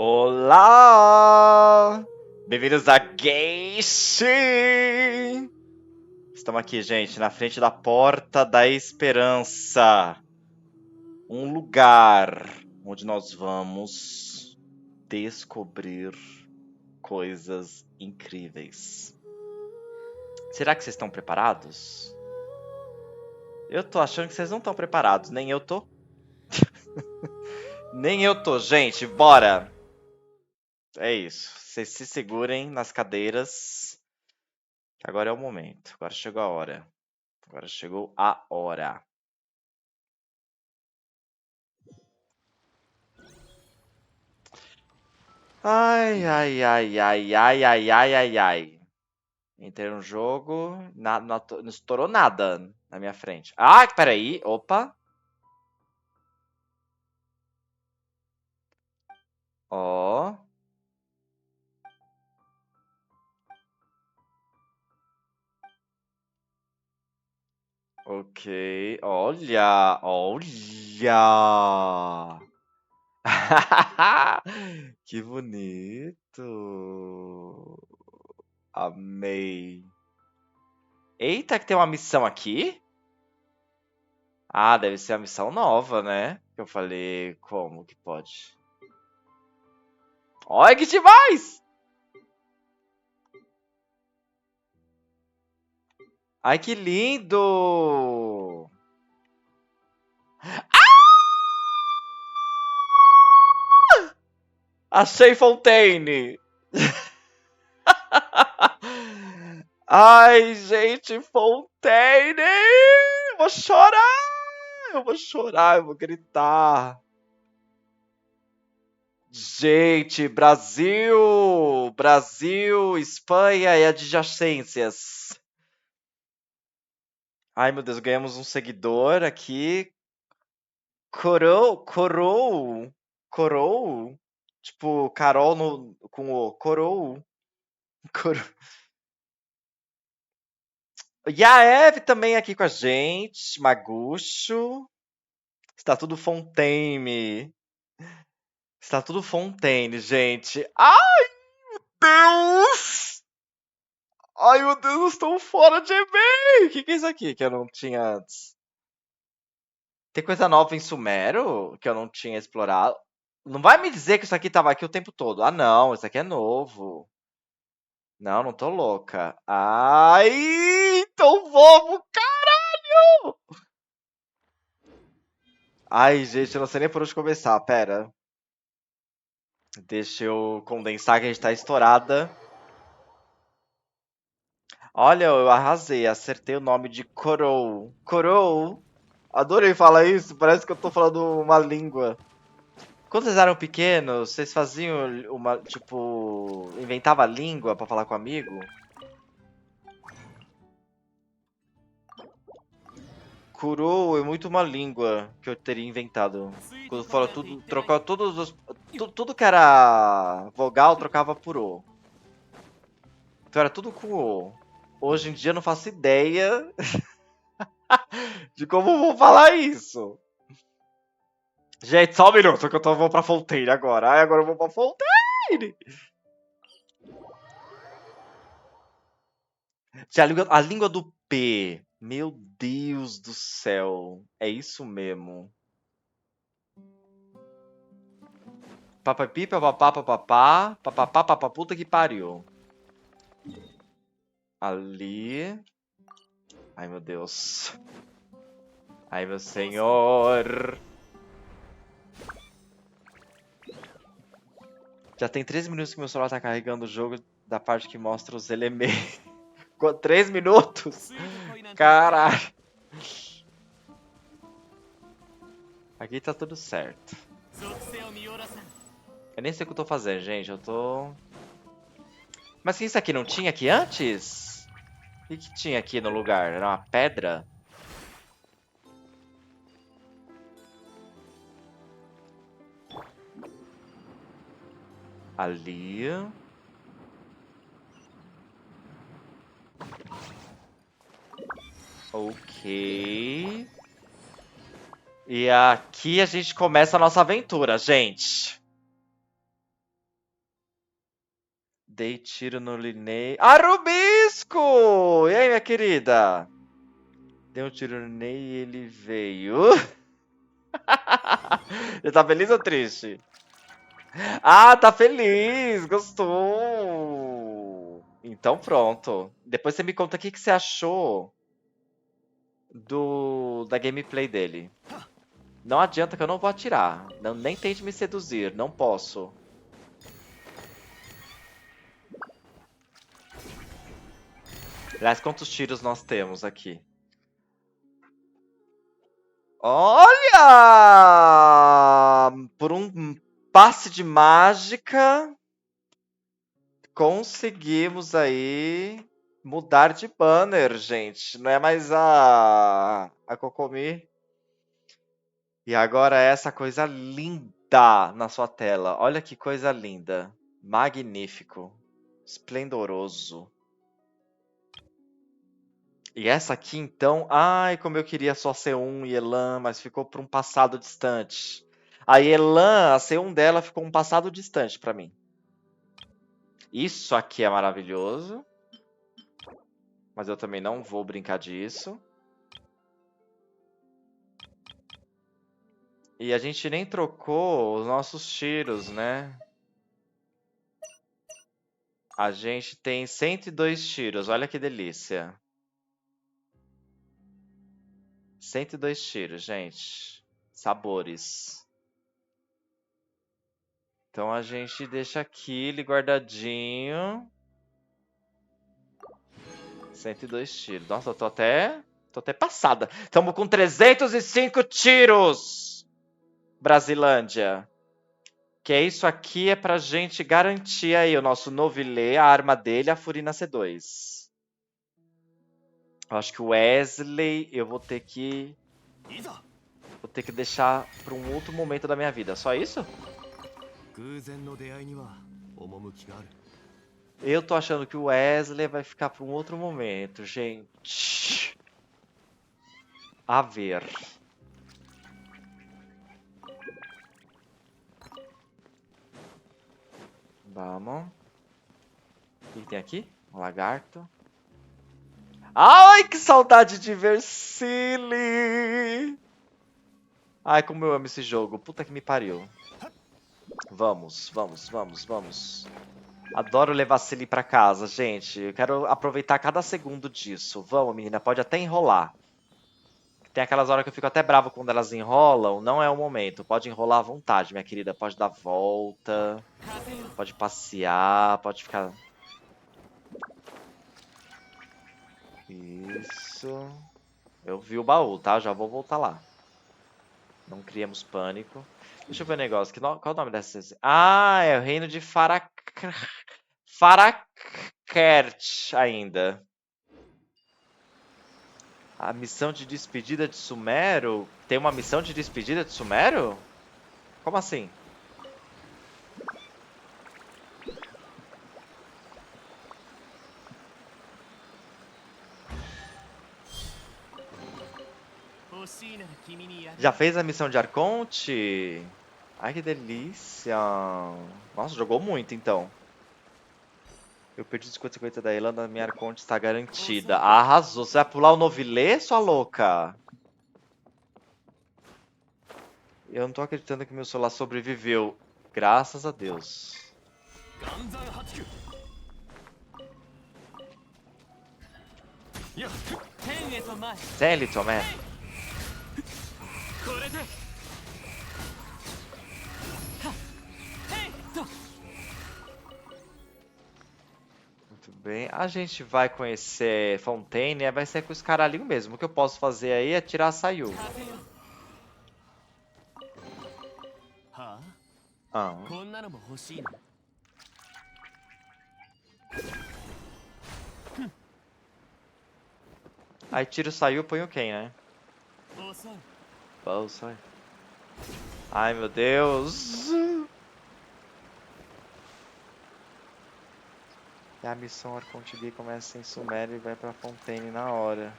Olá! Bem-vindos a Gayshin! Estamos aqui, gente, na frente da Porta da Esperança. Um lugar onde nós vamos descobrir coisas incríveis. Será que vocês estão preparados? Eu tô achando que vocês não estão preparados, nem eu tô. Nem eu tô, gente, bora! É isso, vocês se segurem nas cadeiras. Agora é o momento. Agora chegou a hora. Agora chegou a hora. Ai, ai, ai, ai, ai, ai, ai, ai, ai. Entrei no jogo, não estourou nada na minha frente. Ah, peraí, opa. Ó. Ok, olha, olha. Que bonito. Amei. Eita, que tem uma missão aqui? Ah, deve ser a missão nova, né? Que eu falei, como que pode? Olha que demais! Ai, que lindo! Achei Fontaine! Ai, gente, Fontaine! Eu vou chorar! Eu vou chorar, eu vou gritar. Gente, Brasil! Brasil, Espanha e adjacências. Ai, meu Deus, ganhamos um seguidor aqui. Corou. Tipo, Carol com o Corou. Coro... E a Eve também aqui com a gente. Magucho. Está tudo Fontaine. Está tudo Fontaine, gente. Ai, Deus! Ai, meu Deus, eu estou fora de e-mail. O que é isso aqui que eu não tinha antes? Tem coisa nova em Sumero que eu não tinha explorado. Não vai me dizer que isso aqui tava aqui o tempo todo. Ah, não, isso aqui é novo. Não, não tô louca. Ai, então vamos, caralho! Ai, gente, eu não sei nem por onde começar, pera. Deixa eu condensar que a gente tá estourada. Olha, eu arrasei, acertei o nome de Corou. Corou? Adorei falar isso, parece que eu tô falando uma língua. Quando vocês eram pequenos, vocês faziam uma, tipo, inventava língua pra falar com amigo? Kurou é muito uma língua que eu teria inventado. Quando fala tudo, trocava todos os. Tudo que era vogal trocava por O. Então era tudo com O. Hoje em dia eu não faço ideia de como eu vou falar isso. Gente, só um minuto que vou pra Fontaine agora. Ai, agora eu vou pra Fontaine. A língua do P. Meu Deus do céu. É isso mesmo. Papapi, papapá, papapá, papapá, papaputa que pariu. Ali. Ai, meu Deus. Ai, meu senhor. Já tem 3 minutos que meu celular tá carregando o jogo da parte que mostra os elementos. 3 minutos? Caralho. Aqui tá tudo certo. Eu nem sei o que eu tô fazendo, gente. Eu tô... Mas que isso aqui não tinha aqui antes? O que tinha aqui no lugar? Era uma pedra? Ali. Ok. E aqui a gente começa a nossa aventura, gente. Dei tiro no Linei. Arubisco! E aí, minha querida? Dei um tiro no Linei e ele veio. Ele tá feliz ou triste? Ah, tá feliz! Gostou! Então pronto. Depois você me conta o que você achou da gameplay dele. Não adianta que eu não vou atirar. Não, nem tente me seduzir, não posso. Aliás, quantos tiros nós temos aqui? Olha! Por um passe de mágica, conseguimos aí mudar de banner, gente. Não é mais a Kokomi. E agora essa coisa linda na sua tela. Olha que coisa linda. Magnífico. Esplendoroso. E essa aqui, então, ai, como eu queria só C1 e Elan, mas ficou para um passado distante. A Elan, a C1 dela ficou um passado distante para mim. Isso aqui é maravilhoso. Mas eu também não vou brincar disso. E a gente nem trocou os nossos tiros, né? A gente tem 102 tiros, olha que delícia. 102 tiros, gente. Sabores. Então a gente deixa aqui ele guardadinho. 102 tiros. Nossa, eu tô até passada. Estamos com 305 tiros! Brasilândia. Que é isso aqui é pra gente garantir aí o nosso Novilê, a arma dele, a Furina C2. Eu acho que o Wesley eu vou ter que deixar para um outro momento da minha vida. Só isso? Eu tô achando que o Wesley vai ficar para um outro momento, gente. A ver. Vamos. O que tem aqui? Um lagarto. Ai, que saudade de Versili! Ai, como eu amo esse jogo. Puta que me pariu. Vamos, vamos, vamos, vamos. Adoro levar Silly pra casa, gente. Eu quero aproveitar cada segundo disso. Vamos, menina, pode até enrolar. Tem aquelas horas que eu fico até bravo quando elas enrolam. Não é o momento. Pode enrolar à vontade, minha querida. Pode dar volta. Pode passear. Pode ficar... Isso. Eu vi o baú, tá? Já vou voltar lá. Não criemos pânico. Deixa eu ver o negócio. Qual é o nome dessa? Ah, é o reino de Farakert ainda. A missão de despedida de Sumero? Tem uma missão de despedida de Sumero? Como assim? Já fez a missão de Arconte? Ai, que delícia! Nossa, jogou muito então. Eu perdi 50 da Irlanda, minha Arconte está garantida. Arrasou! Você vai pular o Novilê, sua louca? Eu não tô acreditando que meu celular sobreviveu. Graças a Deus. Sério, Tomé? Muito bem. A gente vai conhecer Fontaine, vai ser com os caralhinhos mesmo. O que eu posso fazer aí é tirar a Sayu. Ah. Aí tira o Sayu, põe o quem, né? Bolsa. Ai, meu Deus. E a missão Arconte B começa em Sumério e vai pra Fontaine na hora.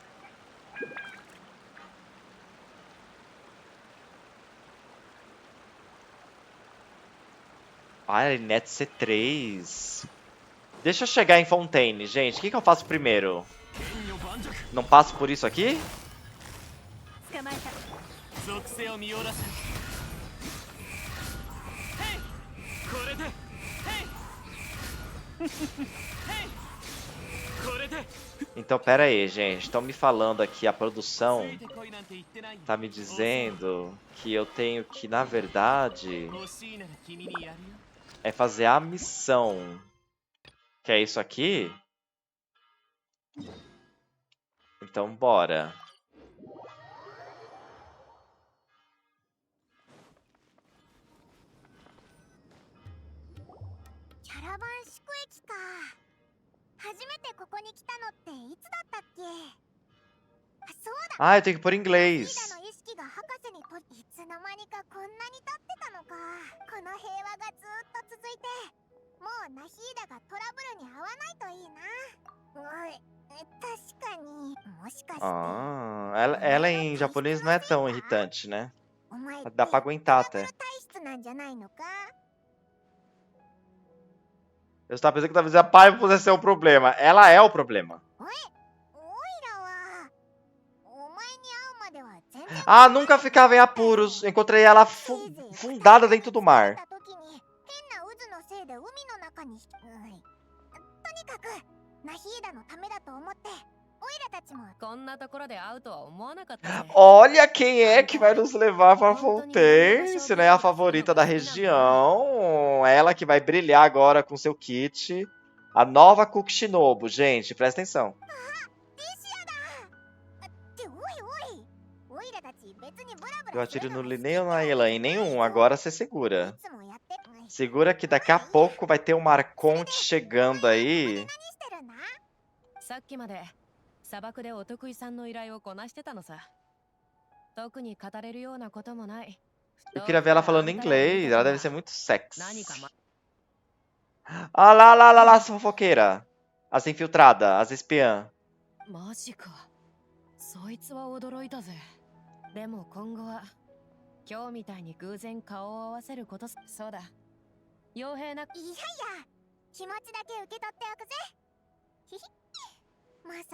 Ah, Neste C3. Deixa eu chegar em Fontaine, gente. O que eu faço primeiro? Não passo por isso aqui? Então, pera aí, gente. Estão me falando aqui, a produção tá me dizendo que eu tenho que, na verdade, é fazer a missão. Que é isso aqui? Então, bora. Ah, eu tenho que pôr em inglês. Ah, ela em japonês não é tão irritante, né? Dá pra aguentar até. Eu estava pensando que talvez a pai pudesse ser o problema. Ela é o problema. Ah, nunca ficava em apuros. Encontrei ela fundada dentro do mar. Olha quem é que vai nos levar para Fontaine, se não é a favorita da região. Ela que vai brilhar agora com seu kit. A nova Cook Shinobu, gente, presta atenção. Eu atiro no Linei ou na Elaine? Nenhum, agora você segura. Segura que daqui a pouco vai ter um Marconte chegando aí. Eu queria ver ela falando inglês, ela deve ser muito sexy. Ah lá, as fofoqueira. As infiltradas, as espiãs.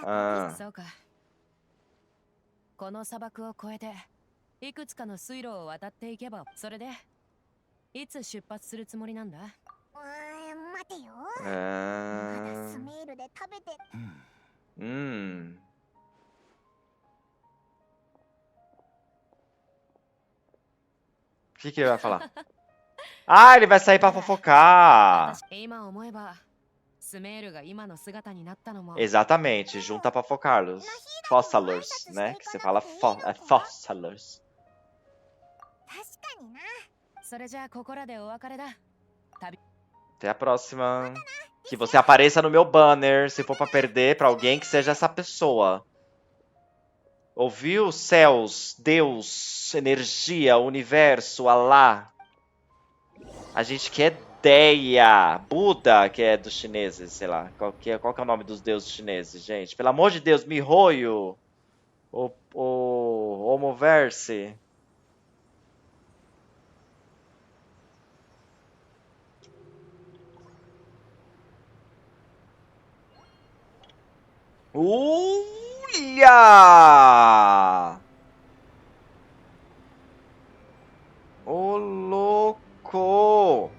Ah. O que ele vai falar? Ah, ele vai sair pra fofocar. Exatamente, junta pra focar-los. Fossalers, né? Que você fala fossalers. Até a próxima. Que você apareça no meu banner, se for pra perder pra alguém que seja essa pessoa. Ouviu? Céus, Deus, energia, universo, Alá. A gente quer Deia, Buda, que é dos chineses, sei lá. Qual que é o nome dos deuses chineses, gente? Pelo amor de Deus, mihoyo. O Homoverse. Olha! Ô, louco!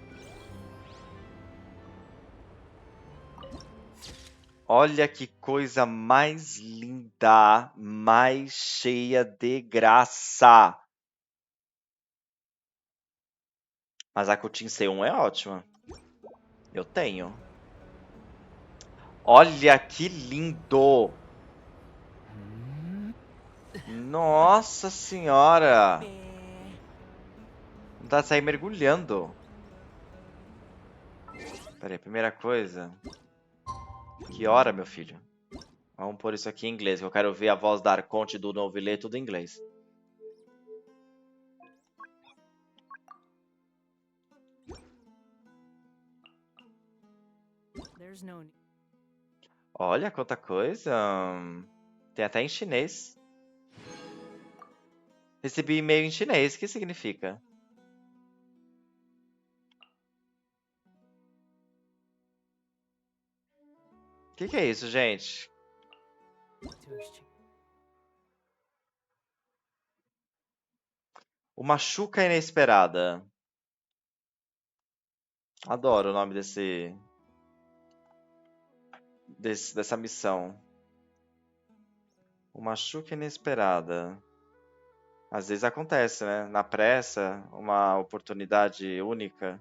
Olha que coisa mais linda, mais cheia de graça. Mas a Kutin C1 é ótima. Eu tenho. Olha que lindo! Nossa senhora! Dá de sair mergulhando. Pera aí, primeira coisa. Que hora, meu filho? Vamos pôr isso aqui em inglês, que eu quero ver a voz da Arconte do Novilê tudo em inglês. Olha quanta coisa. Tem até em chinês. Recebi e-mail em chinês. O que significa? Que é isso, gente? Uma chuca inesperada. Adoro o nome dessa missão. Uma chuca inesperada. Às vezes acontece, né? Na pressa, uma oportunidade única.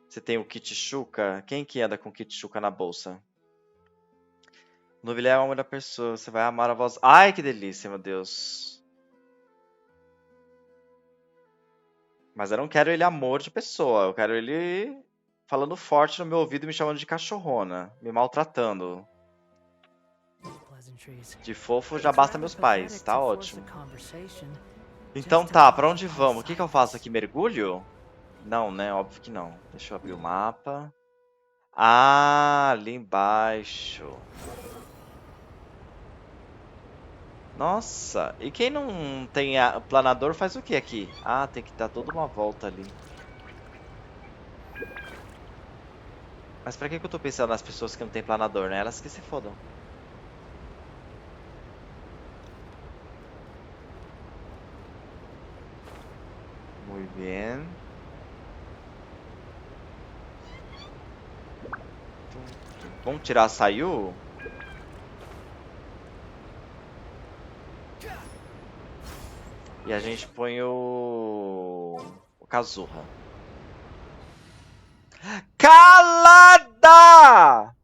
Você tem o kit chuca. Quem que anda com kit chuca na bolsa? Novilhar é o amor da pessoa. Você vai amar a voz. Ai, que delícia, meu Deus. Mas eu não quero ele amor de pessoa. Eu quero ele falando forte no meu ouvido, me chamando de cachorrona, me maltratando. De fofo já basta meus pais, tá ótimo. Então tá, pra onde vamos? O que eu faço aqui? Mergulho? Não, né? Óbvio que não. Deixa eu abrir o mapa. Ah, ali embaixo. Nossa, e quem não tem planador faz o que aqui? Ah, tem que dar toda uma volta ali. Mas pra que eu tô pensando nas pessoas que não tem planador, né? Elas que se fodam. Muito bem. Vamos tirar a Sayu? E a gente põe o Kazuha. Calada!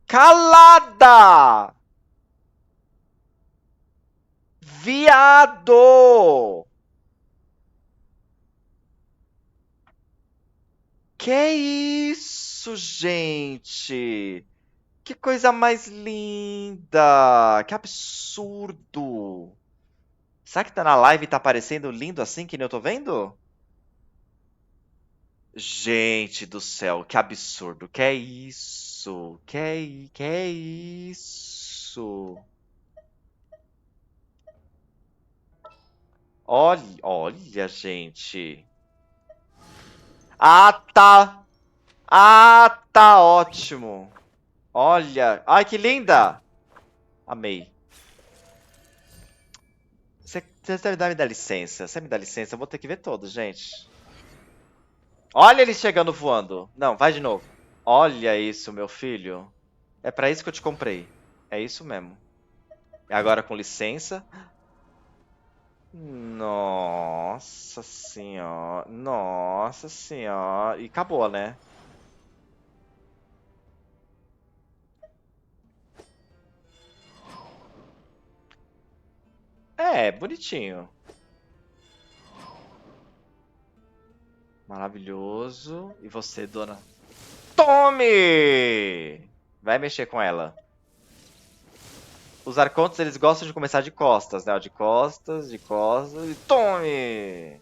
Calada! Viado! Que isso, gente? Que coisa mais linda! Que absurdo! Será que tá na live e tá aparecendo lindo assim que nem eu tô vendo? Gente do céu, que absurdo! Que é isso? Que é isso? Olha, gente. Ah, tá. Ah, tá ótimo. Olha. Ai, que linda. Amei. Você me dá licença. Você me dá licença. Eu vou ter que ver todos, gente. Olha ele chegando voando. Não, vai de novo. Olha isso, meu filho. É pra isso que eu te comprei. É isso mesmo. E agora com licença. Nossa senhora. Nossa senhora. E acabou, né? É, bonitinho. Maravilhoso. E você, dona? Tome! Vai mexer com ela. Os arcontes, eles gostam de começar de costas, né? De costas, de costas e tome!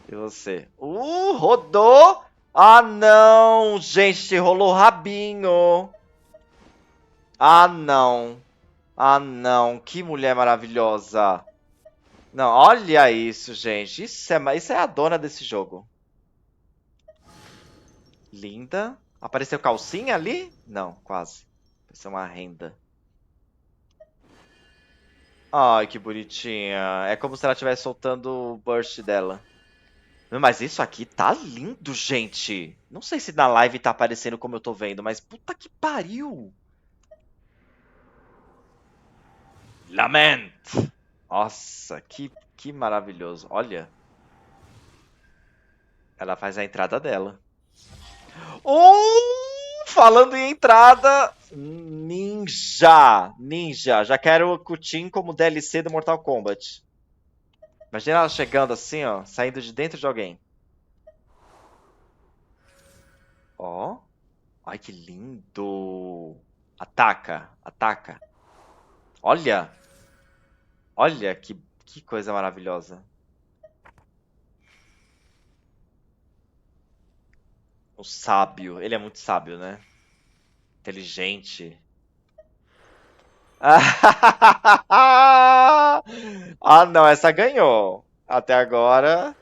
E você? Rodou! Ah, não! Gente, rolou rabinho! Ah, não! Ah, não! Que mulher maravilhosa! Não, olha isso, gente. Isso é a dona desse jogo. Linda. Apareceu calcinha ali? Não, quase. Apareceu uma renda. Ai, que bonitinha. É como se ela estivesse soltando o burst dela. Mas isso aqui tá lindo, gente. Não sei se na live tá aparecendo como eu tô vendo, mas puta que pariu. Lament. Nossa, que maravilhoso. Olha, ela faz a entrada dela. Falando em entrada, Ninja. Já quero o Kutin como DLC do Mortal Kombat. Imagina ela chegando assim, ó, saindo de dentro de alguém. Ó. Ai, que lindo. Ataca, ataca. Olha, olha que coisa maravilhosa. O sábio, ele é muito sábio, né? Inteligente. Ah, não, essa ganhou. Até agora,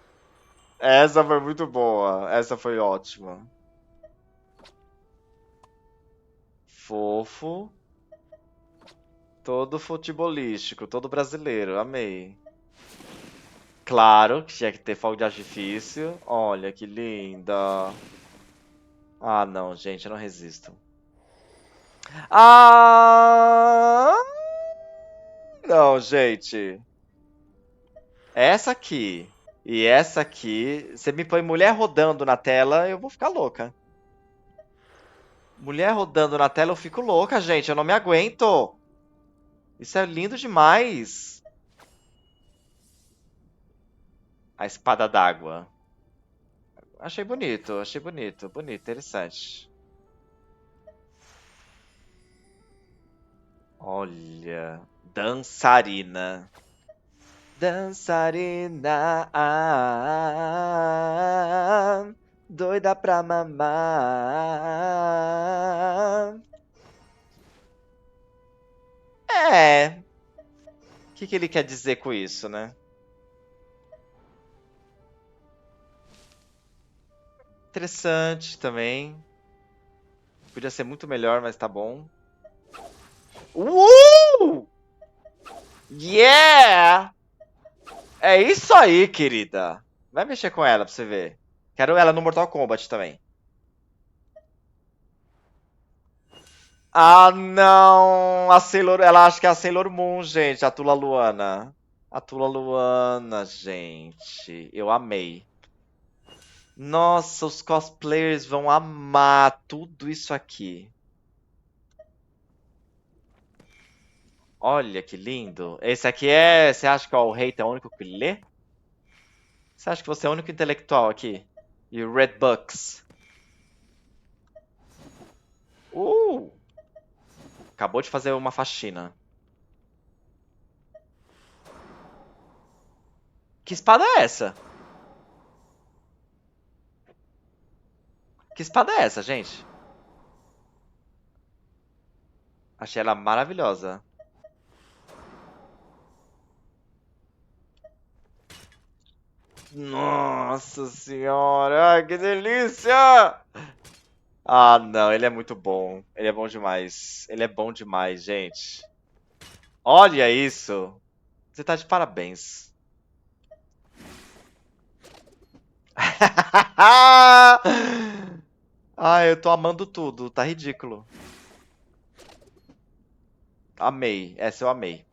essa foi muito boa. Essa foi ótima. Fofo. Todo futebolístico, todo brasileiro. Amei. Claro que tinha que ter fogo de artifício. Olha que linda. Ah, não, gente, eu não resisto. Ah! Não, gente. Essa aqui e essa aqui, você me põe mulher rodando na tela, eu vou ficar louca. Mulher rodando na tela, eu fico louca, gente. Eu não me aguento. Isso é lindo demais. A espada d'água. Achei bonito, achei bonito. Bonito, interessante. Olha. Dançarina. Dançarina. Doida pra mamar. É. O que ele quer dizer com isso, né? Interessante também. Podia ser muito melhor, mas tá bom. Yeah! É isso aí, querida. Vai mexer com ela pra você ver. Quero ela no Mortal Kombat também. Ah, não! A Sailor, ela acha que é a Sailor Moon, gente. A Tula Luana. A Tula Luana, gente. Eu amei. Nossa, os cosplayers vão amar tudo isso aqui. Olha que lindo. Esse aqui é. Você acha que o rei é o único que lê? Você acha que você é o único intelectual aqui? E o Red Bucks. Uh! Acabou de fazer uma faxina. Que espada é essa? Que espada é essa, gente? Achei ela maravilhosa. Nossa senhora, ai, que delícia! Ah, não, ele é muito bom. Ele é bom demais. Ele é bom demais, gente. Olha isso. Você tá de parabéns. Ai, eu tô amando tudo. Tá ridículo. Amei. Essa eu amei.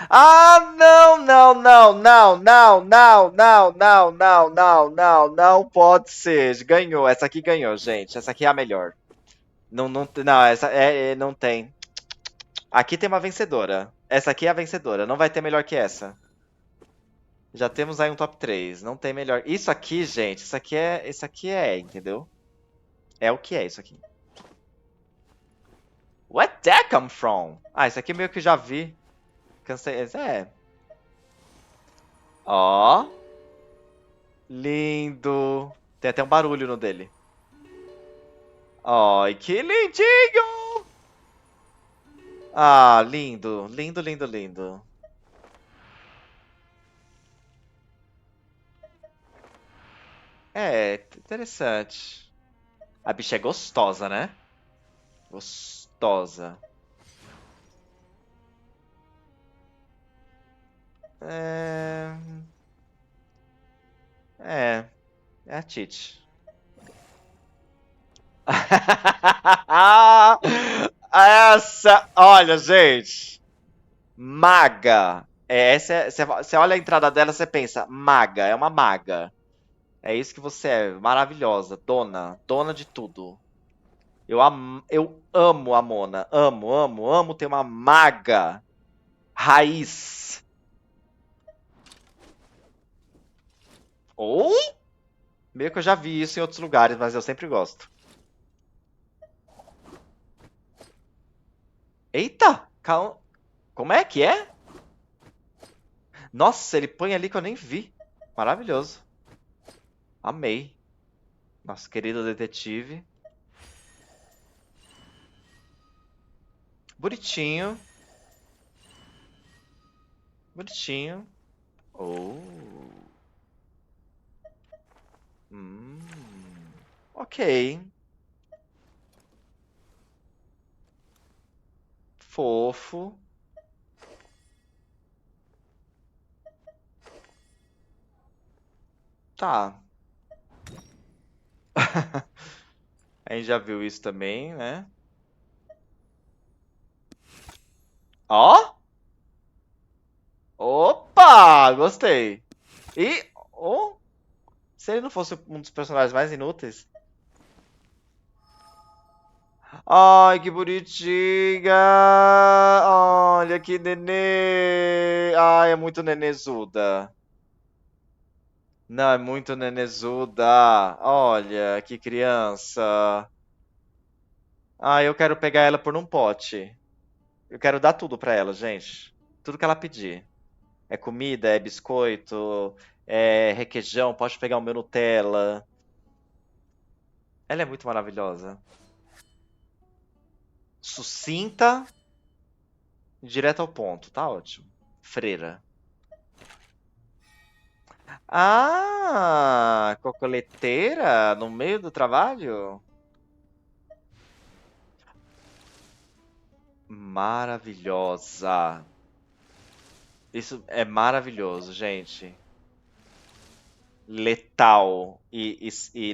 Ah, não, não, não, não, não, não, não, não, não, não, não, não pode ser. Ganhou, essa aqui ganhou, gente. Essa aqui é a melhor. Não, não, não, essa não tem. Aqui tem uma vencedora. Essa aqui é a vencedora. Não vai ter melhor que essa. Já temos aí um top 3. Não tem melhor. Isso aqui, gente, isso aqui é, entendeu? É o que é isso aqui. Where did that come from? Ah, isso aqui meio que já vi. Cansei. É. Ó. Lindo. Tem até um barulho no dele. Ai, que lindinho! Ah, lindo. Lindo, lindo, lindo. É, interessante. A bicha é gostosa, né? Gostosa. É. É. É a Tite. Essa. Olha, gente. Maga. É, você olha a entrada dela, você pensa, maga, é uma maga. É isso que você é, maravilhosa, dona, dona de tudo. Eu amo a Mona, amo, amo, amo ter uma maga raiz. Ou, meio que eu já vi isso em outros lugares, mas eu sempre gosto. Eita, calma, como é que é? Nossa, ele põe ali que eu nem vi. Maravilhoso. Amei. Nosso querido detetive. Bonitinho. Bonitinho. Oh. Hum. Ok. Fofo. Tá. A gente já viu isso também, né? Ó! Opa! Gostei. E... Oh, se ele não fosse um dos personagens mais inúteis. Ai, que bonitinha! Olha que nenê! Ai, é muito nenezuda. Não, é muito nenezuda. Olha, que criança. Ai, eu quero pegar ela por um pote. Eu quero dar tudo pra ela, gente. Tudo que ela pedir. É comida, é biscoito, é requeijão, pode pegar o meu Nutella. Ela é muito maravilhosa. Sucinta, direto ao ponto, tá ótimo. Freira. Ah, cocoleteira no meio do trabalho? Maravilhosa. Isso é maravilhoso, gente. Letal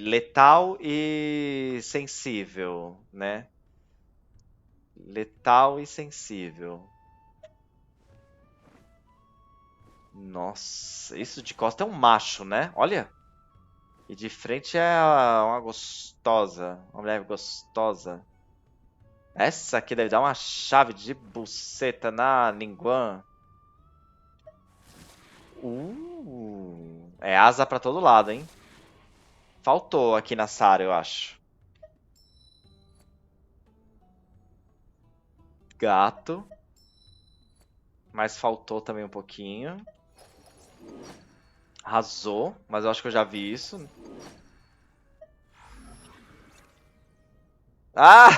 letal e sensível, né? Letal e sensível. Nossa, isso de costa é um macho, né? Olha. E de frente é uma gostosa, uma mulher gostosa. Essa aqui deve dar uma chave de buceta na linguã. É asa pra todo lado, hein? Faltou aqui na Sarah, eu acho. Gato. Mas faltou também um pouquinho. Arrasou, mas eu acho que eu já vi isso. Ah!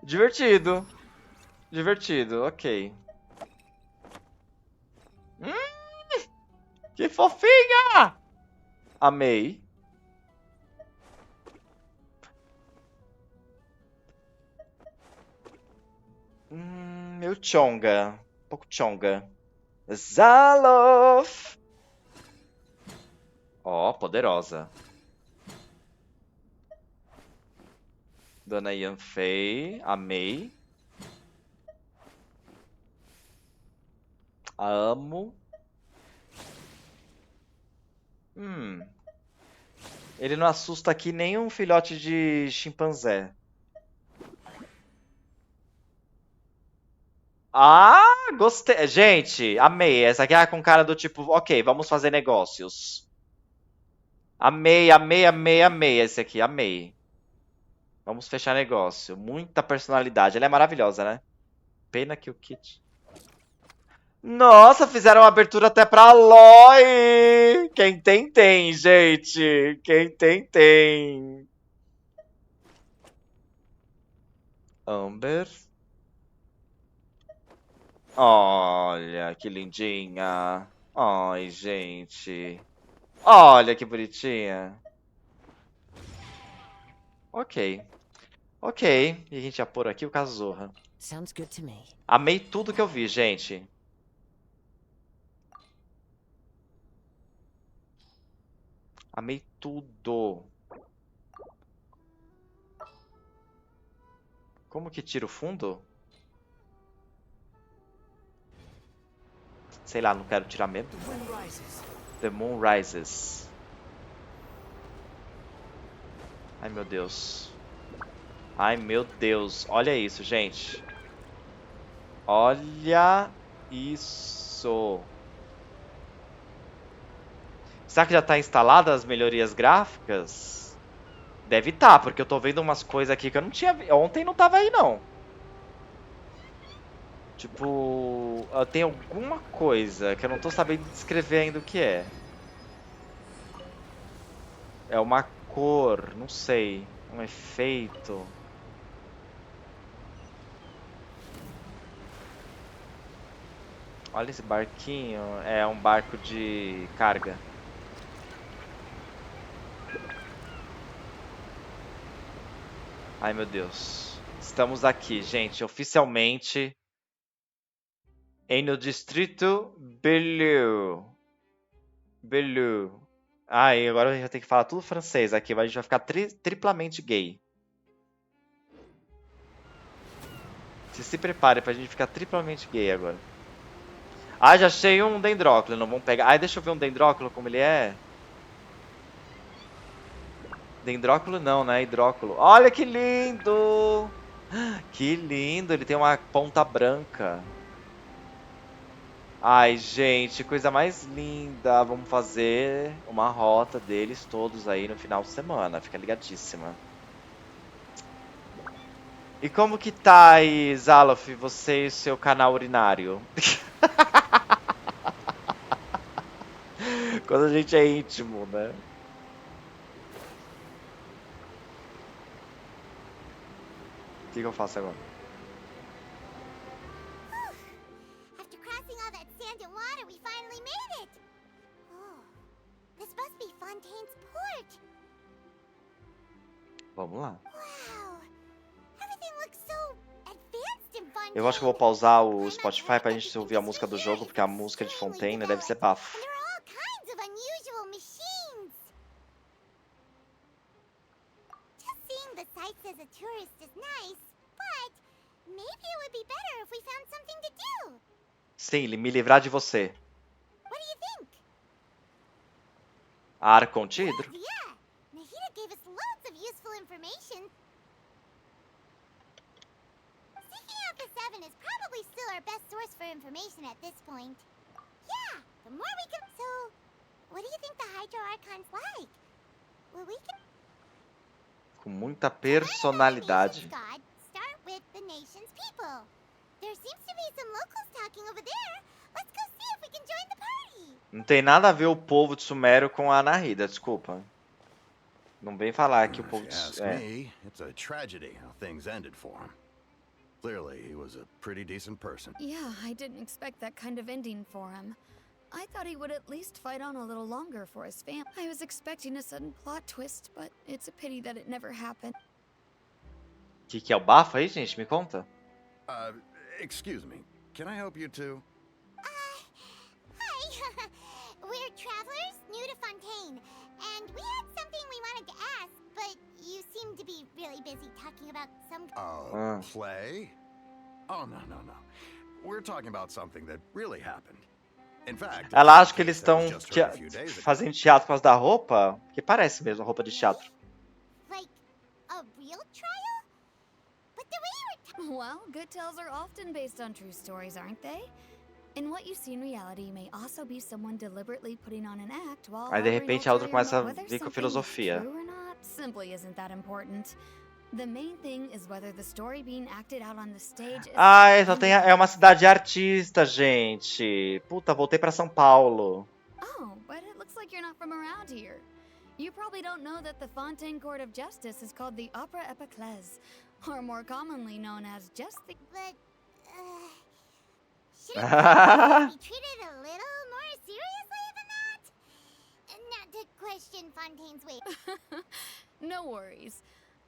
Divertido. Divertido, ok. Que fofinha! Amei. Meu chonga. Um pouco chonga. Zalof! Ó, poderosa. Dona Yanfei, amei. Amo. Ele não assusta aqui nem um filhote de chimpanzé. Ah, gostei. Gente, amei. Essa aqui é com cara do tipo, ok, vamos fazer negócios. Amei, amei, amei, amei esse aqui, amei. Vamos fechar negócio. Muita personalidade. Ela é maravilhosa, né? Pena que o Kit. Nossa, fizeram uma abertura até pra Aloy! Quem tem, tem, gente. Quem tem, tem. Amber. Olha, que lindinha. Ai, gente. Olha que bonitinha. Ok. Ok. E a gente ia pôr aqui o Kazorra. Sounds good to me. Amei tudo que eu vi, gente. Amei tudo. Como que tira o fundo? Sei lá, não quero tirar mesmo. The Moon Rises. Ai, meu Deus. Ai, meu Deus. Olha isso, gente. Olha isso. Será que já tá instalada as melhorias gráficas? Deve estar, porque eu tô vendo umas coisas aqui que eu não tinha visto. Ontem não tava aí, não. Tipo, tem alguma coisa que eu não tô sabendo descrever ainda o que é. É uma cor, não sei. Um efeito. Olha esse barquinho. É um barco de carga. Ai, meu Deus. Estamos aqui, gente, oficialmente no distrito Belleau. Belleau. E agora a gente vai ter que falar tudo francês aqui, mas a gente vai ficar triplamente gay. Se prepare pra gente ficar triplamente gay agora. Já achei um dendróculo, não vamos pegar. Deixa eu ver um dendróculo como ele é. Dendróculo não, né? Hidróculo. Olha que lindo! Que lindo, ele tem uma ponta branca. Ai, gente, coisa mais linda. Vamos fazer uma rota deles todos aí no final de semana. Fica ligadíssima. E como que tá aí, Zalof, você e seu canal urinário? Quando a gente é íntimo, né? O que eu faço agora? After crossing all that sand and water, we finally made it! Oh, this must be Fontaine's port. Vamos lá. Wow, everything looks so advanced in Fontaine. Eu acho que eu vou pausar o Spotify pra gente ouvir a música do jogo, porque a música de Fontaine deve ser bafo. And there are all kinds of unusual machines. Just seeing the sights as a tourist is nice, but maybe it would be better if we found something to do. Sim, me livrar de você. What do you think? Ar contido? Yeah, Nahida gave us loads of useful information. Seeking out the Seven is probably still our best source for information at this point. Yeah, the more we can... So, what do you think the Hydro Archon's like? Well, we can... Com muita personalidade. God, start with the nation's people. There seems to be some locals talking over there. Let's go see if we can join the party. Não tem nada a ver o povo de Sumério com a Nahida, desculpa. Não vem falar que o povo de me, it's a tragedy how things ended for him. Clearly, he was a pretty decent person. Yeah, I didn't expect that kind of ending for him. I thought he would at least fight on a little longer for his family. I was expecting a sudden plot twist, but it's a pity that it never happened. Que é o bafo aí, gente? Me conta. Excuse me. Can I help you too? Hi. We're travelers new to Fontaine, and we had something we wanted to ask, but you seem to be really busy talking about some... Play? Oh, no. We're talking about something that really happened. In fact, Ela acha que eles estão fazendo teatro por causa da roupa? Que parece mesmo a roupa de teatro. Like a real trial? But the way you were... Well, good tales are often based on true stories, aren't they? And what you see in reality may also be someone deliberately putting on an act while... Aí de repente a outra começa a vir com filosofia. True or not simply isn't that important. The main thing is whether the story being acted out on the stage is... Só tem é uma cidade de artista, gente. Puta, voltei pra São Paulo. Oh, but it looks like you're not from around here. You probably don't know that the Fontaine Court of Justice is called the Opera Epiclese, or more commonly known as just the... But, shouldn't we be treated a little more seriously than that? Not to question Fontaine's way. No worries.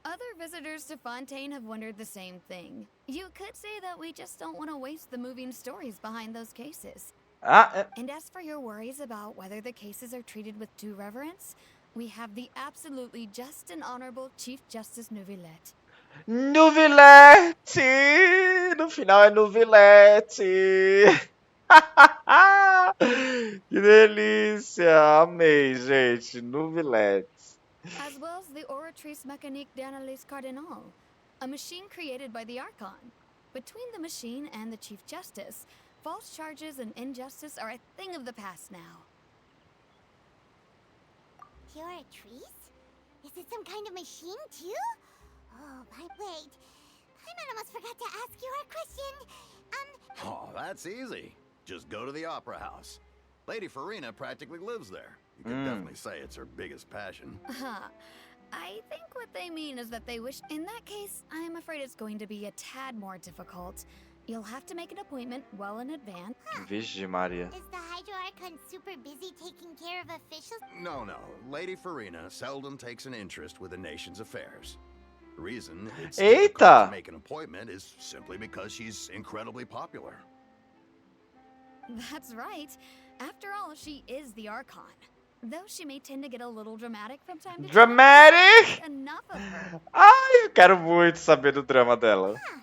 Other visitors to Fontaine have wondered the same thing. You could say that we just don't want to waste the moving stories behind those cases. And as for your worries about whether the cases are treated with due reverence, we have the absolutely just and honorable Chief Justice Neuvillette. Neuvillette! No final é Neuvillette! Que delícia! Amei, gente. Neuvillette. As well as the Oratrice Mécanique d'Analyse Cardinal, a machine created by the Archon. Between the machine and the Chief Justice, false charges and injustice are a thing of the past now. Oratrice? Is it some kind of machine too? Oh, wait. I almost forgot to ask you a question. Oh, that's easy. Just go to the Opera House. Lady Farina practically lives there. You could definitely say it's her biggest passion. I think what they mean is that they wish... In that case, I'm afraid it's going to be a tad more difficult. You'll have to make an appointment well in advance. Vixe Maria. Is the Hydro Archon super busy taking care of officials? No. Lady Farina seldom takes an interest with the nation's affairs. The reason it's difficult to Eita! make an appointment is simply because she's incredibly popular. That's right. After all, she is the Archon. Though she may tend to get a little dramatic from time to time. Dramatic! Enough of her. Ai, eu quero muito saber do drama dela. Huh.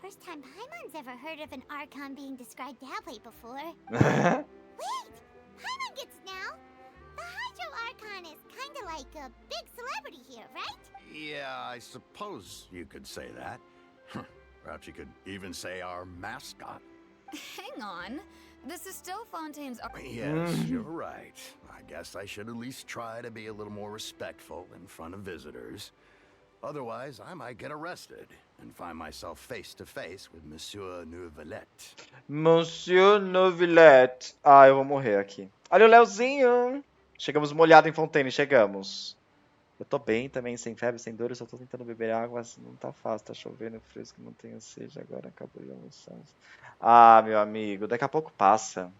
First time Paimon's ever heard of an Archon being described that way before. Uhum. Wait! Paimon gets now! The Hydro Archon is kinda like a big celebrity here, right? Yeah, I suppose you could say that. Perhaps you could even say our mascot. Hang on. This is still Fontaine's Yes, you're right. I guess I should at least try to be a little more respectful in front of visitors. Otherwise, I might get arrested and find myself face to face with Monsieur Neuvillette. Monsieur Neuvillette. Ah, eu vou morrer aqui. Olha o Leozinho. Chegamos molhado em Fontaine, chegamos. Eu tô bem também, sem febre, sem dor. Eu só tô tentando beber água, mas não tá fácil. Tá chovendo, fresco, não tenho sede. Agora acabou de almoçar. Ah, meu amigo, daqui a pouco passa.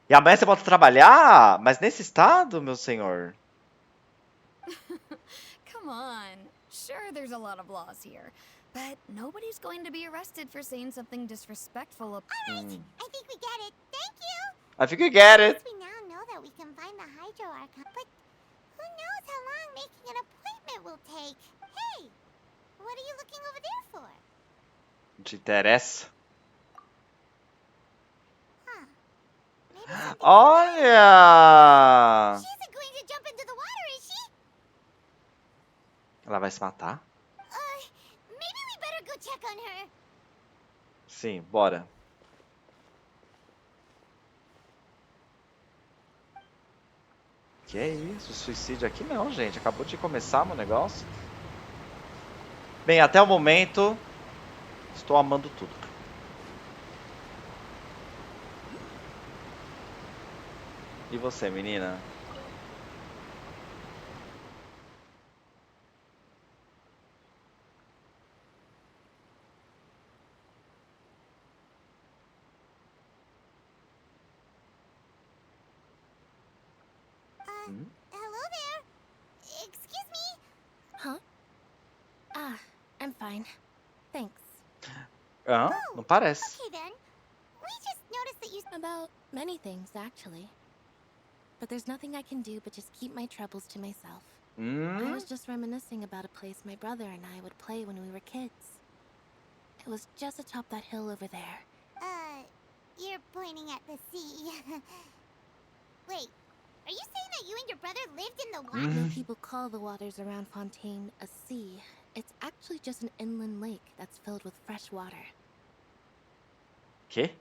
E amanhã você volta a trabalhar? Mas nesse estado, meu senhor? Come on. Sure, there's a lot of laws here. But nobody's going to be arrested for saying something disrespectful. Alright, I think we get it. Thank you! I think you get it. We now know that we can find the Hydro Archon, but who knows how long making an appointment will take? Hey! What are you looking over there for? Não te interessa? Huh. Maybe something's Olha! She isn't going to jump into the water, is she? Ela vai se matar? Maybe we better go check on her. Sim, bora. Que é isso? Suicídio aqui não, gente. Acabou de começar meu negócio. Bem, até o momento, estou amando tudo. E você, menina? Hello there. Excuse me. Huh? I'm fine. Thanks. Ah, não parece. Okay then. We just noticed that you... About many things, actually. But there's nothing I can do but just keep my troubles to myself. I was just reminiscing about a place my brother and I would play when we were kids. It was just atop that hill over there. You're pointing at the sea. Wait, are you saying that you and your brother lived in the water? When people call the waters around Fontaine a sea, it's actually just an inland lake that's filled with fresh water. Que?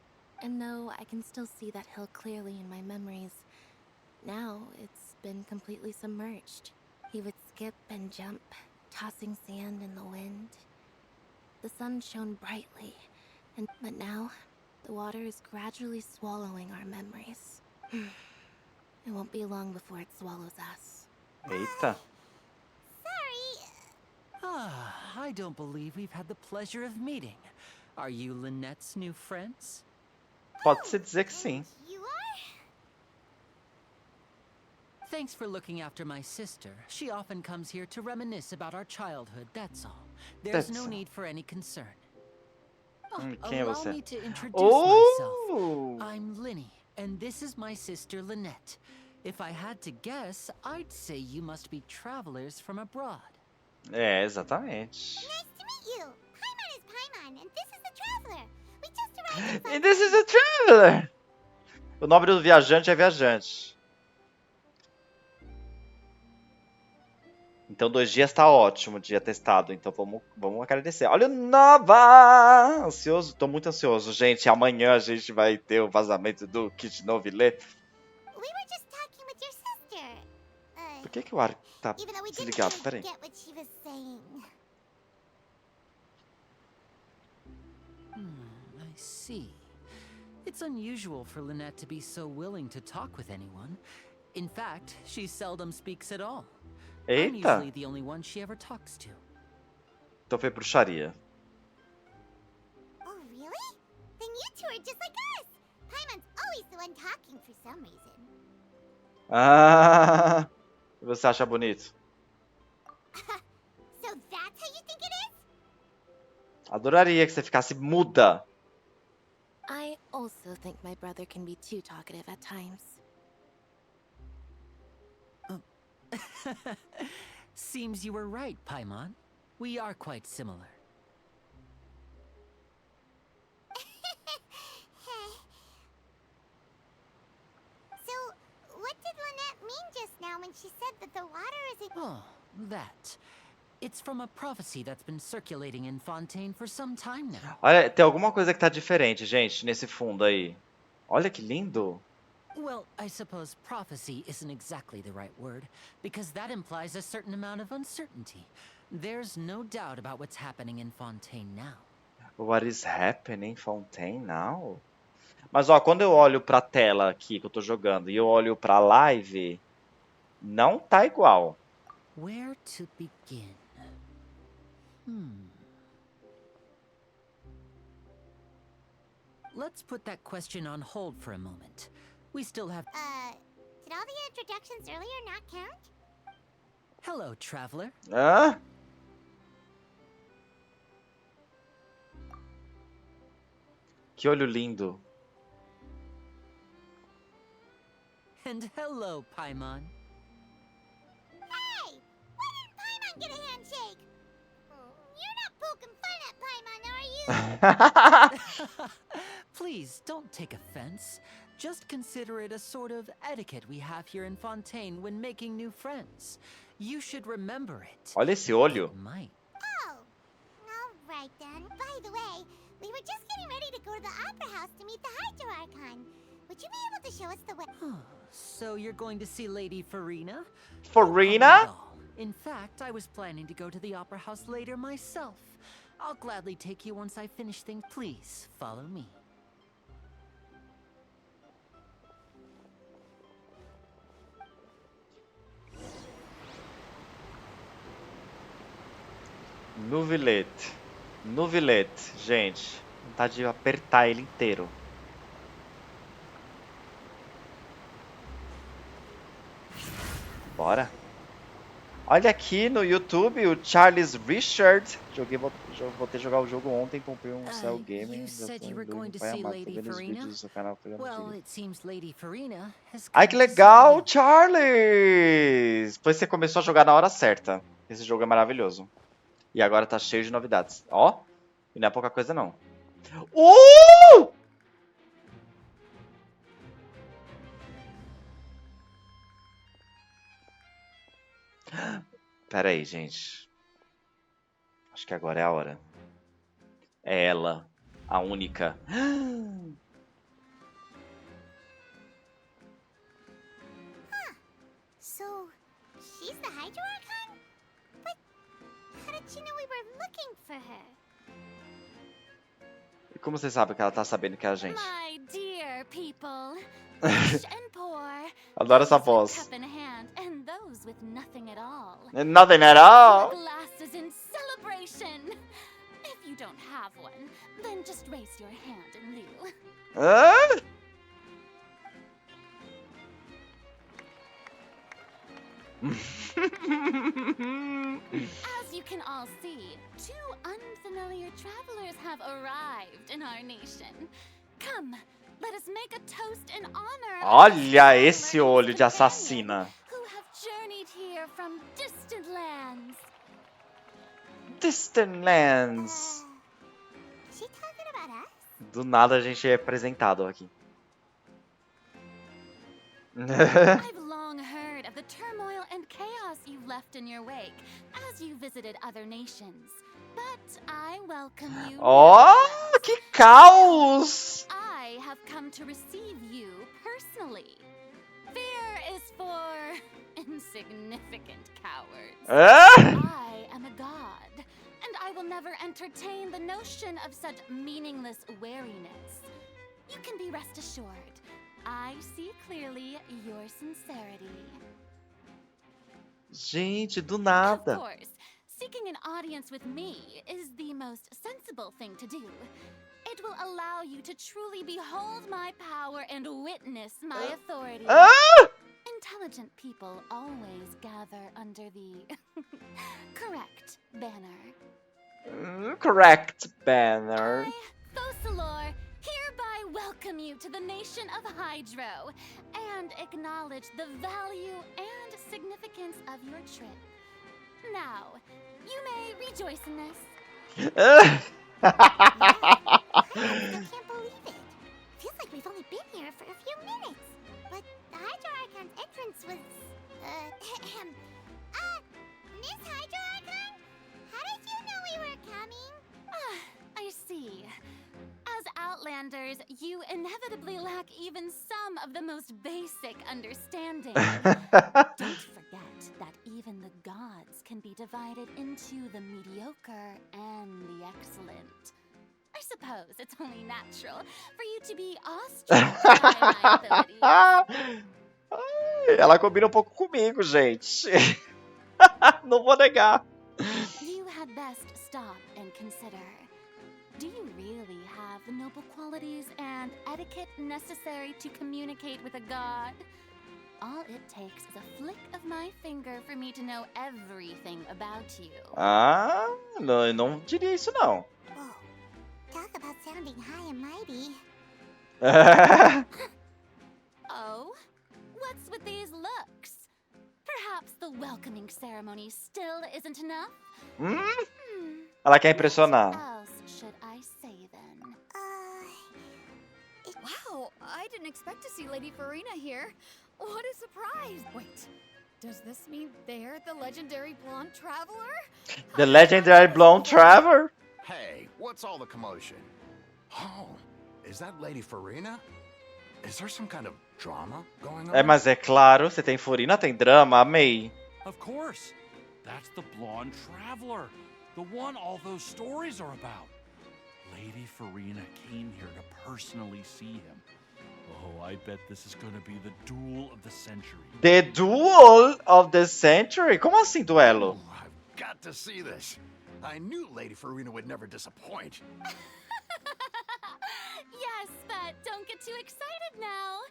And though I can still see that hill clearly in my memories, now it's been completely submerged. He would skip and jump, tossing sand in the wind. The sun shone brightly, but now the water is gradually swallowing our memories. It won't be long before it swallows us. Eita. Sorry. I don't believe we've had the pleasure of meeting. Are you Lynette's new friends? Pode-se dizer que sim. You are? Thanks for looking after my sister. She often comes here to reminisce about our childhood, that's all. There's That's no all. need for any concern. Quem é Allow você? me to introduce myself. Oh! I'm Linny, and this is my sister Lynette. If I had to guess, I'd say you must be travelers from abroad. É, exatamente. Nice to meet you. Paimon is Paimon, and this is the traveler. We just arrived in And this is a traveler! O nome do viajante é viajante. Então 2 dias tá ótimo, dia testado. Então vamos agradecer. Olha o Nova! Ansioso? Tô muito ansioso, gente. Amanhã a gente vai ter o vazamento do kit Neuvillette. We were just talking with your sister. Por que o ar tá Even though we didn't desligado? really Pera aí. get what she was saying. I see. It's unusual for Lynette to be so willing to talk with anyone. In fact, she seldom speaks at all. I'm Eita! usually the only one she ever talks to. Então foi bruxaria. Oh, really? Then you two are just like us. Paimon's always the one talking for some reason. Ah! Você acha bonito? So Adoraria que você ficasse muda. I also think my brother can be too talkative at times. Seems you were right, Paimon. We are quite similar. So, what did Lynette mean just now when she said that the water is a... Oh, that. It's from a prophecy that's been circulating in Fontaine for some time now. Olha, tem alguma coisa que tá diferente, gente, nesse fundo aí. Olha que lindo. Well, I suppose prophecy isn't exactly the right word, because that implies a certain amount of uncertainty. There's no doubt about what's happening in Fontaine now. What is happening Fontaine now? Mas ó, quando eu olho pra tela aqui que eu tô jogando e eu olho pra live, não tá igual. Where to begin? Let's put that question on hold for a moment. We still have... did all the introductions earlier not count? Hello, traveler. Hã? Que olho lindo. And hello, Paimon. Hey! Why didn't Paimon get a handshake? You're not poking fun at Paimon, are you? Please, don't take offense. Just consider it a sort of etiquette we have here in Fontaine when making new friends. You should remember it. Olha esse olho. It might. Oh, all right then. By the way, we were just getting ready to go to the Opera House to meet the Hydro Archon. Would you be able to show us the way? So you're going to see Lady Farina? Farina? Not at all. In fact, I was planning to go to the Opera House later myself. I'll gladly take you once I finish things. Please, follow me. Nuvilete. Nuvilete, gente. Vontade de apertar ele inteiro. Bora. Olha aqui no YouTube o Charles Richard. Voltei a jogar o jogo ontem, comprei um Cell Gaming. You said you were going to see Lady Farina? Well, it seems Lady Farina has Ai, come que to see legal, you. Charles! Pois você começou a jogar na hora certa. Esse jogo é maravilhoso. E agora tá cheio de novidades. Ó, e não é pouca coisa não. Pera aí, gente. Acho que agora é a hora. É ela, a única. So, she's the Hydro Archon? But how did she know we were looking for her? E como você sabe que ela tá sabendo que é a gente? My dear people, rich and poor, Adoro essa those with voz. cup in hand and those with nothing at all. Nothing at all. Glasses in celebration. If you don't have one, then just raise your hand in lieu. Hã? As you can all see, two unfamiliar travelers have arrived in our nation. Come, let us make a toast in honor Olha esse olho de assassina. who have journeyed here from distant lands. Distant Lands. Is she talking about us? Do nada a gente é apresentado aqui. I've long heard of the turmoil and chaos you left in your wake as you visited other nations. But I welcome you. Oh, que caos! I have come to receive you personally. Fear is for insignificant cowards. I am a god, and I will never entertain the notion of such meaningless wariness. You can be rest assured, I see clearly your sincerity. Gente, do Of nada. course, seeking an audience with me is the most sensible thing to do. It will allow you to truly behold my power and witness my authority. Intelligent people always gather under the correct banner. Correct banner. I, Focalor, hereby welcome you to the nation of Hydro and acknowledge the value and significance of your trip. Now, you may rejoice in this. I still can't believe it. Feels like we've only been here for a few minutes. But the Hydro Archon's entrance was, Miss Hydro Archon? How did you know we were coming? I see. As Outlanders, you inevitably lack even some of the most basic understanding. Don't forget that even the gods can be divided into the mediocre and the excellent. I suppose it's only natural for you to be awestruck by my abilities. Ai, ela combina um pouco comigo, gente. Não vou negar. You had best stop and consider. Do you really have the noble qualities and etiquette necessary to communicate with a god? All it takes is a flick of my finger for me to know everything about you. Ah, não, eu não diria isso, não. Whoa. Talk about sounding high and mighty. Oh? What's with these looks? Perhaps the welcoming ceremony still isn't enough? Ela quer impressionar. What else should I say then? Wow, I didn't expect to see Lady Farina here. What a surprise! Wait, does this mean they're the legendary blonde traveler? The legendary blonde traveler? Hey, what's all the commotion? Oh, is that Lady Farina? Is there some kind of drama going on? É, mas é claro, você tem Furina, tem drama, amei. Of course. That's the blonde traveler. The one all those stories are about. Lady Farina came here to personally see him. Oh, I bet this is going to be the duel of the century. The duel of the century? Como assim, duelo? Oh, I've got to see this. I knew Lady Farina would never disappoint. Yes, but don't get too excited now.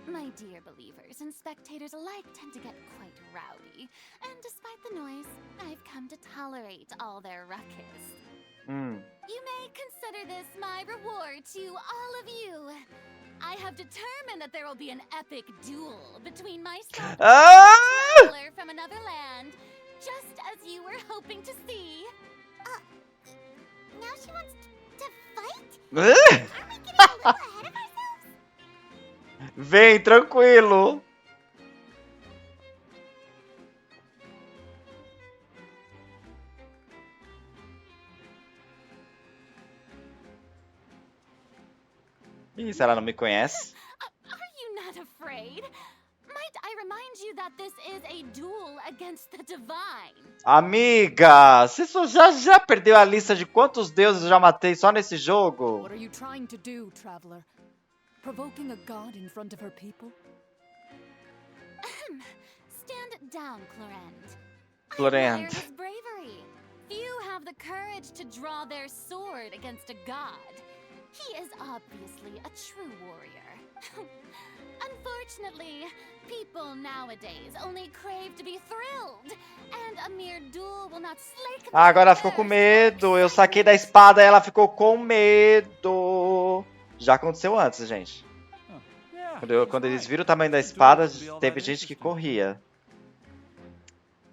My dear believers and spectators alike tend to get quite rowdy, and despite the noise, I've come to tolerate all their ruckus. You may consider this my reward to all of you. I have determined that there will be an epic duel between myself and a traveler from another land, just as you were hoping to see. Now she wants to fight? Aren't we getting a little ahead of ourselves? Vem, tranquilo. Ih, se ela não me conhece. Are you not afraid? Might I remind you that this is a duel against the divine? Amiga, você já perdeu a lista de quantos deuses eu já matei só nesse jogo? What are you trying to do, traveler? Provoking a god in front of her people? Stand down, Clorend. Clorend. I admire his bravery. Few have the courage to draw their sword against a god. He is obviously a true warrior. Unfortunately, people nowadays only crave to be thrilled, and a mere duel will not slake Ah, agora ela ficou com medo. Eu saquei da espada e ela ficou com medo. Já aconteceu antes, gente. Quando eles viram o tamanho da espada, teve gente que corria.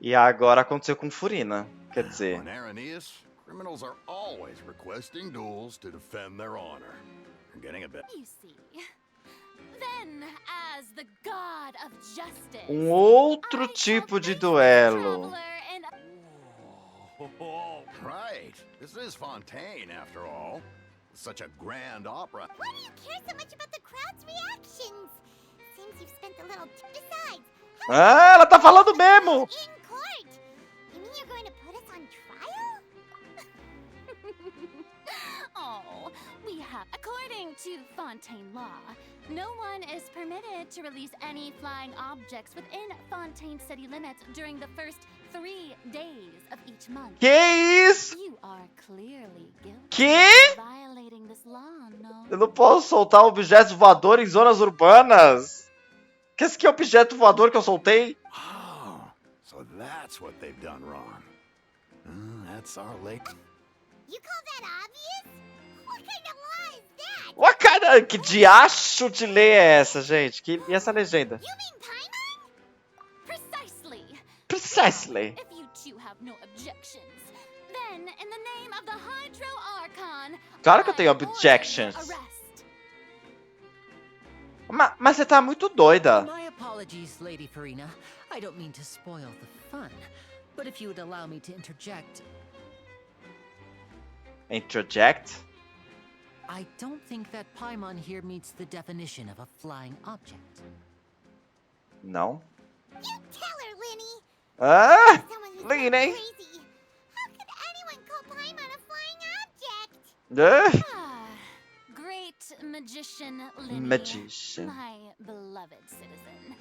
E agora aconteceu com Furina. Quer dizer... On Araneus, criminals are always requesting duels to defend their honor. I'm getting a bit... You see. Then, as the god of justice, outro I tipo shall de face duelo. the traveler in Right, this is Fontaine, after all. Such a grand opera. Why do you care so much about the crowd's reactions? Seems you've spent a little... Besides, Ah, ela tá falando mesmo. in court! You mean you're going to put us on trial? Oh, we have. According to Fontaine law, no one is permitted to release any flying objects within Fontaine city limits during the first 3 days of each month. Que isso? You are clearly guilty Que? of violating this law, no? Eu não posso soltar objetos voadores em zonas urbanas. Que esse que é o objeto voador que eu soltei? Oh, so that's what they've done wrong. That's our lake. You call that obvious? What kind of law is that? What kind of... Que diacho de lei é essa, gente? E essa legenda? You mean Paimon? Precisely. Precisely. If you two have no objections, then in the name of the Hydro Archon, Claro que eu tenho I order objections. your arrest. Mas você tá muito doida. My apologies, Lady Farina. I don't mean to spoil the fun. But if you would allow me to interject... Interject? I don't think that Paimon here meets the definition of a flying object. Não. You tell her, Linny. Ah! Someone who's Linny. crazy. How could anyone call Paimon a flying object? Great magician Linny. Magician. My beloved citizen.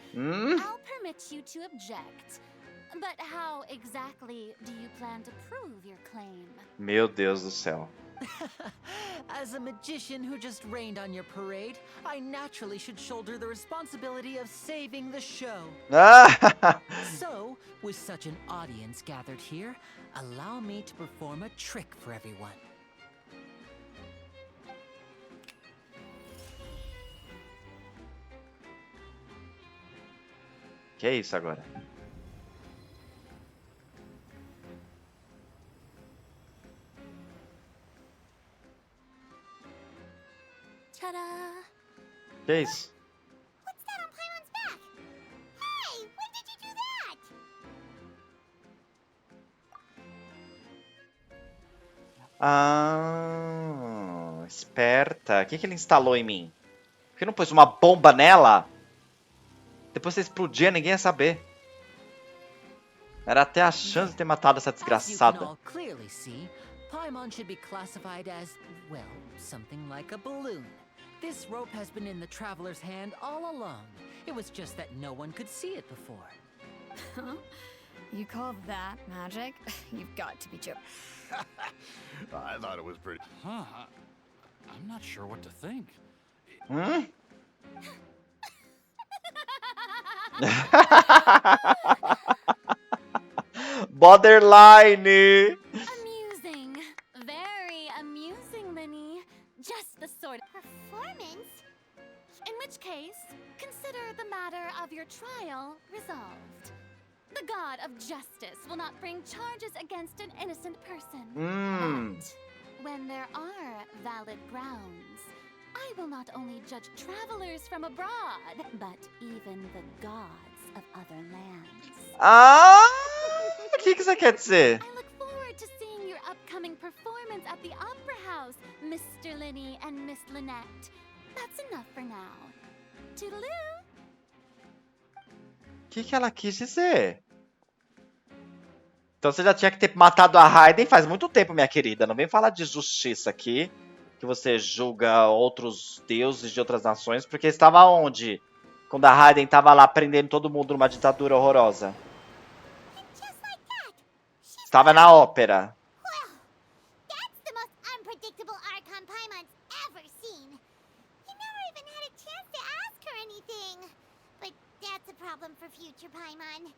I'll permit you to object. But how exactly do you plan to prove your claim? Meu Deus do céu. As a magician who just rained on your parade, I naturally should shoulder the responsibility of saving the show. So, with such an audience gathered here, allow me to perform a trick for everyone. Que é isso agora? Ta-da! Que é isso? What's that on Paimon's back? Hey, when did you do that? Ah, esperta. O que ele instalou em mim? Por que não pôs uma bomba nela? Depois você explodia, ninguém ia saber. Era até a chance de ter matado essa As you can desgraçada. all clearly see, Paimon should be classified as, well, something like a balloon. This rope has been in the traveler's hand all along. It was just that no one could see it before. Huh? You call that magic? You've got to be joking. I thought it was pretty... Huh? I'm not sure what to think. Hmm? Borderline! Amusing. Very amusing, Linny. Just the sort of Performance? In which case, consider the matter of your trial resolved. The god of justice will not bring charges against an innocent person. But when there are valid grounds, I will not only judge travelers from abroad, but even the gods of other lands. Ah! O que você quer dizer? I look forward to seeing your upcoming performance at the Opera House, Mr. Linny and Miss Lynette. That's enough for now. Toodaloo! O que ela quis dizer? Então você já tinha que ter matado a Raiden faz muito tempo, minha querida. Não vem falar de justiça aqui, que você julga outros deuses de outras nações, porque estava onde? Quando a Raiden estava lá prendendo todo mundo numa ditadura horrorosa. Estava na ópera. Well, that's the most unpredictable Archon Paimon's ever seen. He never even had a chance to ask her anything. But that's a problem for future Paimon.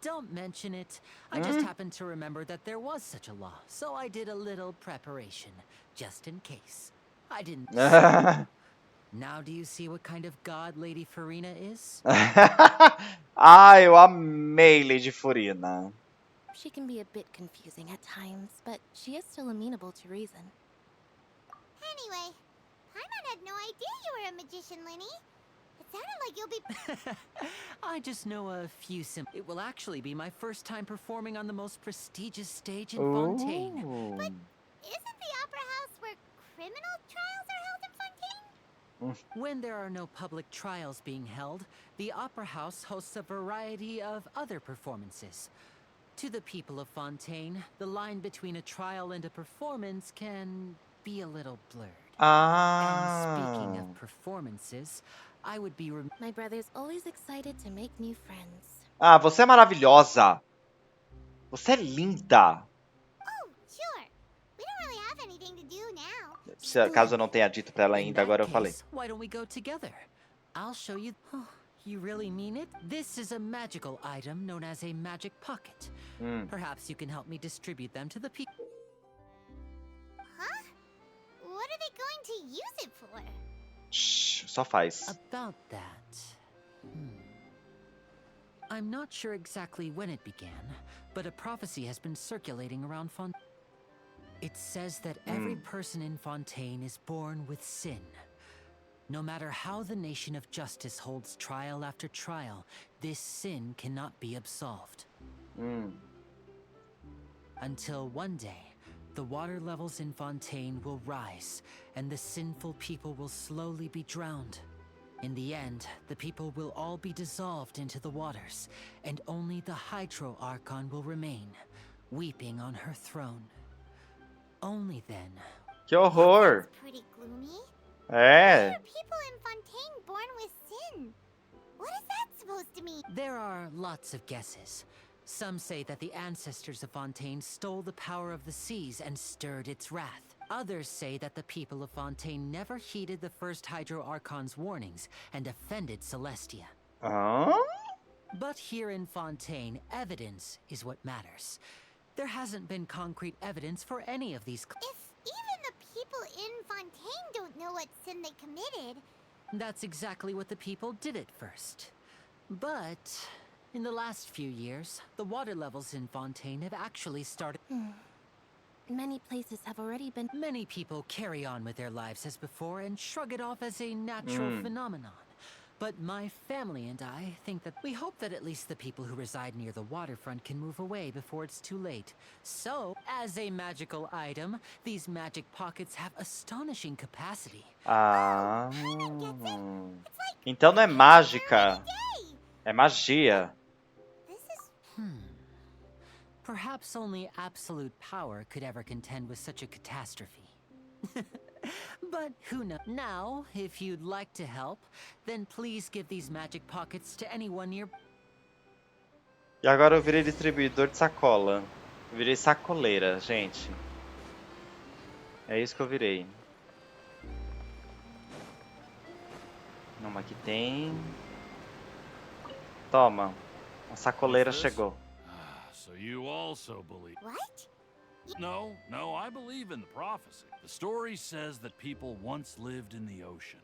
Don't mention it. I just happened to remember that there was such a law, so I did a little preparation, just in case. I didn't... Now do you see what kind of god Lady Farina is? Ah, eu amei Lady Farina. She can be a bit confusing at times, but she is still amenable to reason. Anyway, Paimon had no idea you were a magician, Linny. It sounded like you'll be... I just know a few It will actually be my first time performing on the most prestigious stage in Ooh. Fontaine. But isn't the Opera House where criminal trials are held in Fontaine? When there are no public trials being held, the Opera House hosts a variety of other performances. To the people of Fontaine, the line between a trial and a performance can be a little blurred. And speaking of performances, I would be... My brother's always excited to make new friends. Ah, você é maravilhosa. Você é linda. Oh, sure. We don't really have anything to do now. Se caso eu não tenha dito pra ela ainda, agora eu falei. Why don't we go together? I'll show you... Oh, you really mean it? This is a magical item known as a magic pocket. Perhaps you can help me distribute them to the people. what are they going to use it for? Shh, só faz. About that. I'm not sure exactly when it began, but a prophecy has been circulating around Fontaine. It says that every person in Fontaine is born with sin. No matter how the nation of justice holds trial after trial, this sin cannot be absolved. Until one day, the water levels in Fontaine will rise, and the sinful people will slowly be drowned. In the end, the people will all be dissolved into the waters, and only the Hydro Archon will remain, weeping on her throne. Only then. Que horror! That's pretty gloomy. Why É. are people in Fontaine born with sin? What is that supposed to mean? There are lots of guesses. Some say that the ancestors of Fontaine stole the power of the seas and stirred its wrath. Others say that the people of Fontaine never heeded the first Hydro Archon's warnings and offended Celestia. But here in Fontaine, evidence is what matters. There hasn't been concrete evidence for any of these. If even the people in Fontaine don't know what sin they committed. That's exactly what the people did at first. But in the last few years, the water levels in Fontaine have actually started. Many places have already been. Many people carry on with their lives as before and shrug it off as a natural phenomenon. But my family and I think that we hope that at least the people who reside near the waterfront can move away before it's too late. So, as a magical item, these magic pockets have astonishing capacity. Então não é mágica, é magia. This is Perhaps only absolute power could ever contend with such a catastrophe. But who knows? Now, if you'd like to help, then please give these magic pockets to anyone near. E agora eu virei distribuidor de sacola. Eu virei sacoleira, gente. É isso que eu virei. Uma aqui tem. Toma. A sacoleira chegou. So you also believe. what? No, I believe in the prophecy. The story says that people once lived in the ocean.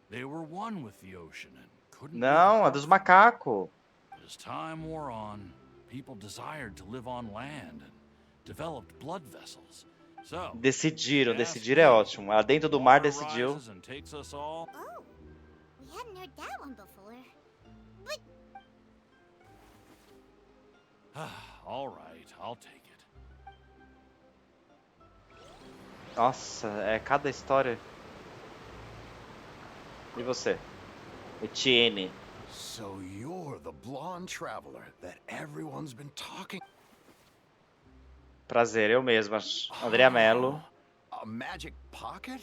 They were one with the ocean and couldn't. Não, a dos macacos. But as time wore on, people desired to live on land and developed blood vessels. So, Decidir é ótimo. Ela dentro do mar decidiu. rises and takes us all. Oh, we hadn't heard that one before. But All right, I'll take it. Nossa, é cada história. E você? Etienne. So you're the blonde traveler that everyone's been talking. Prazer, eu mesma. Andrea Mello. A magic pocket?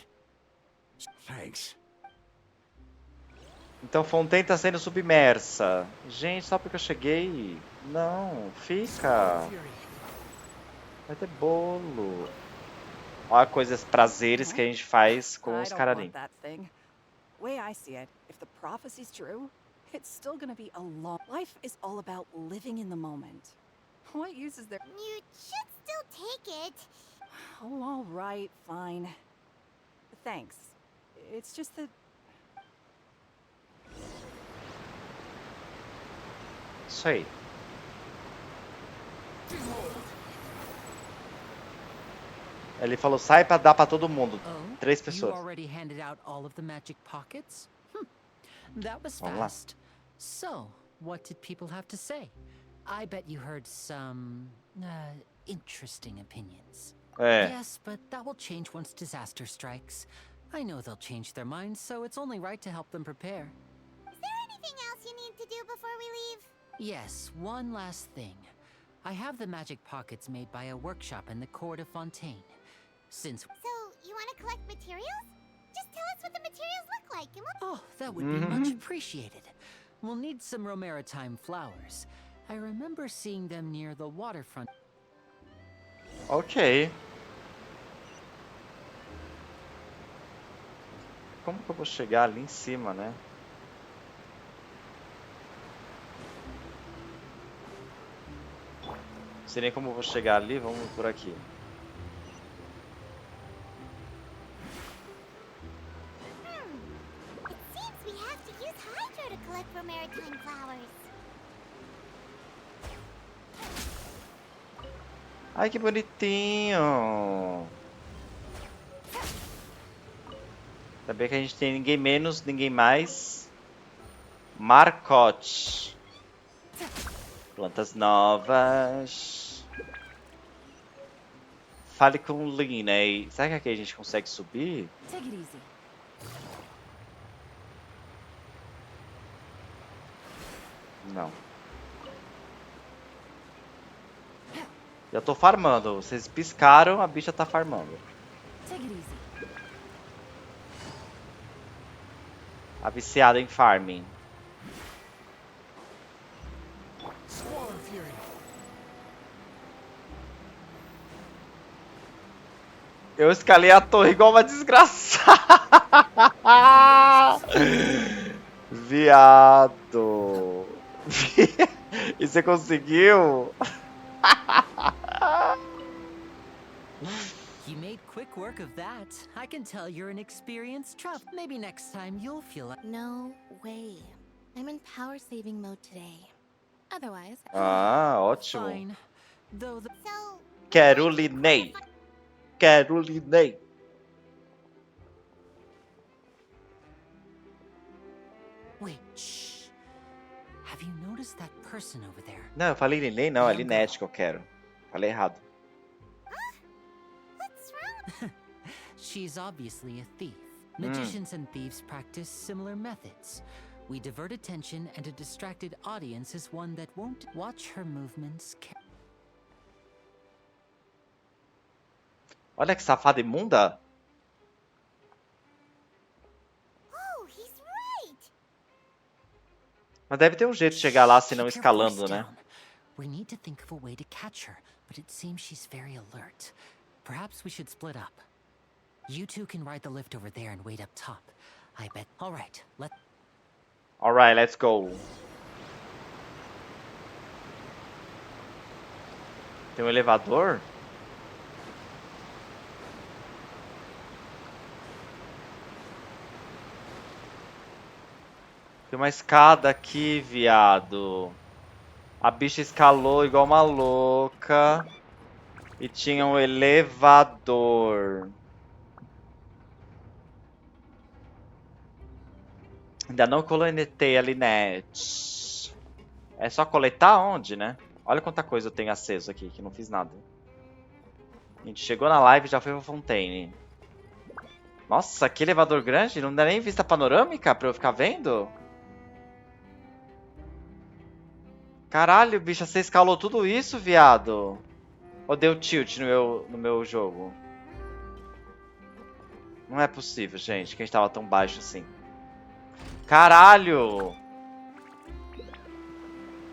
Thanks. Então Fontaine tá sendo submersa. Gente, só porque eu cheguei. Não, fica. Vai ter bolo. Olha coisas, prazeres que a gente faz com os cararim. That thing. Way I see it, if the prophecy's true, it's still gonna be a long. Life is all about living in the moment. What use is there? you should still take it. Oh, all right, fine. Thanks. It's just that. Isso aí. Ele falou, sai pra dar pra todo mundo. Oh, 3 you pessoas. already handed out all of the magic pockets? That was Vamos lá. fast. So, what did people have to say? I bet you heard some interesting opinions. É. Yes, but that will change once disaster strikes. I know they'll change their minds, so it's only right to help them prepare. Is there anything else you need to do before we leave? Yes, one last thing. I have the magic pockets made by a workshop in the court of Fontaine. Since So, you want to collect materials? Just tell us what the materials look like and we'll... Oh, that would be much appreciated. We'll need some Romaritime flowers. I remember seeing them near the waterfront. Ok. Como que eu vou chegar ali em cima, né? Não sei nem como eu vou chegar ali, vamos por aqui. look for maritime flowers. Ai, que bonitinho. Sabia que a gente tem ninguém menos, ninguém mais. Marcote. Plantas novas. Fale com Liney. Será que aqui a gente consegue subir? Take it easy. Não. Já tô farmando. Vocês piscaram, a bicha tá farmando. Take it easy. A viciada em farming. Eu escalei a torre igual uma desgraçada. Viado. E você conseguiu? You made quick work of that. I can tell you're an experienced traveler. Maybe next time you'll feel like... No way. I'm in power saving mode today. Otherwise, Ah, ótimo. Fine. Though the... So, Carolinei. Carolinei. Wait, shh. Have you noticed that person over there? Não, eu falei Linei, não. É Linete que eu quero. Falei errado. what's wrong? She's obviously a thief. Magicians and thieves practice similar methods. We divert attention, and a distracted audience is one that won't watch her movements. Olha que safada imunda. Oh, he's right. Mas deve ter um jeito de chegar lá se não Keep your voice escalando, né? down. We need to think of a way to catch her, but it seems she's very alert. Perhaps we should split up. You two can ride the lift over there and wait up top. I bet. All right, Alright, let's go. Tem um elevador? Tem uma escada aqui, viado. A bicha escalou igual uma louca. E tinha um elevador. Ainda não coletei a Linette. É só coletar onde, né? Olha quanta coisa eu tenho aceso aqui, que não fiz nada. A gente chegou na live e já foi pra Fontaine. Nossa, que elevador grande. Não dá nem vista panorâmica pra eu ficar vendo? Caralho, bicha, você escalou tudo isso, viado? Ou deu tilt no meu jogo? Não é possível, gente, que a gente tava tão baixo assim. Caralho!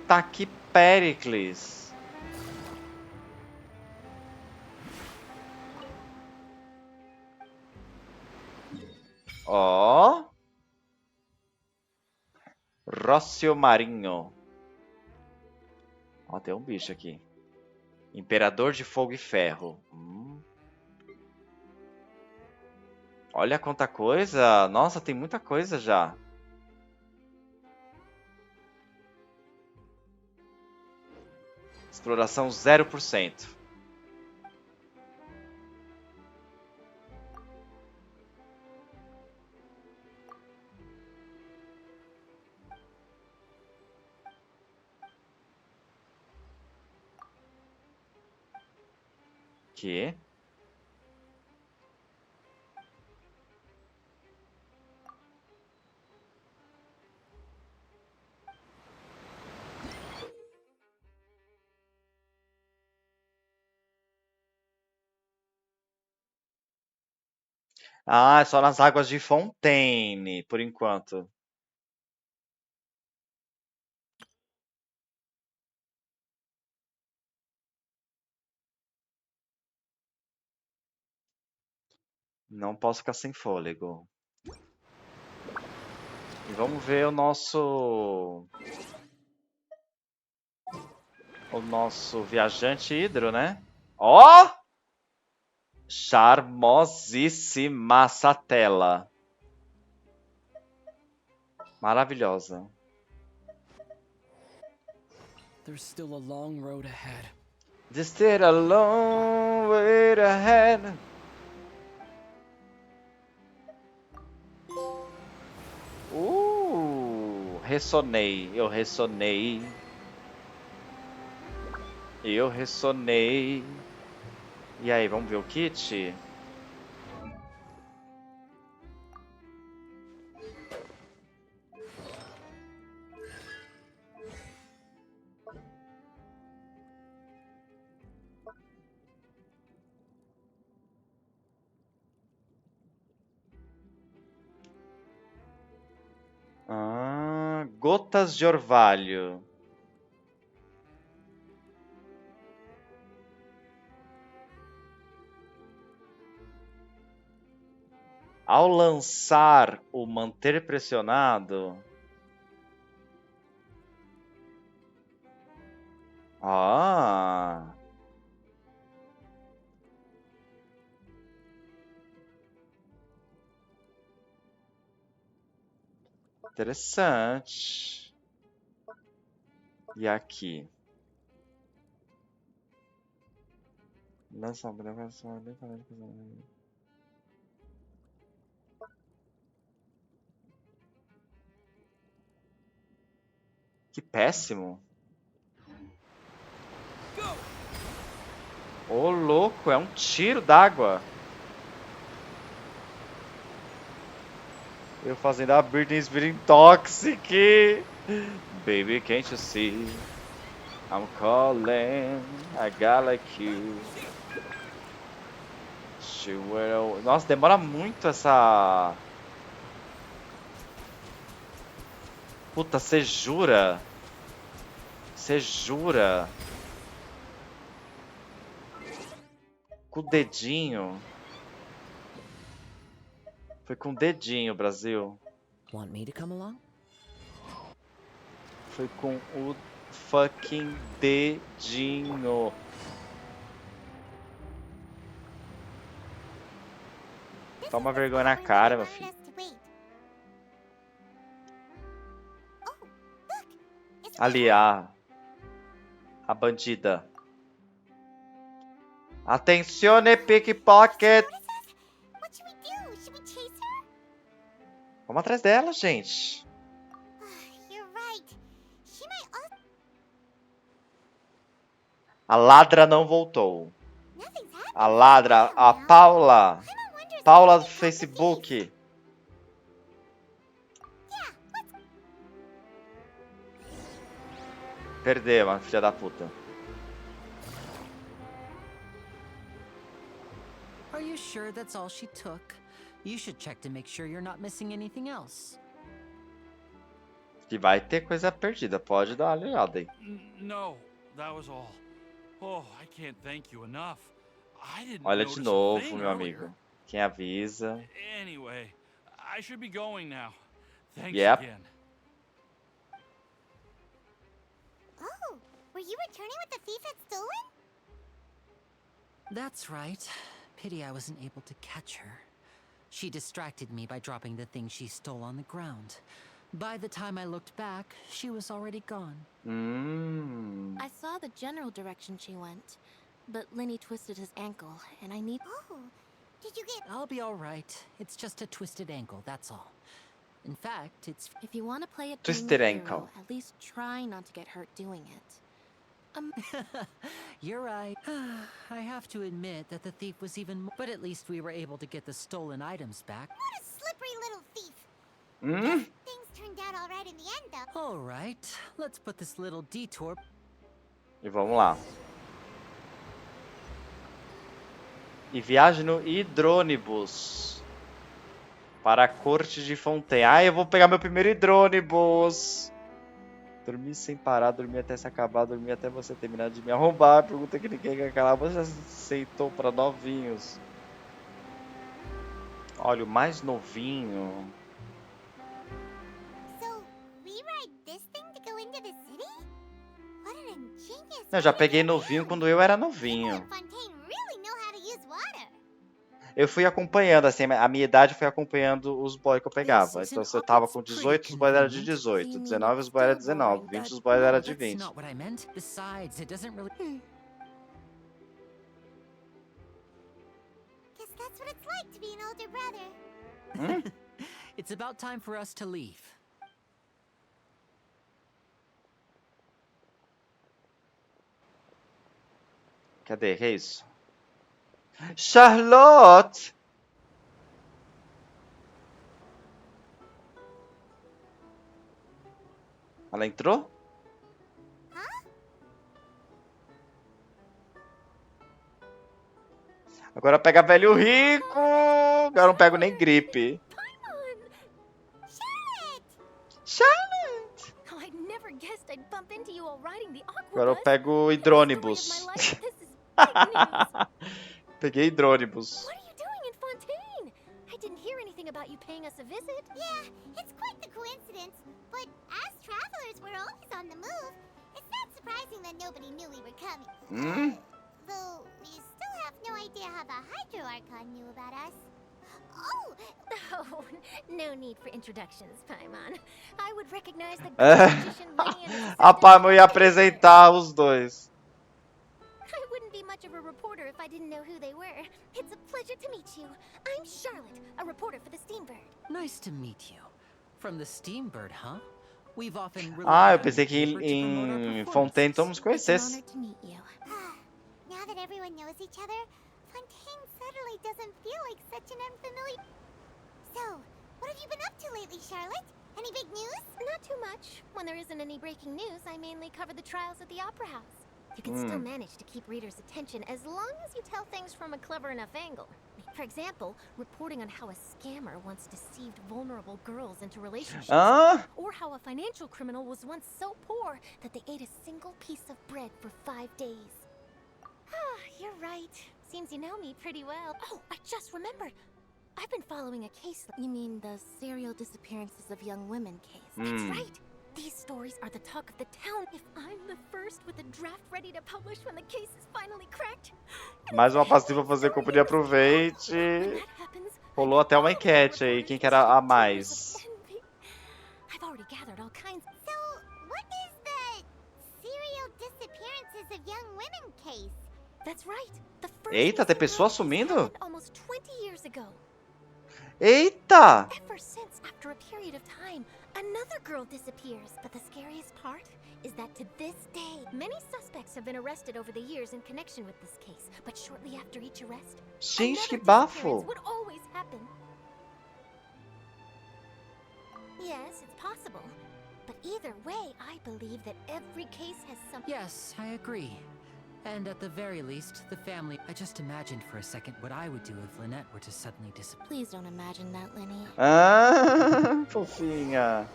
Tá aqui Pericles. Ó. Rócio Marinho. Ó, tem um bicho aqui. Imperador de Fogo e Ferro. Olha quanta coisa. Nossa, tem muita coisa já. Exploração 0%. Que? Ah, é só nas águas de Fontaine, por enquanto. Não posso ficar sem fôlego. E vamos ver o nosso viajante hidro, né? Ó! Charmosíssima essa tela. Maravilhosa. There's still a long road ahead. There's still a long way ahead. Ressonei, eu ressonei. Eu ressonei. E aí, vamos ver o kit? Gotas de orvalho. Ao lançar o manter pressionado. Interessante. E aqui? Lança uma gravação lentamente. Que péssimo. Ô, louco, é um tiro d'água. Eu fazendo a Britney's Spears Toxic. Baby, can't you see? I'm calling a guy like you. Nossa, demora muito essa... Puta, você jura? Você jura? Com o dedinho. Foi com o dedinho, Brasil. Want me to come along? Foi com o fucking dedinho. Toma vergonha na cara, meu filho. Ali, a bandida. Atencione, pickpocket. Vamos atrás dela, gente. A ladra não voltou. A ladra, a Paula. Paula do Facebook. Perdeu, a filha da puta. Are you sure that's all she took? You should check to make sure you're not missing anything else. Que vai ter coisa perdida, pode dar uma olhada aí. No, that was all. Oh, I can't thank you enough. I didn't Olha de notice a novo, thing meu earlier. amigo. Quem avisa. Anyway, I should be going now. Thanks Yep. again. Oh, were you returning what the thief had stolen? That's right. Pity I wasn't able to catch her. She distracted me by dropping the thing she stole on the ground. By the time I looked back, she was already gone. I saw the general direction she went, but Lenny twisted his ankle, and I need... Oh, did you get... I'll be all right. It's just a twisted ankle, that's all. In fact, it's... If you want to play it Twisted being a ankle. hero, at least try not to get hurt doing it. You're right. I have to admit that the thief was even more... But at least we were able to get the stolen items back. What a slippery little thief. Things turned out all right in the end, though. All right, let's put this little detour... E vamos lá. E viagem no hidrônibus. Para a corte de Fontaine. Ah, eu vou pegar meu primeiro hidrônibus. Dormir sem parar, dormir até se acabar, dormir até você terminar de me arrombar. Pergunta que ninguém quer calar. Você aceitou para novinhos. Olha, o mais novinho. So, we ride this thing to go into the city? What an ingenious... Eu já peguei novinho quando eu era novinho. Fontaine really know how to use water. Eu fui acompanhando, assim, a minha idade foi acompanhando os boys que eu pegava. Então, se eu tava com 18, os boys eram de 18. 19, os boys eram 19. 20, os boys eram de 20. Not what I meant. Besides, it doesn't really... Guess that's what it's like to be an older brother. It's about time for us to leave. Cadê? Que é isso? Charlotte! Ela entrou? Agora pega velho rico! Agora não pego nem gripe. Charlotte! Oh, I never guessed I'd bump into you while riding the Agora eu aquabus. pego The hidrônibus. story of my life. This is big news. Peguei hidrônibus. What are you doing in Fontaine? I didn't hear anything about you paying us a visit. Yeah, it's quite the coincidence. But as travelers, we're always on the move. It's not surprising that nobody knew we were coming. Though we still have no idea how the Hydro Archon knew about us. Oh! Oh, no need for introductions, Paimon. I would recognize the magician Winnie and his A assistant. Paimon ia apresentar os dois. I wouldn't be much of a reporter if I didn't know who they were. It's a pleasure to meet you. I'm Charlotte, a reporter for the Steambird. Nice to meet you. From the Steambird, huh? We've often Eu pensei que em Fontaine todos nos It's an conhecessem. honor to meet you. Now that everyone knows each other, Fontaine suddenly doesn't feel like such an unfamiliar... So, what have you been up to lately, Charlotte? Any big news? Not too much. When there isn't any breaking news, I mainly cover the trials at the Opera House. You can still manage to keep readers' attention as long as you tell things from a clever enough angle. For example, reporting on how a scammer once deceived vulnerable girls into relationships. Or how a financial criminal was once so poor that they ate a single piece of bread for 5 days. Ah, you're right. Seems you know me pretty well. Oh, I just remembered. I've been following a case. You mean the serial disappearances of young women case? That's right. These stories are the talk of the town. If I'm the first with a draft ready to publish when the case is finally cracked. Mais uma passiva pra fazer companhia, aproveite. When that happens, Rolou até uma enquete aí, quem que era a mais? I've already gathered all kinds. So, what is the serial disappearances of young women case? That's right. The first Eita, tem missing pessoa girl case sumindo? happened almost 20 years ago. Eita! Ever since, after a period of time, another girl disappears. But the scariest part is that to this day, many suspects have been arrested over the years in connection with this case. But shortly after each arrest, Gente, que another bafo! disappearance would always happen. Yes, it's possible. But either way, I believe that every case has some... Yes, I agree. And at the very least, the family... I just imagined for a second what I would do if Lynette were to suddenly disappear. Please don't imagine that, Lenny. Fofinha.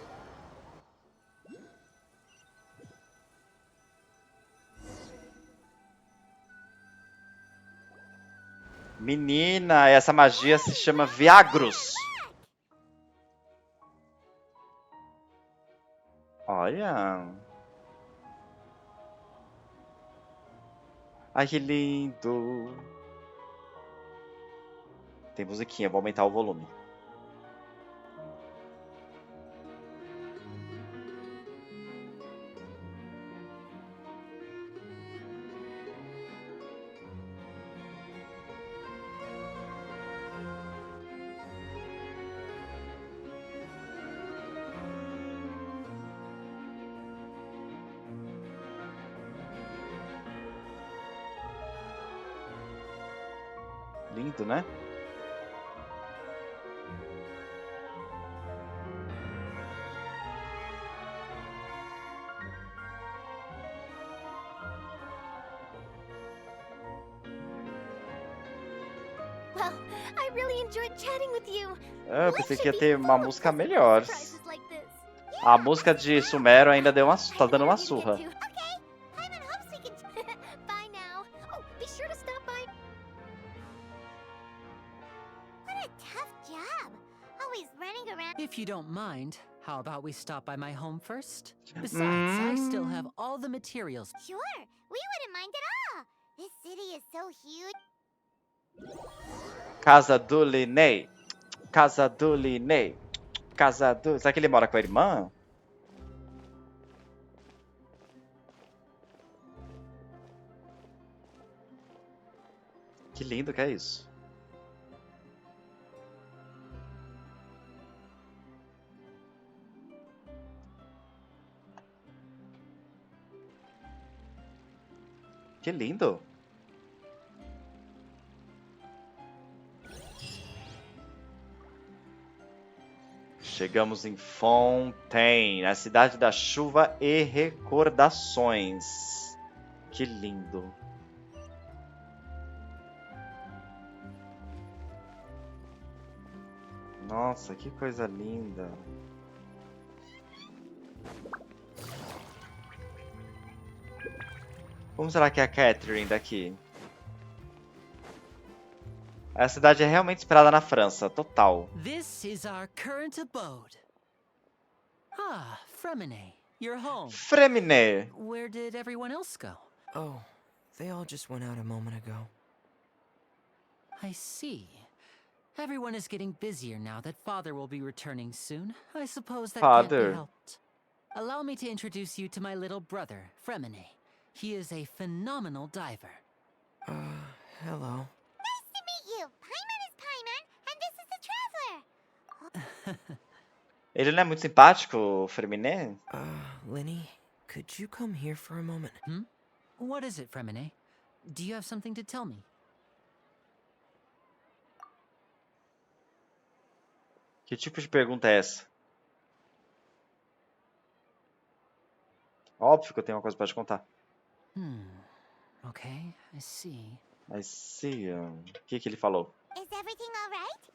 Menina, essa magia se chama Viagros. Olha. Ai, que lindo. Tem musiquinha, vou aumentar o volume. Lindo, né? Well, I really enjoyed chatting with you. Eu pensei que ia ter uma música melhor. Surprises like this. A música de Sumero ainda deu uma, tá dando uma surra. Okay, Paimon hopes we can... Bye now. Oh, be sure to stop by. What a tough job. Always running around... If you don't mind, how about we stop by my home first? Besides, I still have all the materials. Sure, we wouldn't mind at all. This city is so huge. Casa do Linney. Casa do Linney. Casa do... Será que ele mora com a irmã? Que lindo que é isso. Que lindo. Chegamos em Fontaine, a cidade da chuva e recordações. Que lindo. Nossa, que coisa linda. Como será que é a Catherine daqui? A cidade é realmente inspirada na França, total. This is our current abode. Ah, Fremine, you're home. Fremine. Where did everyone else go? Oh, they all just went out a moment ago. I see. Everyone is getting busier now that Father will be returning soon. I suppose that can't Father. be helped. Allow me to introduce you to my little brother, Fremine. He is a phenomenal diver. Hello. Nice to meet you. Paimon is Paimon, and this is the Traveler. Ele não é muito simpático, Fremine? Lenny, could you come here for a moment? What is it, Fremine? Do you have something to tell me? Que tipo de pergunta é essa? Óbvio que eu tenho uma coisa pra te contar. Okay, I see. Mas sim, o que ele falou? Is everything all right?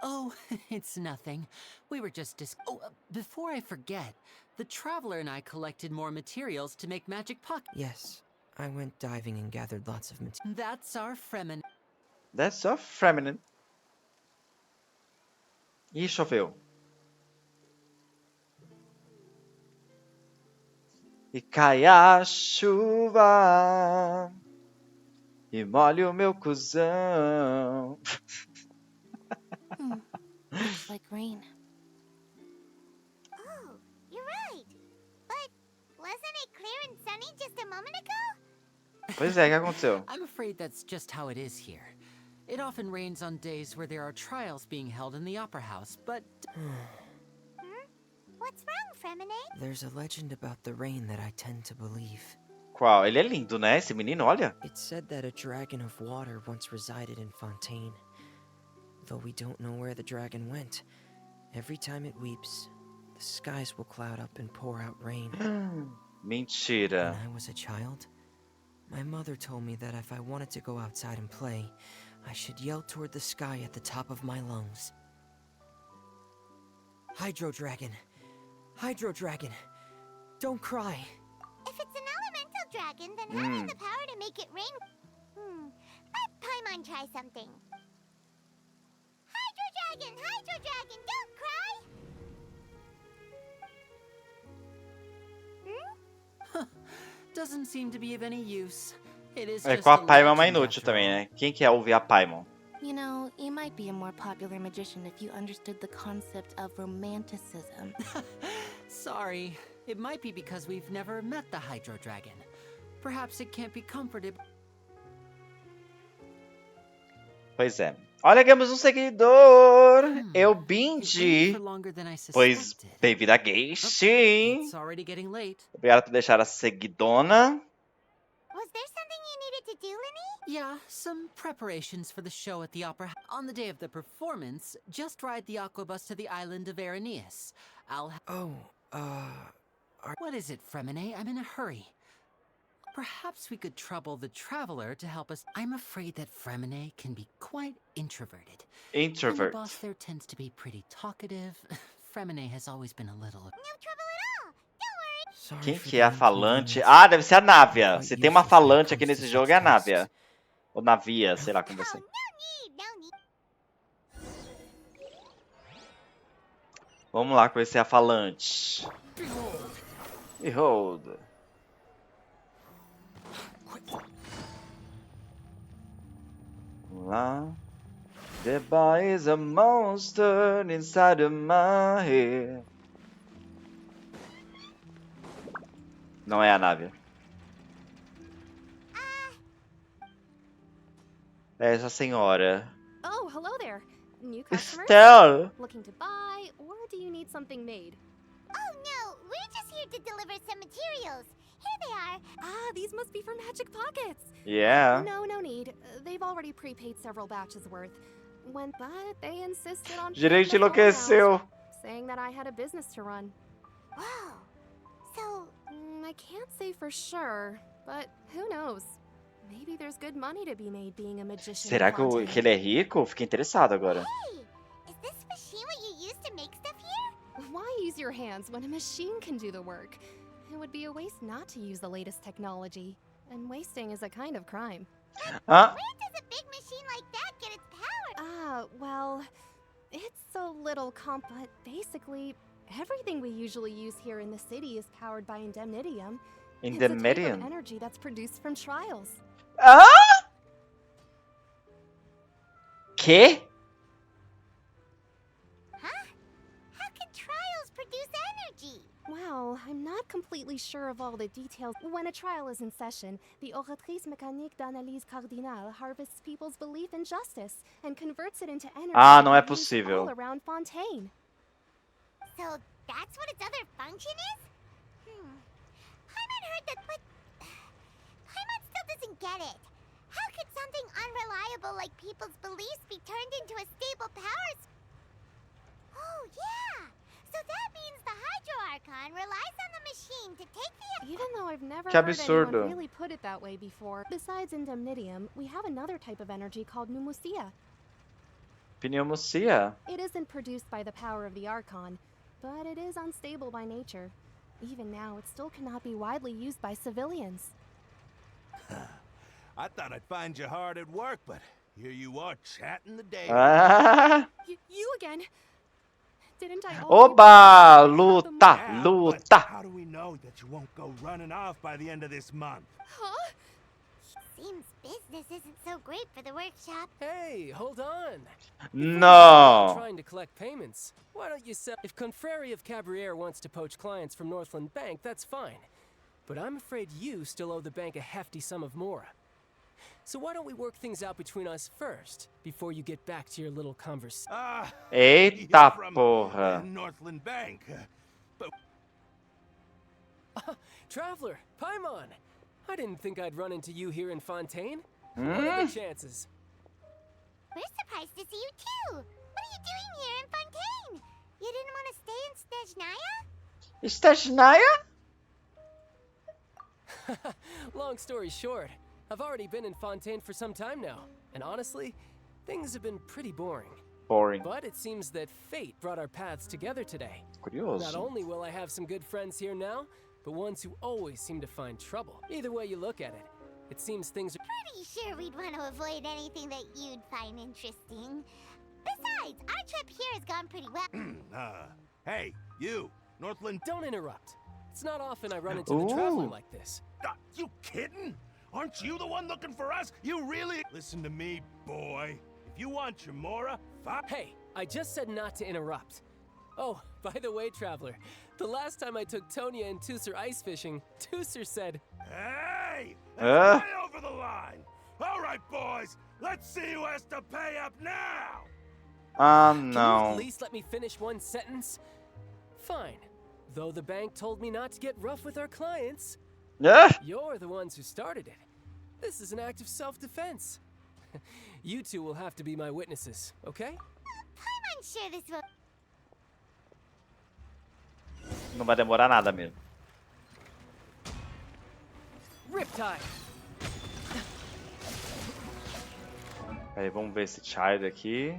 Oh, it's nothing. We were just before I forget, the Traveler and I collected more materials to make magic pockets. Yes, I went diving and gathered lots of material. That's our Fremen. That's so feminine. Ih, choveu. E cai a chuva e molha o meu cuzão. Looks like rain. Oh, you're right. But wasn't it clear and sunny just a moment ago? Pois é, o que aconteceu? I'm afraid that's just how it is here. It often rains on days where there are trials being held in the Opera House, but... What's wrong, Fremine? There's a legend about the rain that I tend to believe. Qual? Ele é lindo, né? Esse menino, olha. It's said that a dragon of water once resided in Fontaine. Though we don't know where the dragon went, every time it weeps, the skies will cloud up and pour out rain. Mentira. When I was a child, my mother told me that if I wanted to go outside and play, I should yell toward the sky at the top of my lungs. Hydro Dragon! Hydro Dragon! Don't cry! If it's an elemental dragon, then having the power to make it rain... Let Paimon try something. Hydro Dragon! Hydro Dragon! Don't cry! Doesn't seem to be of any use. It is É, just com a a Paimon é uma legend inútil after também, all. né? Quem quer ouvir a Paimon? You know, you might be a more popular magician if you understood the concept of romanticism. Sorry. It might be because we've never met the Hydro Dragon. Perhaps it can't be comforted. Pois é. Olha, ganhamos um seguidor! Eu It bindi! rained for longer than I Pois, suspected. bem-vindo a Gayshin! It's already getting late. Obrigado por deixar a seguidona. Was there something you needed to do, Linny? Yeah, some preparations for the show at the opera. On the day of the performance, just ride the aquabus to the island of Araneus. What is it, Fremine? I'm in a hurry. Perhaps we could trouble the Traveler to help us. I'm afraid that Fremine can be quite introverted. And the Introvert. boss there tends to be pretty talkative. Fremine has always been a little... No trouble at all. Don't worry. Sorry Quem for que é a the falante? inconvenience. Ah, deve ser a Návia. Quite Se tem uma useless when it falante aqui comes nesse to jogo, such é a Návia. tasks. Ou Navia, sei lá como vai Oh, ser. no need. Vamos lá conhecer a falante. Behold. Vamos lá. The boy is a monster inside of my head. Não é a nave. É essa senhora. Oh, hello there. New customers? Estelle! Looking to buy, or do you need something made? Oh no, we're just here to deliver some materials. Here they are. Ah, these must be for Magic Pockets. Yeah. No need. They've already prepaid several batches worth. But they insisted on Gerente paying the full enlouqueceu. amount, saying that I had a business to run. Wow. So, I can't say for sure, but who knows? Maybe there's good money to be made being a magician. Será que, que ele é rico? Fiquei interessado agora. hey, is this machine what you use to make stuff here? Why use your hands when a machine can do the work? It would be a waste not to use the latest technology. And wasting is a kind of crime. Ah, Where does a big machine like that get its power? Well, it's a little but basically, everything we usually use here in the city is powered by indemnitium. It's a type Indemnitium. of energy that's produced from trials. Ah? Que? Huh? How can trials produce energy? Well, I'm not completely sure of all the details. When a trial is in session, the oratrice mécanique d'analyse cardinale harvests people's belief in justice and converts it into energy Ah, não é used possível. all around Fontaine. So that's what its other function is? Paimon heard that, but Paimon still doesn't get it. How could something unreliable like people's beliefs be turned into a stable power? Oh yeah. So that means the Hydro Archon relies on the machine to take the... Even though I've never Que heard absurdo. anyone really put it that way before. Besides indemnitium, we have another type of energy called pneumosia. Pneumosia. It isn't produced by the power of the Archon, but it is unstable by nature. Even now, it still cannot be widely used by civilians. I thought I'd find you hard at work, but here you are chatting the day. Ah. You again? Didn't I Oba! already- Luta! Yeah, but Luta! how do we know that you won't go running off by the end of this month? Huh? Seems business isn't so great for the workshop. Hey, hold on. No! Trying to collect payments. Why don't you sell? If Confrere of Cabriere wants to poach clients from Northland Bank, that's fine. But I'm afraid you still owe the bank a hefty sum of mora. So why don't we work things out between us first, before you get back to your little conversation? Eita You're from porra! Northland Bank. But Traveler, Paimon! I didn't think I'd run into you here in Fontaine. What are the chances? We're surprised to see you too. What are you doing here in Fontaine? You didn't want to stay in Snezhnaya? Stashnaya? Long story short, I've already been in Fontaine for some time now, and honestly, things have been pretty boring. Boring. But it seems that fate brought our paths together today. Not Curioso. only will I have some good friends here now, but ones who always seem to find trouble. Either way you look at it, it seems things are Pretty sure we'd want to avoid anything that you'd find interesting. Besides, our trip here has gone pretty well. hey, you, Northland. Don't interrupt. It's not often I run into the traveler Ooh. like this. You kidding? Aren't you the one looking for us? You really... Listen to me, boy. If you want your mora, fine. Hey, I just said not to interrupt. Oh, by the way, traveler, the last time I took Tonya and Tusser ice fishing, Tusser said, Hey! That's way over the line! All right, boys, let's see who has to pay up now! Ah, Can you não. at least let me finish one sentence? Fine. Though the bank told me not to get rough with our clients, Ah, you're the ones who started it. This is an act of self-defense. You two will have to be my witnesses, okay? I'm unsure this will... não vai demorar nada mesmo. Riptide! Peraí, vamos ver esse child aqui.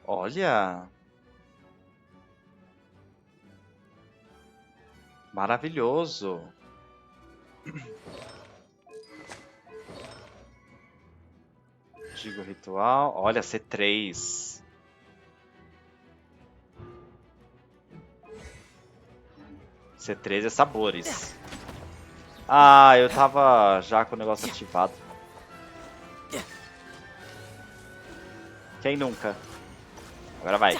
Olha! Maravilhoso! Digo ritual. Olha, C3. C3 é sabores. Ah, eu tava já com o negócio ativado. Quem nunca? Agora vai.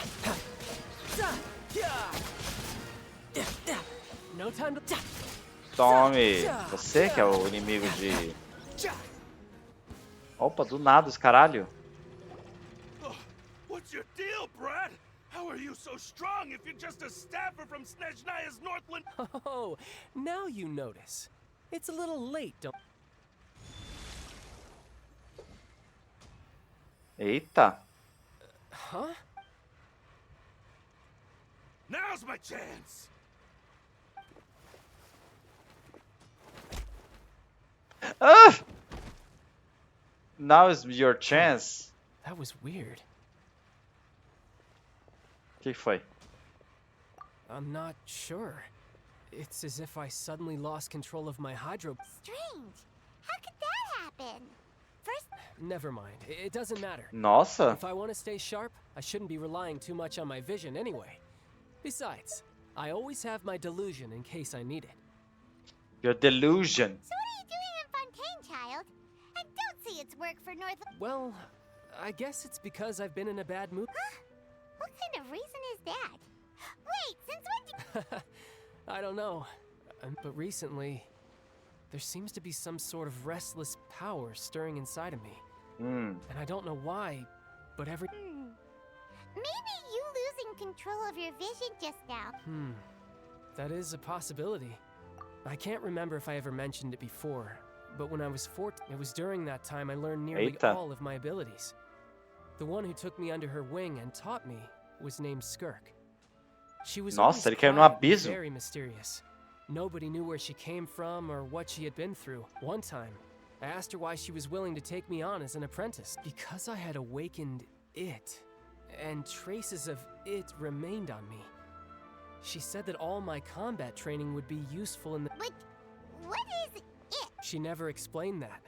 Tome. Você que é o inimigo de... Opa, do nada os caralho. What's your deal, Brad? How are you so strong if you're just a staffer from Snezhnaya's Northland? Oh, now you notice. It's a little late, don't... Eita. Huh? Now's my chance! Ah! Now is your chance. That was weird. O que foi? I'm not sure. It's as if I suddenly lost control of my hydro... Strange. How could that happen? First... Never mind. It doesn't matter. Nossa. If I want to stay sharp, I shouldn't be relying too much on my vision anyway. Besides, I always have my delusion in case I need it. Your delusion. So what are you doing in Fontaine, child? And don't say it's work for Northland... Well, I guess it's because I've been in a bad mood. Huh? What kind of reason is that? Wait, since when did... I don't know. But recently, there seems to be some sort of restless power stirring inside of me. And I don't know why, but every... Maybe you losing control of your vision just now. That is a possibility. I can't remember if I ever mentioned it before, but when I was 14, it was during that time I learned nearly all of my abilities. The one who took me under her wing and taught me was named Skirk. She was Nossa, ele caiu no abismo. very mysterious. Nobody knew where she came from or what she had been through. One time, I asked her why she was willing to take me on as an apprentice. Because I had awakened it, and traces of it remained on me. She said that all my combat training would be useful in the... But what is it? She never explained that.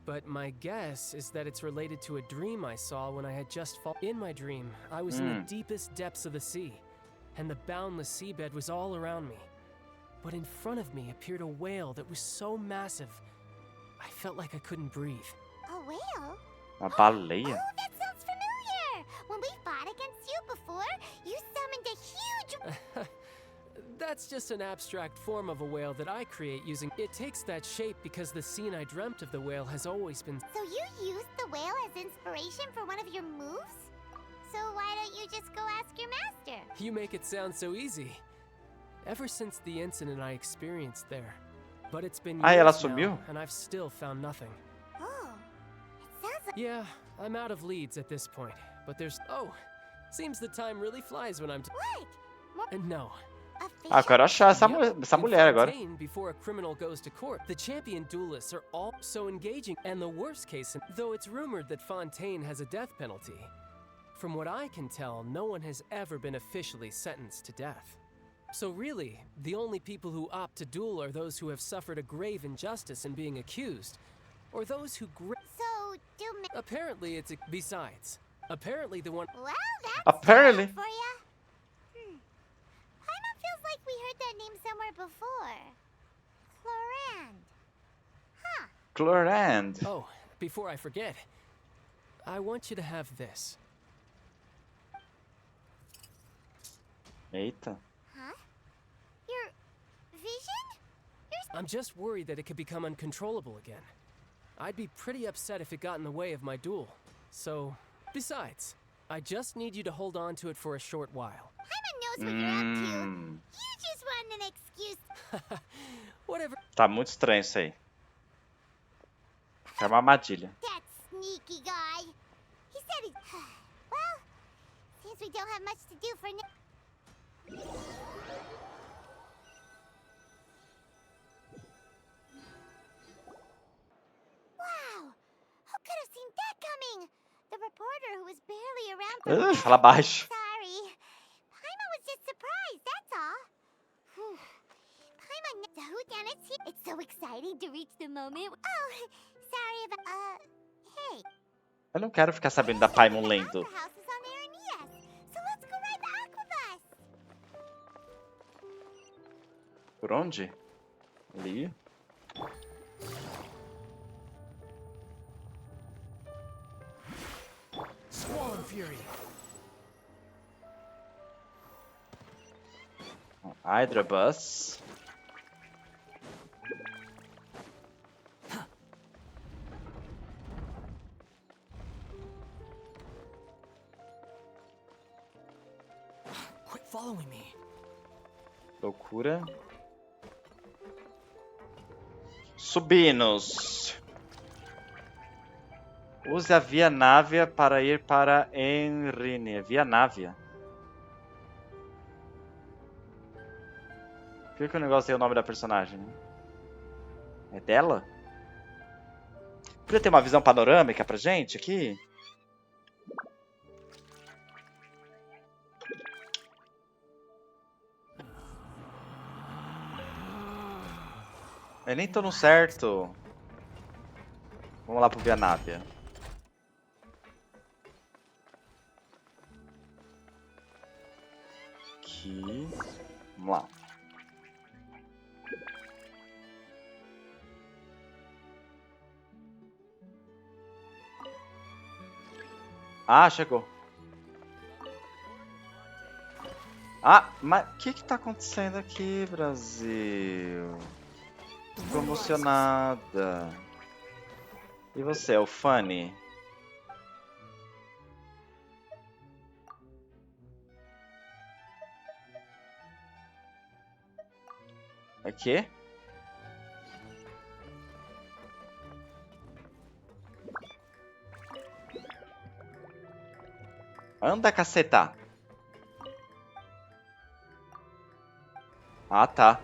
But my guess is that it's related to a dream I saw when I had just fallen. In my dream, I was in the deepest depths of the sea, and the boundless seabed was all around me. But in front of me appeared a whale that was so massive, I felt like I couldn't breathe. A whale? Uma baleia? Oh, that sounds familiar! When we fought against you before, you summoned a huge... That's just an abstract form of a whale that I create using... It takes that shape because the scene I dreamt of the whale has always been... So you used the whale as inspiration for one of your moves? So why don't you just go ask your master? You make it sound so easy. Ever since the incident I experienced there. But it's been Ah, ela years sumiu? now, and I've still found nothing. Oh, it sounds like... Yeah, I'm out of leads at this point. But there's... Oh, seems the time really flies when I'm... What? More... No. Ah, eu quero achar essa mulher agora. Before a criminal goes to court, the champion duelists are all so engaging. And the worst case, though it's rumored that Fontaine has a death penalty, from what I can tell, no one has ever been officially sentenced to death. So really, the only people who opt to duel are those who have suffered a grave injustice in being accused, or those who... So, do... Apparently it's... Besides, apparently the one... Well, that's... Apparently. For ya. Paimon feels like we heard that name somewhere before. Clorand. Huh. Clorand. Oh, before I forget, I want you to have this. Eita. Huh? Your vision? I'm just worried that it could become uncontrollable again. I'd be pretty upset if it got in the way of my duel. So, besides, I just need you to hold on to it for a short while. Paimon knows what you're up to. You just want an excuse. Whatever. Tá muito estranho isso aí. É uma armadilha. That sneaky guy. He said he... Well, since we don't have much to do for now... Wow! Who could have seen that coming? The reporter who was barely around for... Fala baixo. Sorry. Paimon was just surprised, that's all. Paimon... The whodunit's here. It's so exciting to reach the moment. Oh, sorry about... Hey. Eu não quero ficar sabendo da Paimon lendo. The house is on there in Neste, so let's go ride the aquabus. Por onde? Ali? Squall Fury. Hydrabus. Quit following me. Loucura. Subinos. Use a Via Návia para ir para Enrine. Via Návia. Por que o negócio tem o nome da personagem? Né? É dela? Podia ter uma visão panorâmica pra gente aqui? Eu nem tô no certo. Vamos lá pro Via Návia. Aqui. Vamos lá. Ah, chegou. Ah, mas o que tá acontecendo aqui, Brasil? Tô emocionada. E você, é o Funny? Aqui? Anda, caceta. Ah, tá.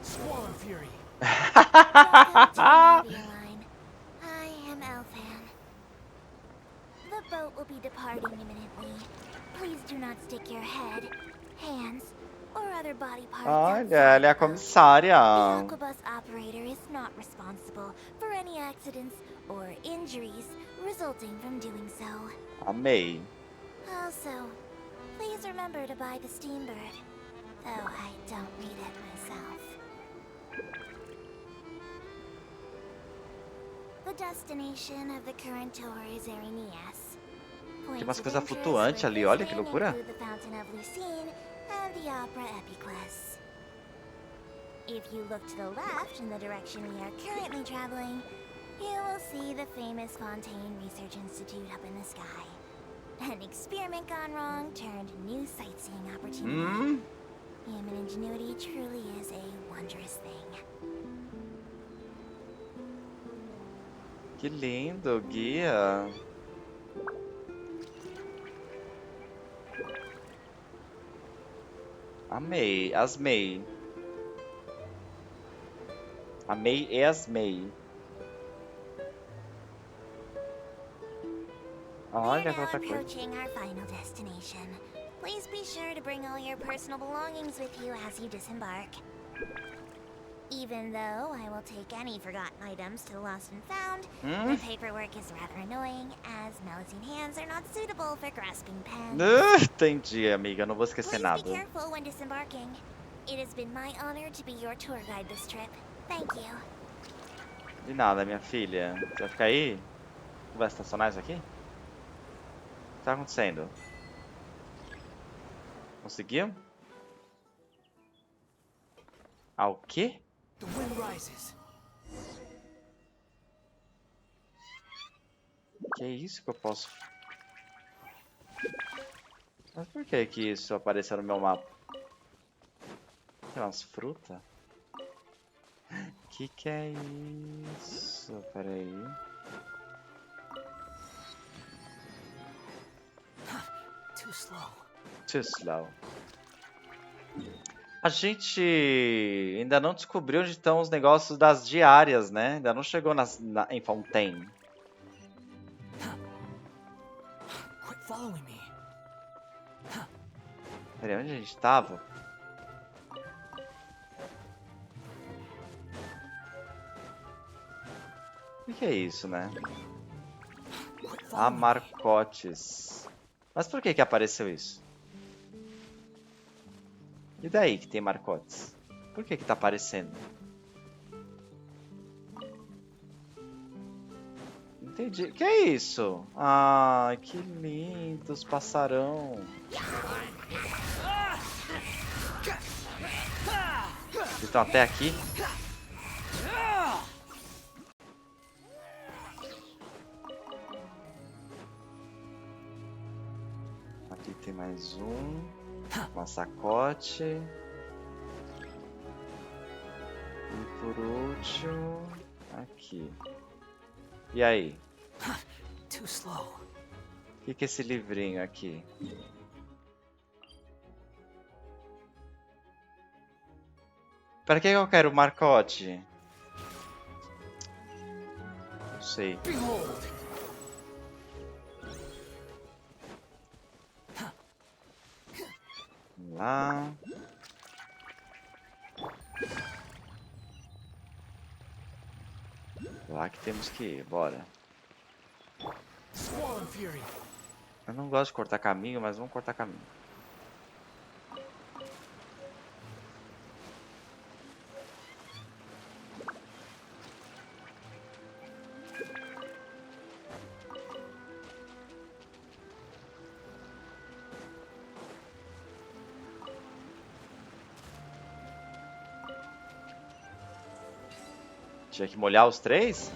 Squall Fury. Welcome to the Navia line. I am Elfan. The boat will be departing imminently. Please do not stick your head, hands, or other body parts Olha, outside ela é a the boat. comissária. The aquabus operator is not responsible for any accidents or injuries resulting from doing so. Amei. Also, please remember to buy the steambird, though I don't need it myself. The destination of the current tour is Erinias. Tem umas coisas flutuantes ali, olha que loucura. The Fountain of Lucine and the Opera Epiclus. If you look to the left in the direction we are currently traveling, you will see the famous Fontaine Research Institute up in the sky. An experiment gone wrong turned new sightseeing opportunity. Human ingenuity truly is a wondrous thing. Que lindo, guia. Amei, asmei. Amei e asmei. Olha We're que now outra coisa. approaching our final destination. Please be sure to bring all your personal belongings with you as you disembark. Even though I will take any forgotten items to the lost and found, the paperwork is rather annoying, as Melusine hands are not suitable for grasping pens. Entendi, amiga. Não vou esquecer Please nada. be careful when disembarking. It has been my honor to be your tour guide this trip. Thank you. De nada, minha filha. Você vai ficar aí? Vai estacionar isso aqui? O que tá acontecendo? Conseguiu? Ah, o quê? The wind rises. Que é isso que eu posso... Mas por que que isso apareceu no meu mapa? Tem umas frutas? Que é isso? Pera aí. Too slow. Too slow. A gente ainda não descobriu onde estão os negócios das diárias, né? Ainda não chegou em Fontaine. Quit following me. Peraí, onde a gente tava? O que é isso, né? Marcotes. Mas por que apareceu isso? E daí que tem marcotes? Por que tá aparecendo? Entendi. Que é isso? Ah, que lindos, passarão. Eles estão até aqui? Aqui tem mais um. Massacote. E por último, aqui. E aí? Too slow. O que é esse livrinho aqui? Para que eu quero o marcote? Não sei. Vamos lá. Lá que temos que ir, bora. Eu não gosto de cortar caminho, mas vamos cortar caminho. Tinha que molhar os três?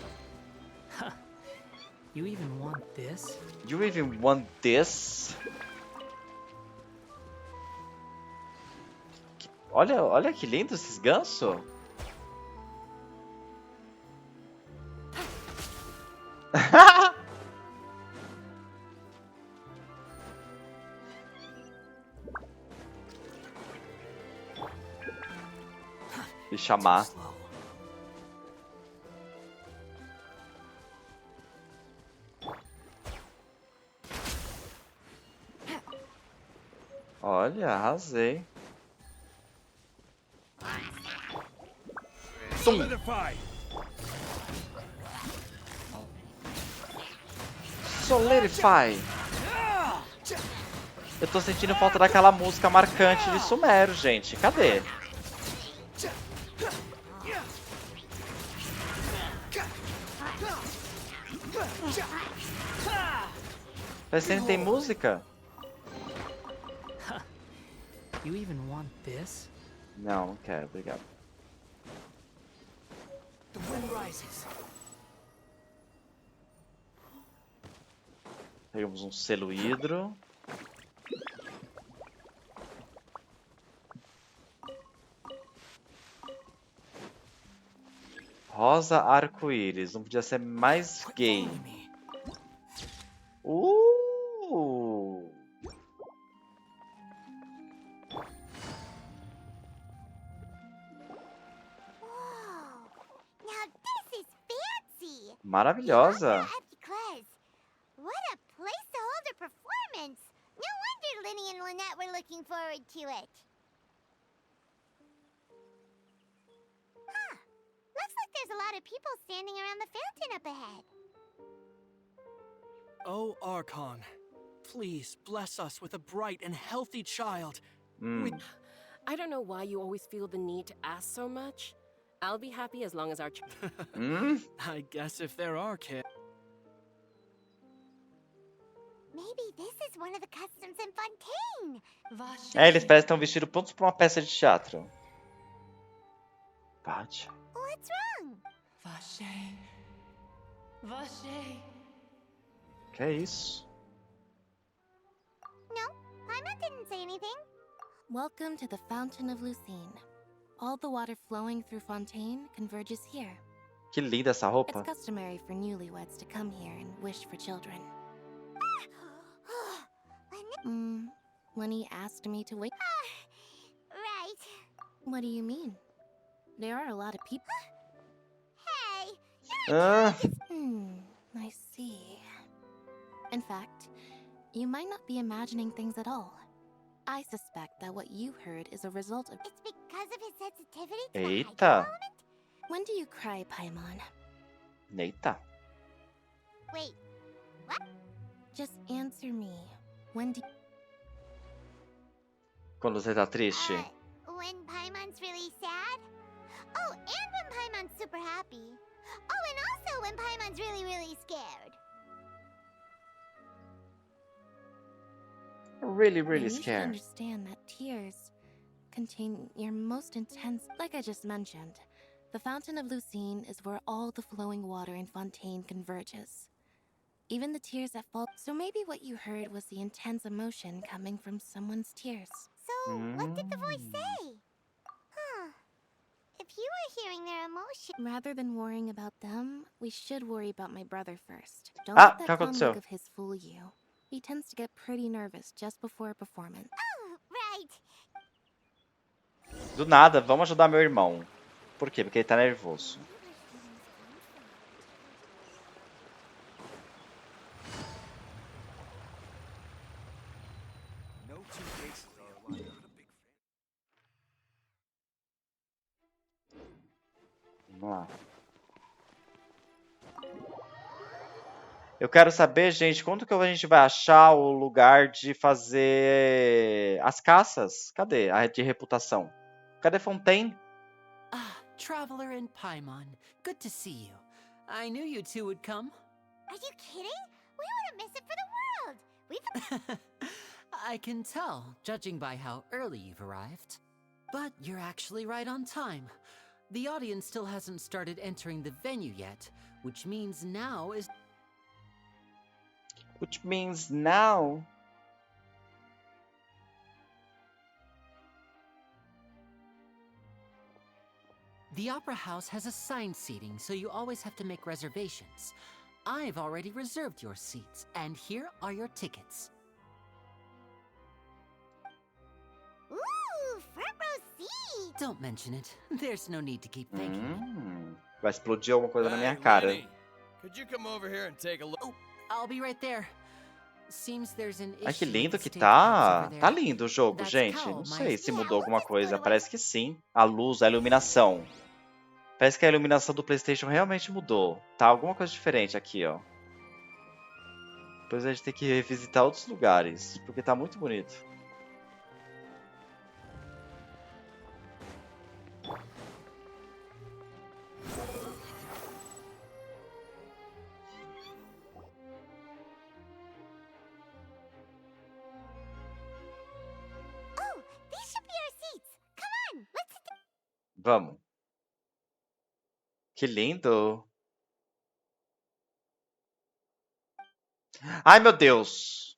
You even want this? You even want this? Olha que lindo esses gansos. Me chamar. Olha, arrasei. Solidify. Solidify. Eu tô sentindo falta daquela música marcante de Sumero, gente. Cadê? Parece que tem música? You even want this? Não, não quero, obrigado. The wind rises. Pegamos um selo hidro. Rosa arco-íris. Não podia ser mais gay. Maravilhosa. What a place to hold a performance. No wonder Linny and Lynette were looking forward to it. Huh. Looks like there's a lot of people standing around the fountain up ahead. Oh, Archon, please bless us with a bright and healthy child. I don't know why you always feel the need to ask so much. I'll be happy as long as our I guess if there are kids. Maybe this is one of the customs in Fontaine. É, eles parecem estar vestidos prontos para uma peça de teatro. Bate. What's wrong? Que é isso? No, Paimon didn't say anything. Welcome to the Fountain of Lucine. All the water flowing through Fontaine converges here. Que linda essa roupa. It's customary for newlyweds to come here and wish for children. Lenny asked me to wait. Right. What do you mean? There are a lot of people. Hey, I see. In fact, you might not be imagining things at all. I suspect that what you heard is a result of... It's because of his sensitivity to the hydro Eita. element? When do you cry, Paimon? Eita. Wait, what? Just answer me. When do Quando você tá triste? When Paimon's really sad? Oh, and when Paimon's super happy. Oh, and also when Paimon's really, really scared. Really, And really you should scared. understand that tears contain your most intense. Like I just mentioned, the Fountain of Lucine is where all the flowing water in Fontaine converges. Even the tears that fall. So maybe what you heard was the intense emotion coming from someone's tears. So, what did the voice say? Huh. If you were hearing their emotion... Rather than worrying about them, we should worry about my brother first. Don't Ah, let o que that calm aconteceu? look of his fool you. He tends to get pretty nervous just before a performance. Oh, right. Do nada, vamos ajudar meu irmão. Por quê? Porque ele tá nervoso. No two cases are alike. Vamos lá. Eu quero saber, gente, quando que a gente vai achar o lugar de fazer as caças? Cadê a de reputação? Cadê Fontaine? Ah, Traveler and Paimon. Good to see you. I knew you two would come. Are you kidding? We wouldn't miss it for the world. We've... I can tell, judging by how early you've arrived. But you're actually right on time. The audience still hasn't started entering the venue yet, which means now is... Which means now... The Opera House has assigned seating, so you always have to make reservations. I've already reserved your seats, and here are your tickets. Ooh, front row seat. Don't mention it. There's no need to keep thanking me. Vai explodir alguma coisa na minha Hey, cara. Lenny, could you come over here and take a look? Oh, I'll be right there. Seems there's an Ai, que issue with lindo the que stage tá. props over Tá there. lindo o jogo, That's gente. Cal, Não my sei se Yeah, mudou we'll alguma just coisa. go to Parece que sim. A luz, a iluminação. Parece que a iluminação do PlayStation realmente mudou. Tá alguma coisa diferente aqui, ó. Depois a gente tem que revisitar outros lugares, porque tá muito bonito. Oh, these should be our seats. Come on, let's... Vamos. Que lindo. Ai, meu Deus.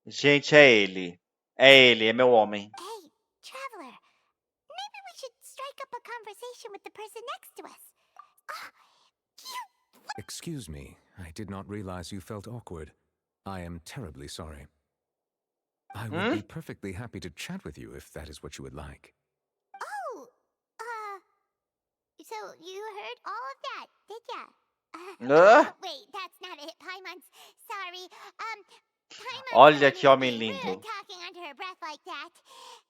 Gente, é ele. É ele, é meu homem. Hey, Traveler. Maybe we should strike up a conversation with the person next to us. Excuse me, I did not realize you felt awkward. I am terribly sorry. I would be perfectly happy to chat with you if that is what you would like. Oh, so you heard all of that, did ya? Wait, that's not it, Paimon's. Sorry. Paimon's Olha que being homem rude lindo. talking under her breath like that.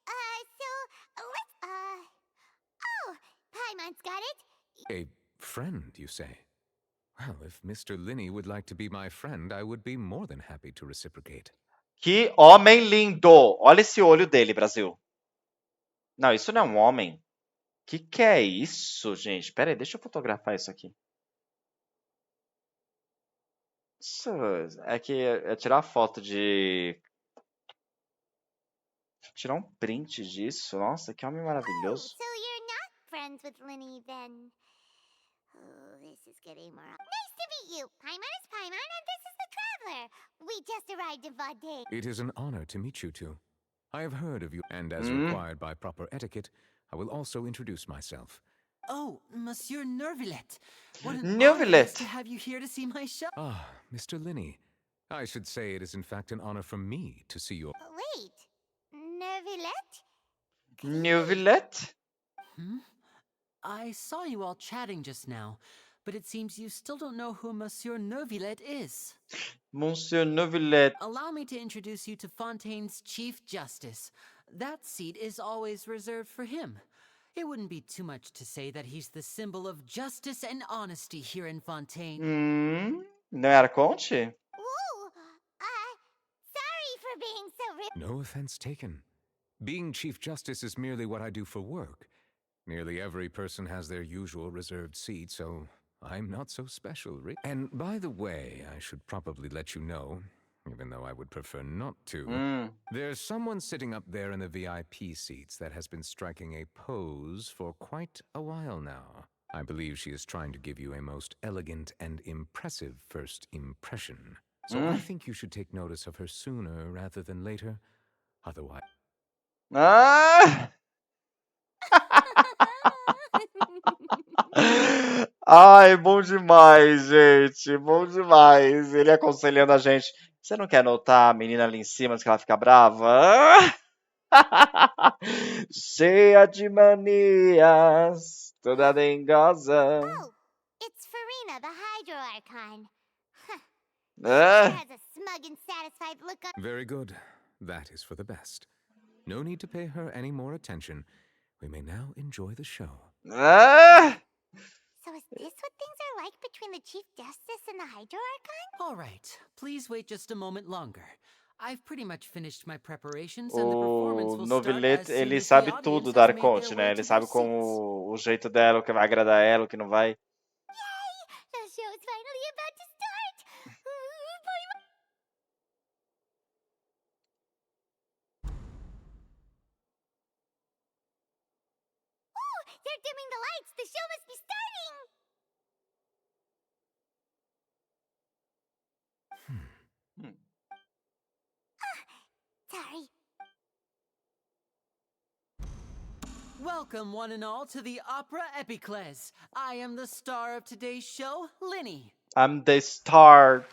So let's, oh, Paimon's got it. A friend, you say? Well, if Mr. Linney would like to be my friend, I would be more than happy to reciprocate. Que homem lindo. Olha esse olho dele, Brasil. Não, isso não é um homem. Que é isso, gente? Pera aí, deixa eu fotografar isso aqui. Isso é que é tirar foto de... Tirar um print disso. Nossa, que homem maravilhoso. So you're not friends with Linny then? Oh, this is getting more... Nice to meet you. Paimon is Paimon and this is the Traveler. We just arrived in Fontaine. It is an honor to meet you two. I have heard of you, and as required by proper etiquette, I will also introduce myself. Oh, Monsieur Nervillet. What an honor it is Nervillet. to have you here to see my show. Ah, Mr. Linney. I should say it is in fact an honor for me to see your... Wait, Nervillet? Nervillet? I saw you all chatting just now, but it seems you still don't know who Monsieur Neuvillette is. Monsieur Neuvillette. Allow me to introduce you to Fontaine's Chief Justice. That seat is always reserved for him. It wouldn't be too much to say that he's the symbol of justice and honesty here in Fontaine. Não é Arconte? Ooh, sorry for being so rude. No offense taken. Being Chief Justice is merely what I do for work. Nearly every person has their usual reserved seat, so I'm not so special, And by the way, I should probably let you know, even though I would prefer not to. There's someone sitting up there in the VIP seats that has been striking a pose for quite a while now. I believe she is trying to give you a most elegant and impressive first impression. So I think you should take notice of her sooner rather than later. Otherwise... Ai, bom demais, gente. Bom demais. Ele aconselhando a gente. Você não quer notar a menina ali em cima, que ela fica brava? Cheia de manias, toda dengosa. Oh, it's Farina, the Hydro Archon. She Ah. has a smug and satisfied look on. Very good. That is for the best. No need to pay her any more attention. We may now enjoy the show. So is this what things are like between the Chief Justice and the Hydro Archon? All right, please wait just a moment longer. I've pretty much finished my preparations and the performance will start as Novelete, soon ele as the sabe audience tudo has da made Arconte, their né? way Ele to sabe their seats. como o jeito dela, o que vai agradar ela, o que não vai. Yay! The show's finally about to start! Ooh, they're dimming the lights! The show must be starting! Sorry. Welcome, one and all, to the Opera Epiclese. I am the star of today's show, Linny. I'm the star.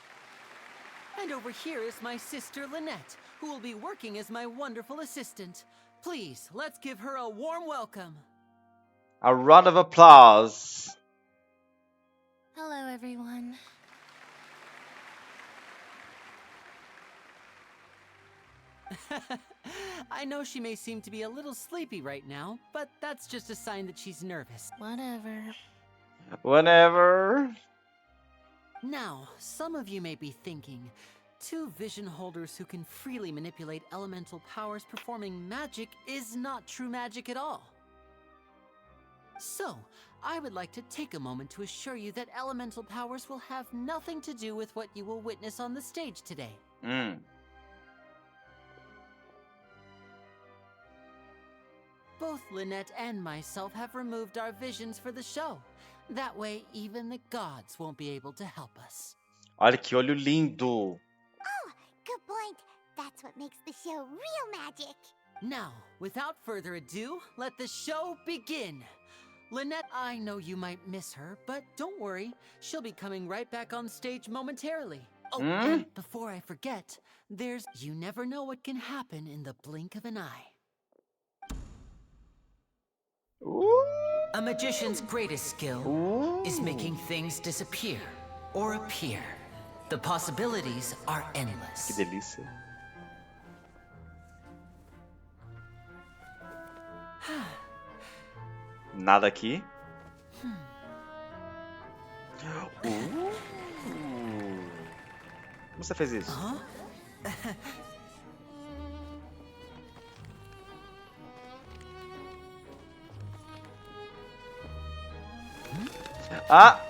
And over here is my sister, Lynette, who will be working as my wonderful assistant. Please, let's give her a warm welcome. A round of applause. Hello, everyone. I know she may seem to be a little sleepy right now, but that's just a sign that she's nervous. Whenever. Now, some of you may be thinking, two vision holders who can freely manipulate elemental powers performing magic is not true magic at all. So, I would like to take a moment to assure you that elemental powers will have nothing to do with what you will witness on the stage today. Both Lynette and myself have removed our visions for the show. That way, even the gods won't be able to help us. Olha que olho lindo. Oh, good point. That's what makes the show real magic. Now, without further ado, let the show begin. Lynette, I know you might miss her, but don't worry. She'll be coming right back on stage momentarily. Oh, and before I forget, you never know what can happen in the blink of an eye. A magician's greatest skill is making things disappear or appear. The possibilities are endless. Que delícia. Nada aqui. Como você fez isso? Ah!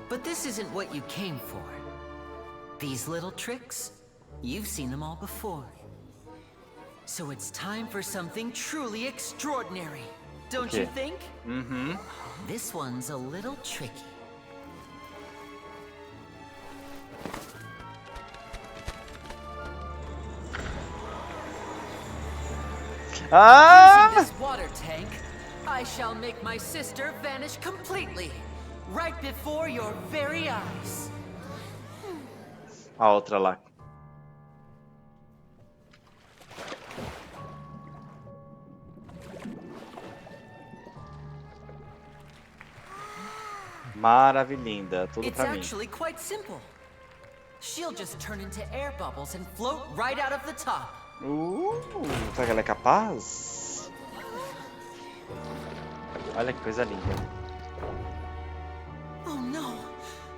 But this isn't what you came for. These little tricks, you've seen them all before. So it's time for something truly extraordinary, don't you think? This one's a little tricky. Using this water tank, I shall make my sister vanish completely, right before your very eyes. A outra lá. Maravilhinda, tudo It's pra mim. actually quite simple. She'll just turn into air bubbles and float right out of the top. Será que ela é capaz? Olha que coisa linda. Oh no!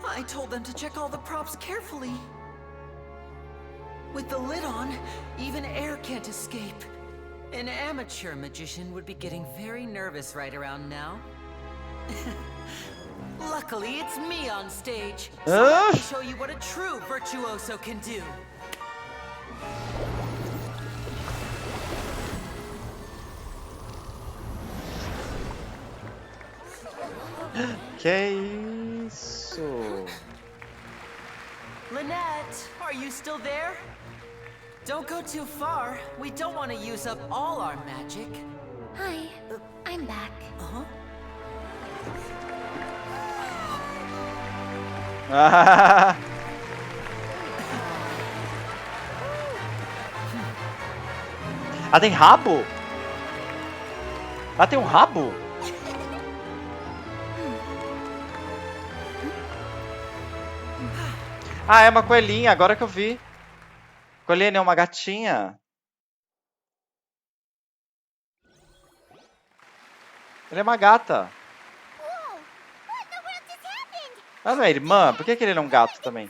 I told them to check all the props carefully. With the lid on, even air can't escape. An amateur magician would be getting very nervous right around now. Luckily, it's me on stage, so let me show you what a true virtuoso can do. Que isso? Lynette, are you still there? Don't go too far. We don't want to use up all our magic. Hi, I'm back. Uh-huh. Ah, tem rabo? Ah, tem um rabo? Ah, é uma coelhinha, agora que eu vi. Coelhinha é uma gatinha. Ele é uma gata. Ah, não é irmã? Por que ele não é um gato também?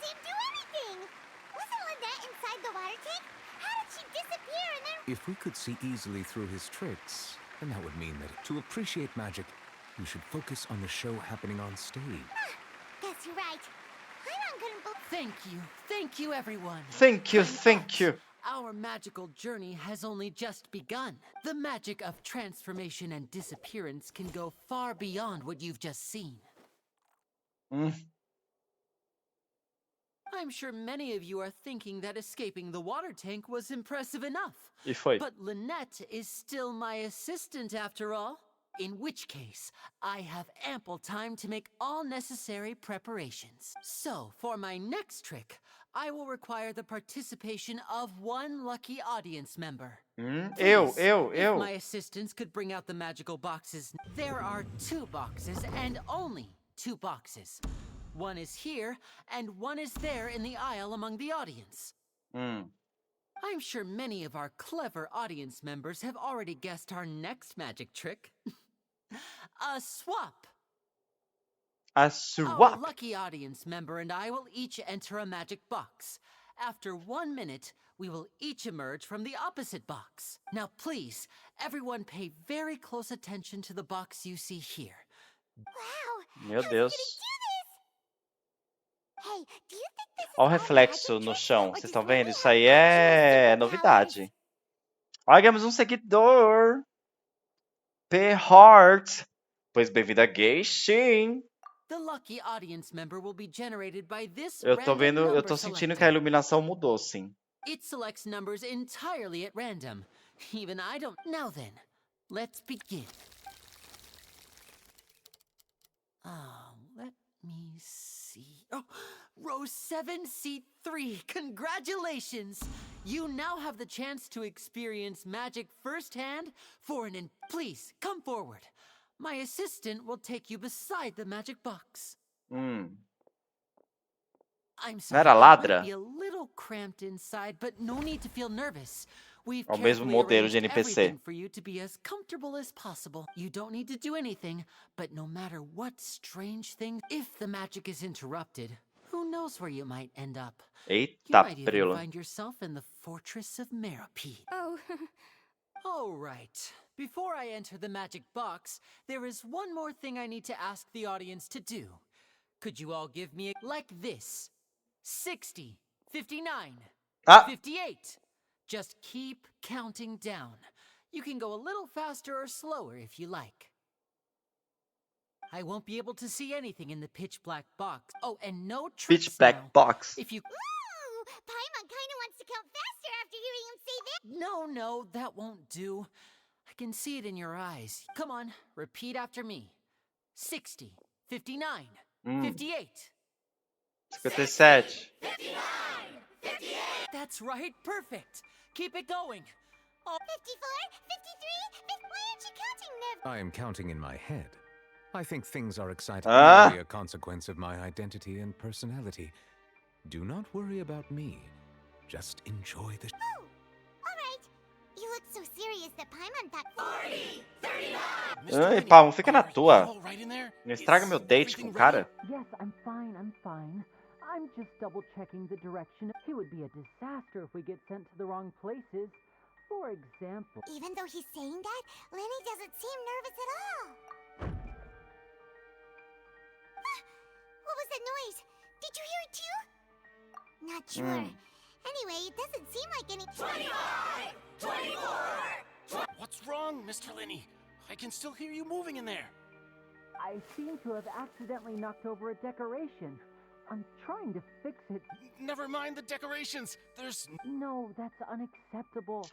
If we could see easily through his tricks, then that would mean that to appreciate magic, you should focus on the show happening on stage. Guess you're right. Thank you, everyone. Thank you. Our magical journey has only just begun. The magic of transformation and disappearance can go far beyond what you've just seen. I'm sure many of you are thinking that escaping the water tank was impressive enough. E foi. But Lynette is still my assistant after all. In which case, I have ample time to make all necessary preparations. So, for my next trick, I will require the participation of one lucky audience member. Eu. If my assistants could bring out the magical boxes. There are 2 boxes and only 2 boxes. One is here, and one is there in the aisle among the audience. I'm sure many of our clever audience members have already guessed our next magic trick. A swap. A swap. Our lucky audience member and I will each enter a magic box. After 1 minute, we will each emerge from the opposite box. Now please, everyone pay very close attention to the box you see here. Wow! Meu Deus. Hey, do you think this is Olha o reflexo no chão. Vocês estão vendo? Isso aí é novidade. Olha, ganhamos um seguidor. P-Heart. Pois bem-vindo a Gayshin. The lucky audience member will be generated by this Eu tô vendo, eu tô random sentindo number que a iluminação mudou, sim. It selects numbers entirely at random. Even I don't. Now then, let's begin. Let me see. Oh, row 7, seat 3. Congratulations! You now have the chance to experience magic firsthand for Please, come forward. My assistant will take you beside the magic box. I'm sorry, Não era it ladra? might be a little cramped inside, but no need to feel nervous. We've É o mesmo carefully modelo de arranged NPC. everything for you to be as comfortable as possible. You don't need to do anything, but no matter what strange thing, if the magic is interrupted, who knows where you might end up? You Eita, might even prelo. find yourself in the Fortress of Meripede. Oh. All right. Before I enter the magic box, there is one more thing I need to ask the audience to do. Could you all give me like this? 60, 59, 58. Just keep counting down. You can go a little faster or slower if you like. I won't be able to see anything in the pitch black box. Oh, and no tricks Pitch black now. box. Ooh, Paimon kinda wants to count faster after hearing him say that. No, that won't do. I can see it in your eyes. Come on, repeat after me. 60, 59, 58. 57. 59, 58. That's right, perfect. Keep it going. 54, 53, why aren't you counting, Nev? I am counting in my head. I think things are exciting, Ah. merely a consequence of my identity and personality. Do not worry about me. Just enjoy the... Oh, alright. You look so serious that Paimon thought 40, 39. Ai, Palmo, fica na tua. All right in there? Não estraga meu date com o cara. Yes, I'm fine, I'm fine. I'm just double-checking the direction. It would be a disaster if we get sent to the wrong places. For example... Even though he's saying that, Lenny doesn't seem nervous at all. What was that noise? Did you hear it too? Not sure. Anyway, it doesn't seem like any... 25! 24! What's wrong, Mr. Linney? I can still hear you moving in there. I seem to have accidentally knocked over a decoration. I'm trying to fix it. Never mind the decorations. There's... No, that's unacceptable.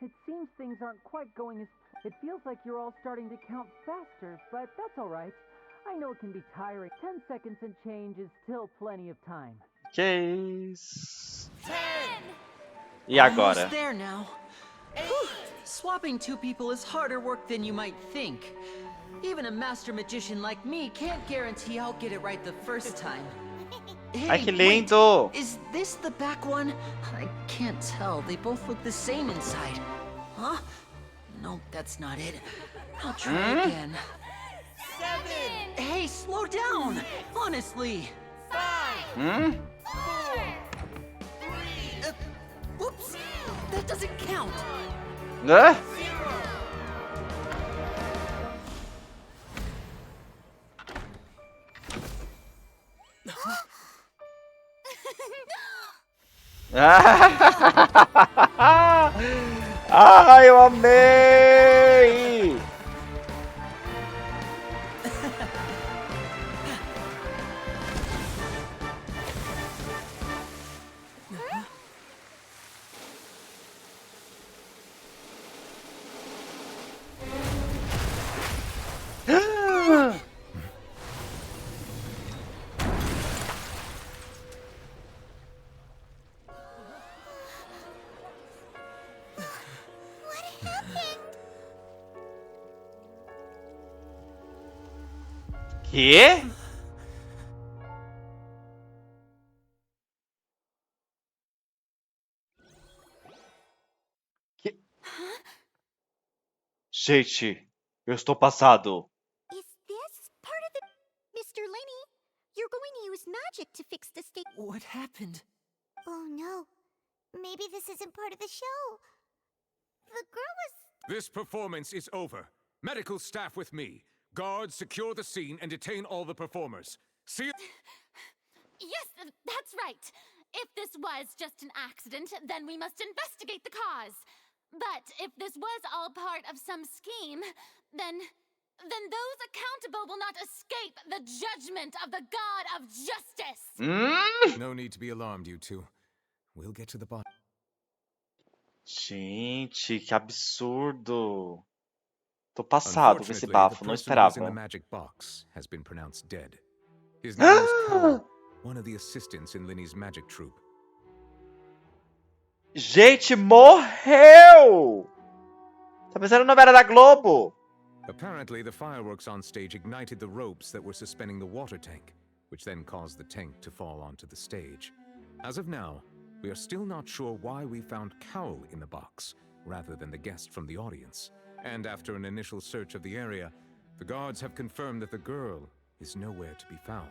It seems things aren't quite going as... It feels like you're all starting to count faster, but that's all right. I know it can be tiring. 10 seconds and change is still plenty of time. Que isso? 10! E agora? Almost there now. Swapping two people is harder work than you might think. Even a master magician like me can't guarantee I'll get it right the first time. Hey, Ai, que lindo! wait, is this the back one? I can't tell. They both look the same inside. Huh? No, that's not it. I'll try again. 7! Hey, slow down! Honestly. 5! 4! 3! Whoops! That doesn't count. Hã? 0! Ai, eu amei! Quê? Gente, eu estou passado. Is this part of the... Mr. Lenny, you're going to use magic to fix the state... What happened? Oh no. Maybe this isn't part of the show. The girl was... This performance is over. Medical staff with me. Guards, secure the scene and detain all the performers. See... Yes, that's right. If this was just an accident, then we must investigate the cause. But if this was all part of some scheme, then those accountable will not escape the judgment of the God of justice. No need to be alarmed, you two. We'll get to the bottom. Gente, que absurdo. Tô passado com esse bafo, não esperava. In the magic box has been pronounced dead. His name was Cole, one of the assistants in Linny's magic troupe. Gente, morreu! Tá pensando na novela da Globo? Apparently, the fireworks on stage ignited the ropes that were suspending the water tank, which then caused the tank to fall onto the stage. As of now, we are still not sure why we found Cowl in the box, rather than the guest from the audience. And after an initial search of the area, the guards have confirmed that the girl is nowhere to be found.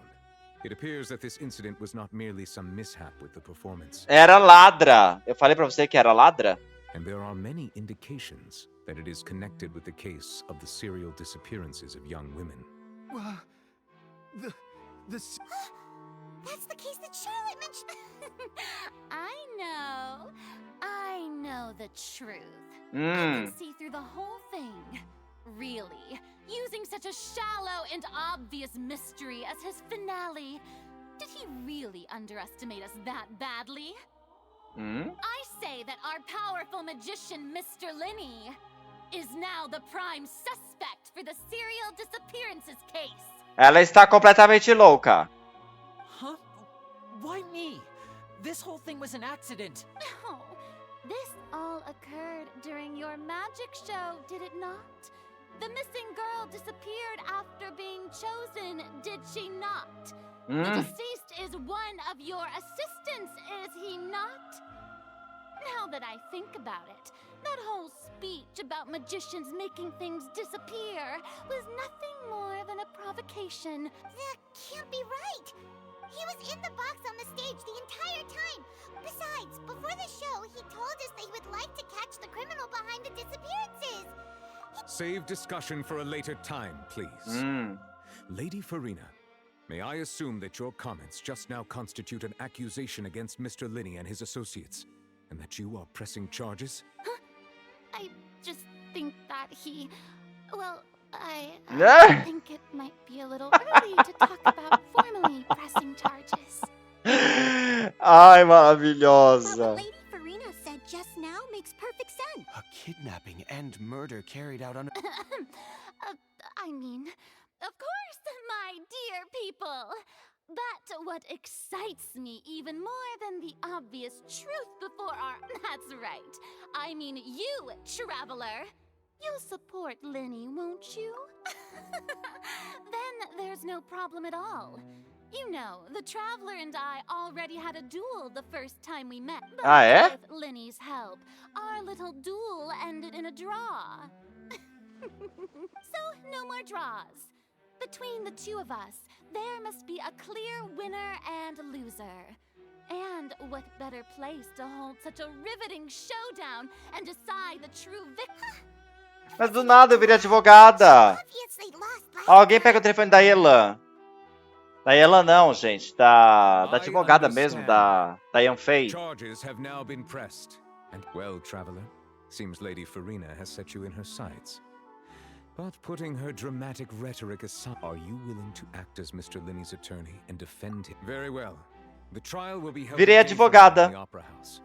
It appears that this incident was not merely some mishap with the performance. Era ladra. Eu falei pra você que era ladra. And there are many indications that it is connected with the case of the serial disappearances of young women. That's the case that Charlotte mentioned. I know the truth. I can see through the whole thing. Really, using such a shallow and obvious mystery as his finale. Did he really underestimate us that badly? I say that our powerful magician, Mr. Linney, is now the prime suspect for the serial disappearances case. Ela está completamente louca. Huh? Why me? This whole thing was an accident. No, this all occurred during your magic show, did it not? The missing girl disappeared after being chosen, did she not? The Hum. deceased is one of your assistants, is he not? Now that I think about it, that whole speech about magicians making things disappear was nothing more than a provocation. That can't be right. He was in the box on the stage the entire time. Besides, before the show, he told us that he would like to catch the criminal behind the disappearances. Save discussion for a later time, please. Lady Farina, may I assume that your comments just now constitute an accusation against Mr. Linney and his associates, and that you are pressing charges? Huh? I just think that he... Well, I think it might be a little early to talk about formally pressing charges. Ai, maravilhosa. What Lady Farina said just now makes perfect sense. A kidnapping and murder carried out on... I mean, of course, my dear people. But what excites me even more than the obvious truth before our... That's right. I mean you, traveler. You'll support Linny, won't you? Then there's no problem at all. You know, the Traveler and I already had a duel the first time we met. But with Linny's help, our little duel ended in a draw. So, no more draws. Between the two of us, there must be a clear winner and loser. And what better place to hold such a riveting showdown and decide the true victor? Mas do nada eu virei advogada. Alguém pega o telefone da Elan. Da Elan não, gente. Da advogada mesmo, da Yan Fei. Charges have now been pressed. And well, traveler, seems Lady Farina has set you in her sights. But putting her dramatic rhetoric aside, are you willing to act as Mr. Linney's attorney and defend him? Very well. The trial will be held Virei advogada. in the Opera House.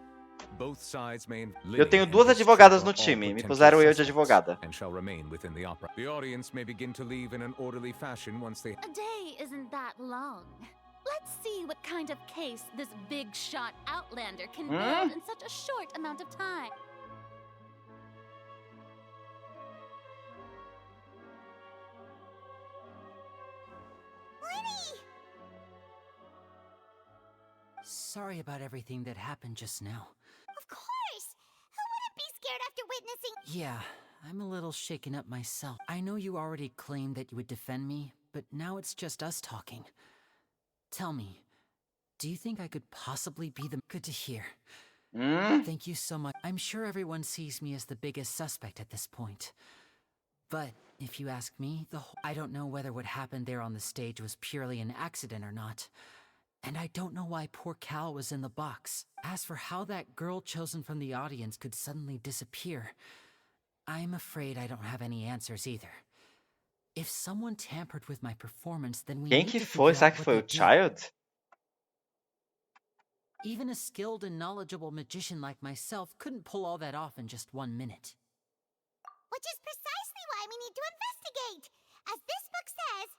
Both sides may... Eu tenho duas advogadas no time. Me puseram eu de advogada. And shall remain within the opera. The audience may begin to leave in an orderly fashion once they... A day isn't that long. Let's see what kind of case this big shot outlander can build in such a short amount of time. Sorry about everything that happened just now. Of course! Who wouldn't be scared after witnessing... Yeah, I'm a little shaken up myself. I know you already claimed that you would defend me, but now it's just us talking. Tell me, do you think I could possibly be the... Good to hear. Thank you so much. I'm sure everyone sees me as the biggest suspect at this point. But if you ask me, I don't know whether what happened there on the stage was purely an accident or not. And I don't know why poor Cal was in the box. As for how that girl chosen from the audience could suddenly disappear, I'm afraid I don't have any answers either. If someone tampered with my performance, then we Quem need que to foi? figure Será out que what foi o they did. Child? Even a skilled and knowledgeable magician like myself couldn't pull all that off in just 1 minute. Which is precisely why we need to investigate. As this book says,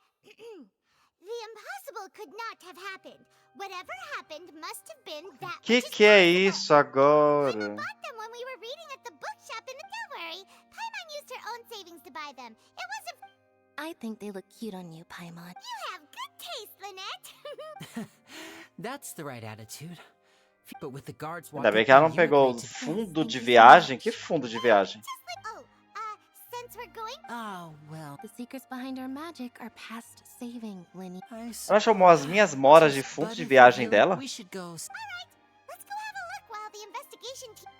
the impossible could not have happened. Whatever happened must have been that Que é isso agora? Paimon bought them when we were reading at the bookshop in the... Don't worry, Paimon used her own savings to buy them. It wasn't... I think they look cute on you, Paimon. You have good taste, Lynette. That's the right attitude. But with the guards Ainda walking bem que ela não in, you pegou o agreed to... fundo de viagem. Que fundo de viagem? Since we're going... Oh, well. The secrets behind our magic are past saving, Linny. Ela chamou as minhas moras de fundo de viagem dela? We should go. Alright, let's go have a look while the investigation team...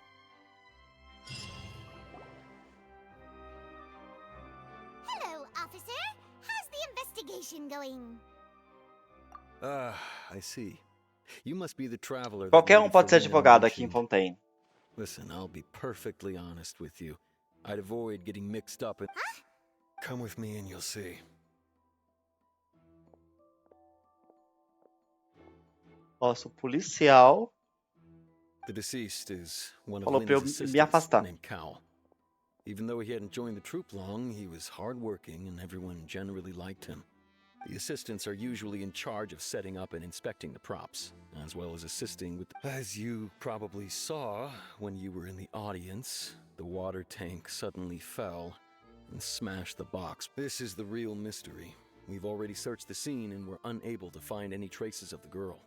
Hello, officer. How's the investigation going? I see. You must be the traveler. Qualquer pode ser advogado aqui em Fontaine. Listen, I'll be perfectly honest with you. I'd avoid getting mixed up in... Huh? Come with me and you'll see. Nossa, o policial The deceased is one of falou pra eu Linny's me assistants afastar. named Cal. Even though he hadn't joined the troupe long, he was hardworking and everyone generally liked him. The assistants are usually in charge of setting up and inspecting the props, as well as assisting with... As you probably saw when you were in the audience, the water tank suddenly fell, and smash the box. This is the real mystery. We've already searched the scene and were unable to find any traces of the girl.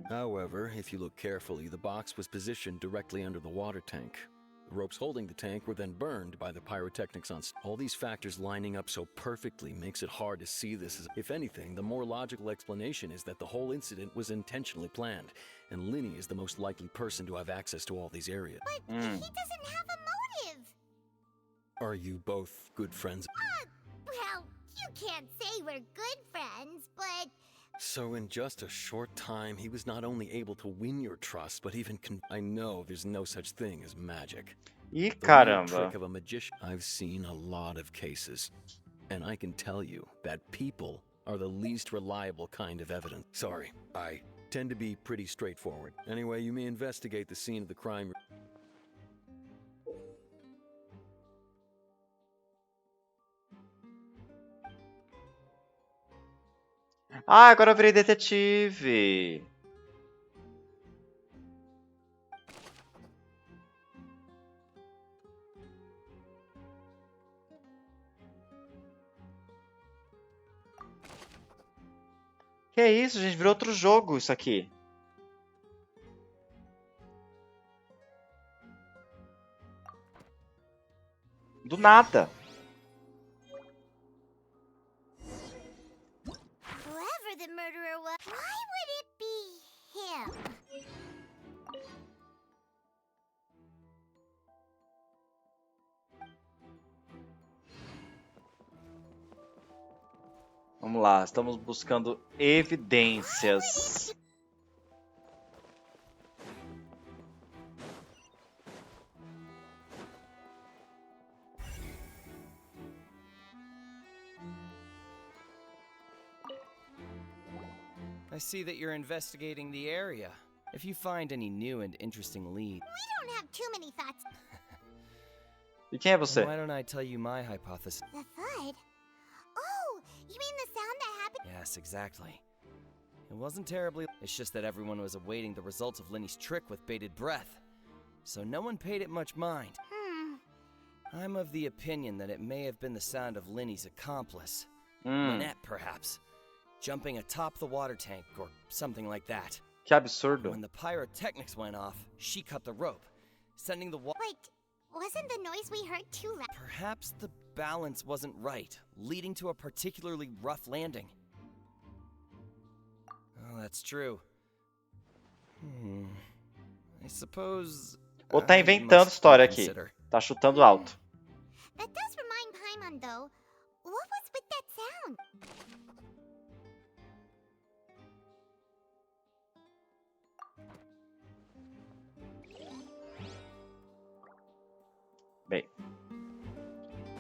However, if you look carefully, the box was positioned directly under the water tank. The ropes holding the tank were then burned by the pyrotechnics on all these factors lining up so perfectly makes it hard to see this as... If anything, the more logical explanation is that the whole incident was intentionally planned, and Linny is the most likely person to have access to all these areas. But he doesn't have a motive! Are you both good friends? Well, you can't say we're good friends, but... So in just a short time, he was not only able to win your trust, but even I know there's no such thing as magic. Ih, The real caramba. trick of a magician. I've seen a lot of cases, and I can tell you that people are the least reliable kind of evidence. Sorry, I tend to be pretty straightforward. Anyway, you may investigate the scene of the crime. Ah, agora eu virei detetive. Que isso, gente? Virou outro jogo isso aqui. Do nada. Whoever the murderer was, why would it be him? Vamos lá, estamos buscando evidências. I see that you're investigating the area. If you find any new and interesting leads... We don't have too many thoughts. E quem é você? Why don't I tell you my hypothesis? The thud? Oh, you mean the sound that happened? Yes, exactly. It wasn't terribly... It's just that everyone was awaiting the results of Linny's trick with bated breath. So no one paid it much mind. I'm of the opinion that it may have been the sound of Linny's accomplice. Neste, perhaps. Jumping atop the water tank, or something like that. Que absurdo. When the pyrotechnics went off, she cut the rope, sending the water... Wait, wasn't the noise we heard too loud? Perhaps the balance wasn't right, leading to a particularly rough landing. Oh, that's true. I suppose... Ou tá inventando história aqui. Tá chutando alto. That does remind Paimon, though. What was with that sound? Bem,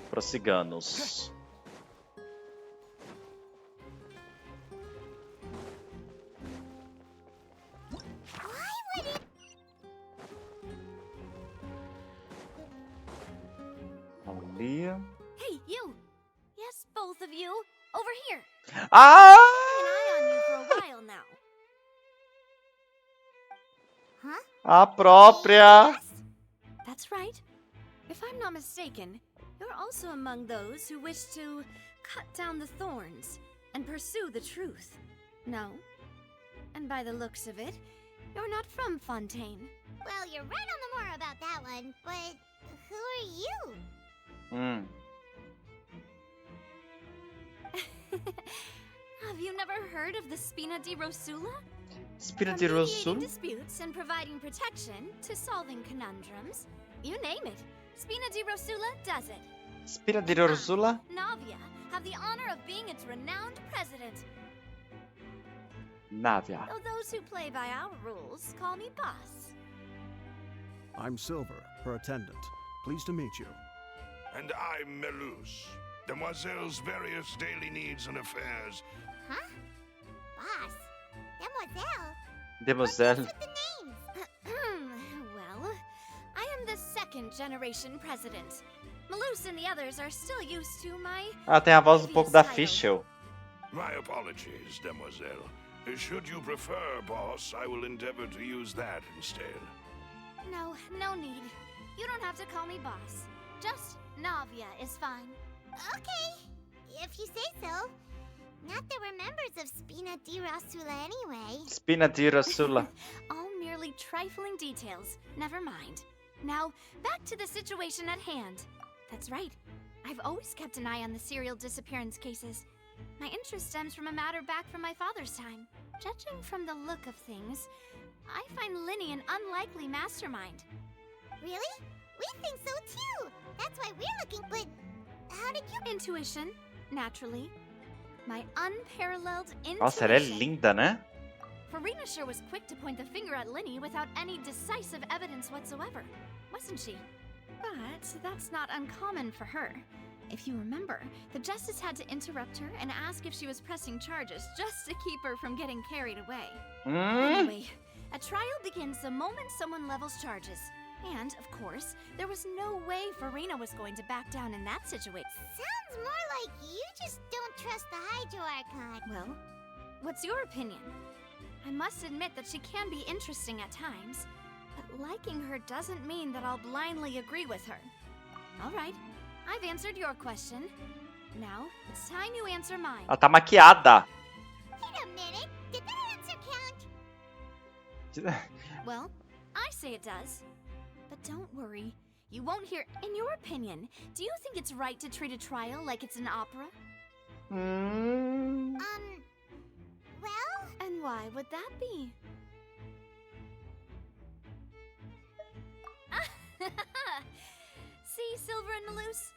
prossigamos. Ali. Hey, you! Yes, both of you. Over here. Ah! Keeping an eye on you for a while now. A própria. That's right. If I'm not mistaken, you're also among those who wish to cut down the thorns and pursue the truth. No? And by the looks of it, you're not from Fontaine. Well, you're right on the more about that one, but who are you? Have you never heard of the Spina di Rosula? Spina From di mediating Rosula? disputes and providing protection to solving conundrums. You name it. Spina di Rosula does it. Spina di Rosula? Navia have the honor of being its renowned president. Navia. Though those who play by our rules call me boss. I'm Silver, her attendant. Pleased to meet you. And I'm Melus, Demoiselle's various daily needs and affairs. Huh? Boss? Demoiselle? Demoiselle. What's with the names? Well, I am the second generation president. Malus and the others are still used to my... Ah, tem a voz um pouco da Fischl. My apologies, Demoiselle. Should you prefer, boss, I will endeavor to use that instead. No need. You don't have to call me boss. Just Navia is fine. Okay, if you say so. Not that we're members of Spina di Rasula anyway. Spina di Rasula. All merely trifling details. Never mind. Now, back to the situation at hand. That's right. I've always kept an eye on the serial disappearance cases. My interest stems from a matter back from my father's time. Judging from the look of things, I find Linny an unlikely mastermind. Really? We think so too. That's why we're looking, but how did you... Intuition, naturally. My unparalleled intuition. Nossa, ela é linda, né? Farina sure was quick to point the finger at Linny without any decisive evidence whatsoever, wasn't she? But that's not uncommon for her. If you remember, the justice had to interrupt her and ask if she was pressing charges just to keep her from getting carried away. Anyway, a trial begins the moment someone levels charges. And, of course, there was no way Farina was going to back down in that situation. Sounds more like you just don't trust the Hydro Archon. Well, what's your opinion? I must admit that she can be interesting at times, but liking her doesn't mean that I'll blindly agree with her. All right, I've answered your question. Now, it's time you answer mine. Ela tá maquiada. Wait a minute, did that answer count? Well, I say it does. But don't worry, you won't hear. In your opinion, do you think it's right to treat a trial like it's an opera? Well? And why would that be? See, Silver and Malus?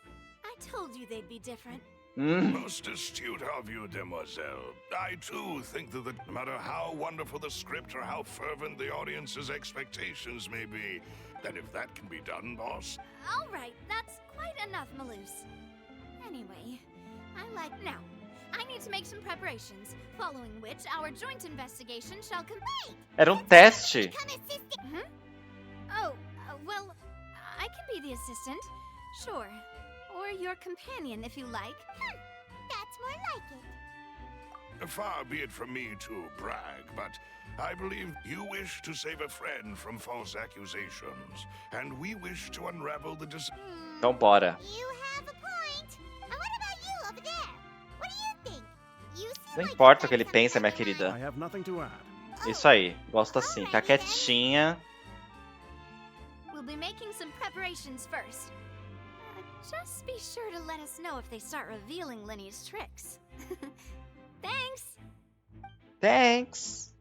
I told you they'd be different. Most astute of you, demoiselle. I too think that no matter how wonderful the script or how fervent the audience's expectations may be, that if that can be done, boss. All right, that's quite enough, Malus. Anyway, now, I need to make some preparations, following which our joint investigation shall complete. Era teste. Oh, well, I can be the assistant, sure. Or your companion, if you like. That's more like it. Far be it from me to brag, but I believe you wish to save a friend from false accusations, and we wish to unravel the Então bora. You have a point. And what about you over there? What do you think? You seem Não like importa o que ele pensa, minha querida. I have nothing to add. Isso aí, gosto assim, ficar quietinha. We'll be making some preparations first. Just be sure to let us know if they start revealing Linny's tricks. Thanks! Thanks!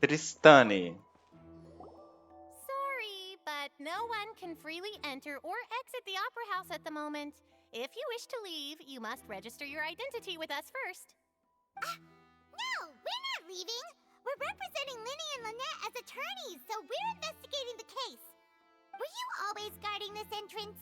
Tristane. Sorry, but no one can freely enter or exit the Opera House at the moment. If you wish to leave, you must register your identity with us first. No, we're not leaving. We're representing Linny and Lynette as attorneys, so we're investigating the case. Were you always guarding this entrance?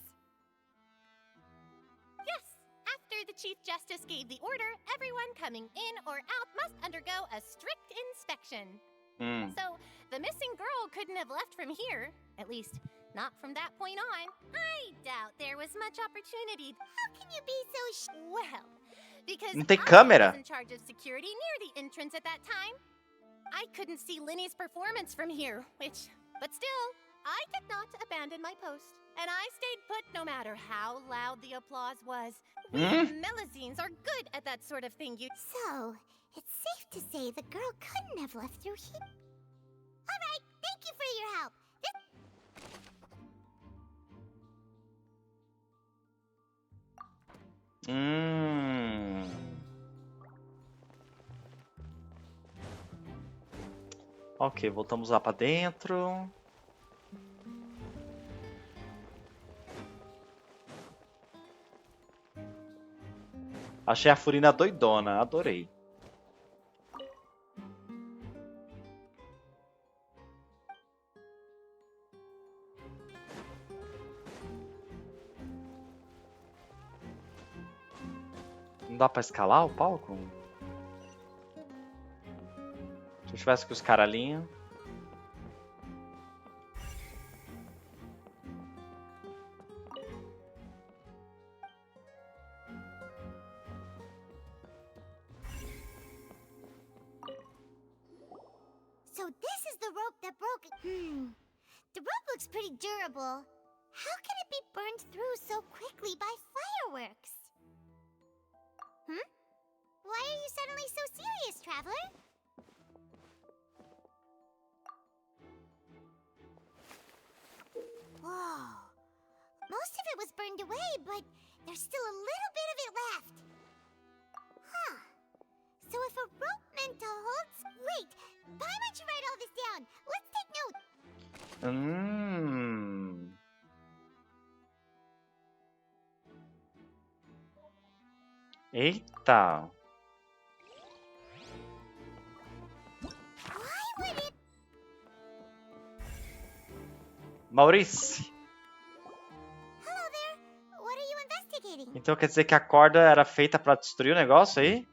Yes. After the Chief Justice gave the order, everyone coming in or out must undergo a strict inspection. So, the missing girl couldn't have left from here. At least, not from that point on. I doubt there was much opportunity. How can you be so Well, because Não tem I câmera. was in charge of security near the entrance at that time. I couldn't see Linny's performance from here, but still, I did not abandon my post. And I stayed put no matter how loud the applause was. We Melazines are good at that sort of thing, So, it's safe to say the girl couldn't have left through here. All right, thank you for your help. Ok, voltamos lá pra dentro. Achei a Furina doidona, adorei. Não dá pra escalar o palco? Se eu tivesse com os caralhinhos. The rope looks pretty durable. How can it be burned through so quickly by fireworks? Why are you suddenly so serious, Traveler? Whoa. Most of it was burned away, but there's still a little bit of it left. Huh. So if a rope meant to hold... Wait, why don't you write all this down? Let's take notes. Eita. Why would it... Maurice. Hello there. What are you investigating? Então quer dizer que a corda era feita pra destruir o negócio aí?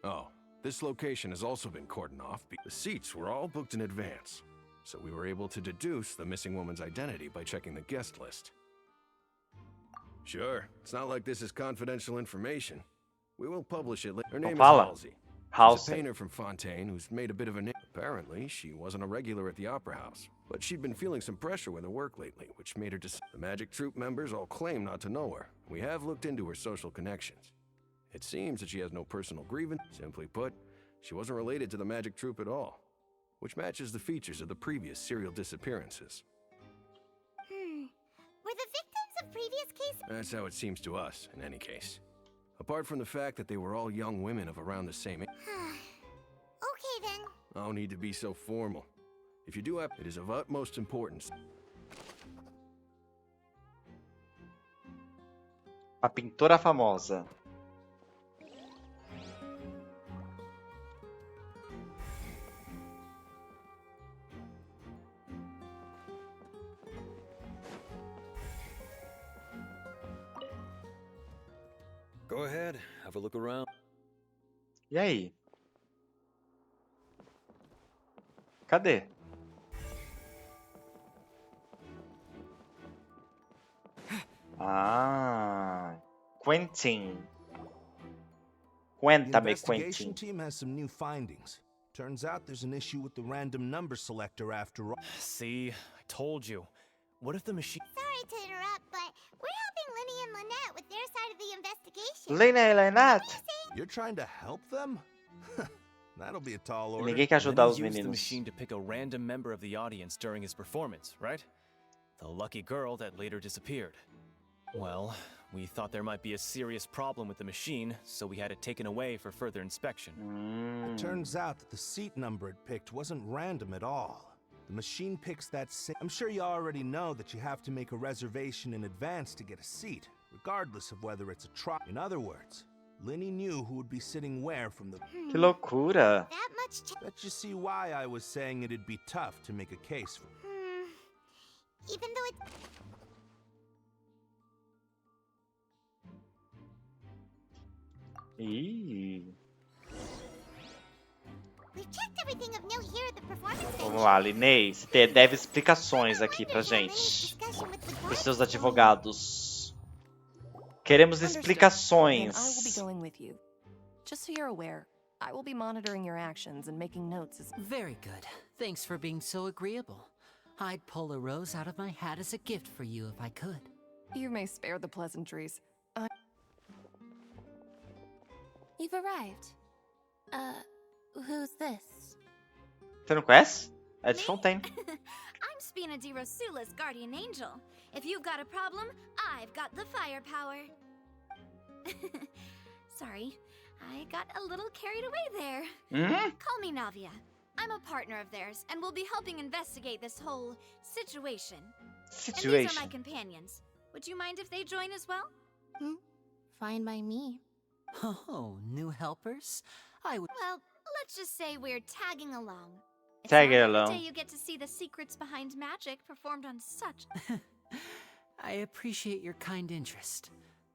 Oh, this location has also been cordoned off. The seats were all booked in advance, so we were able to deduce the missing woman's identity by checking the guest list. Sure, it's not like this is confidential information. We will publish it later. Her name is Halsey. She's a painter from Fontaine who's made a bit of a name. Apparently, she wasn't a regular at the Opera House, but she'd been feeling some pressure with her work lately, which made her The Magic Troupe members all claim not to know her. We have looked into her social connections. It seems that she has no personal grievance. Simply put, she wasn't related to the Magic Troupe at all, which matches the features of the previous serial disappearances. Were the victims of previous cases... That's how it seems to us, in any case. Apart from the fact that they were all young women of around the same age. Okay, then. No need to be so formal. If you do have... It is of utmost importance. A pintora famosa. Go ahead, have a look around. E aí? Cadê? Ah, Quentin. The Cuéntame, investigation Quentin. team has some new findings. Turns out there's an issue with the random number selector after all. See, I told you. What if the machine... Sorry to interrupt, but we're helping Linny and Lynette with their side of the investigation. Linny e Lynette? You're trying to help them? That'll be a tall order. Ninguém quer ajudar os Lenny used the meninos. machine to pick a random member of the audience during his performance, right? The lucky girl that later disappeared. Well, we thought there might be a serious problem with the machine, so we had it taken away for further inspection. It turns out that the seat number it picked wasn't random at all. The machine picks that same... I'm sure you already know that you have to make a reservation in advance to get a seat, regardless of whether it's a trial. In other words, Linny knew who would be sitting where from the... Que loucura. That much... That you see why I was saying it'd be tough to make a case for... Even though it... We've checked everything of note here at the performance venue. Vamos lá, Linei. Você deve explicações aqui pra gente. Os seus advogados. Queremos explicações. I will be going with you. Just so you're aware, I will be monitoring your actions and making notes as... Very good. Thanks for being so agreeable. I'd pull a rose out of my hat as a gift for you if I could. You may spare the pleasantries. You've arrived. Who's this? Você não conhece? É de Fontaine. I'm Spina di Rosula's guardian angel. If you've got a problem, I've got the firepower. Sorry, I got a little carried away there. Call me Navia. I'm a partner of theirs, and we'll be helping investigate this whole situation. And these are my companions. Would you mind if they join as well? Fine by me. Oh, new helpers? I would... Well, let's just say we're tagging along. It's Tagging not along. every day you get to see the secrets behind magic performed on such... I appreciate your kind interest.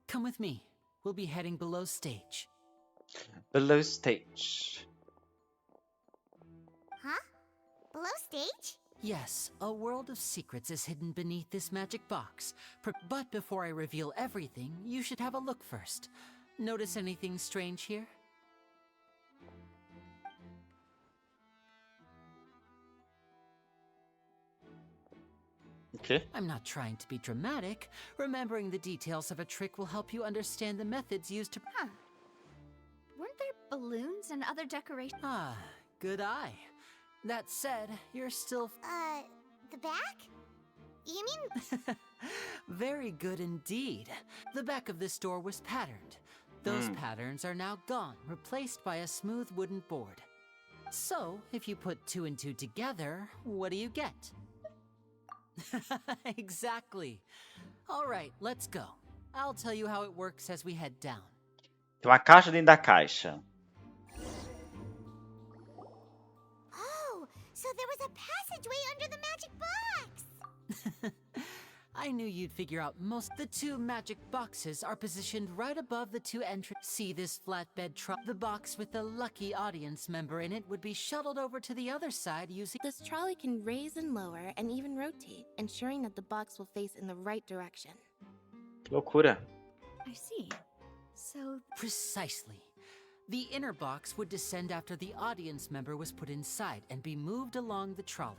Come with me. We'll be heading below stage. Below stage. Huh? Below stage? Yes, a world of secrets is hidden beneath this magic box. But before I reveal everything, you should have a look first. Notice anything strange here? Okay. I'm not trying to be dramatic. Remembering the details of a trick will help you understand the methods used to... Huh. Weren't there balloons and other decorations? Ah, good eye. That said, you're still... The back? You mean... Very good indeed. The back of this door was patterned. Those patterns are now gone, replaced by a smooth wooden board. So, if you put 2 and 2 together, what do you get? Exactly. All right, let's go. I'll tell you how it works as we head down. Tem uma caixa dentro da caixa. Oh, so there was a passageway under the magic box! I knew you'd figure out most. The 2 magic boxes are positioned right above the 2 entrances. See this flatbed trolley? The box with the lucky audience member in it would be shuttled over to the other side using... This trolley can raise and lower and even rotate, ensuring that the box will face in the right direction. Que loucura. I see. So... Precisely. The inner box would descend after the audience member was put inside and be moved along the trolley,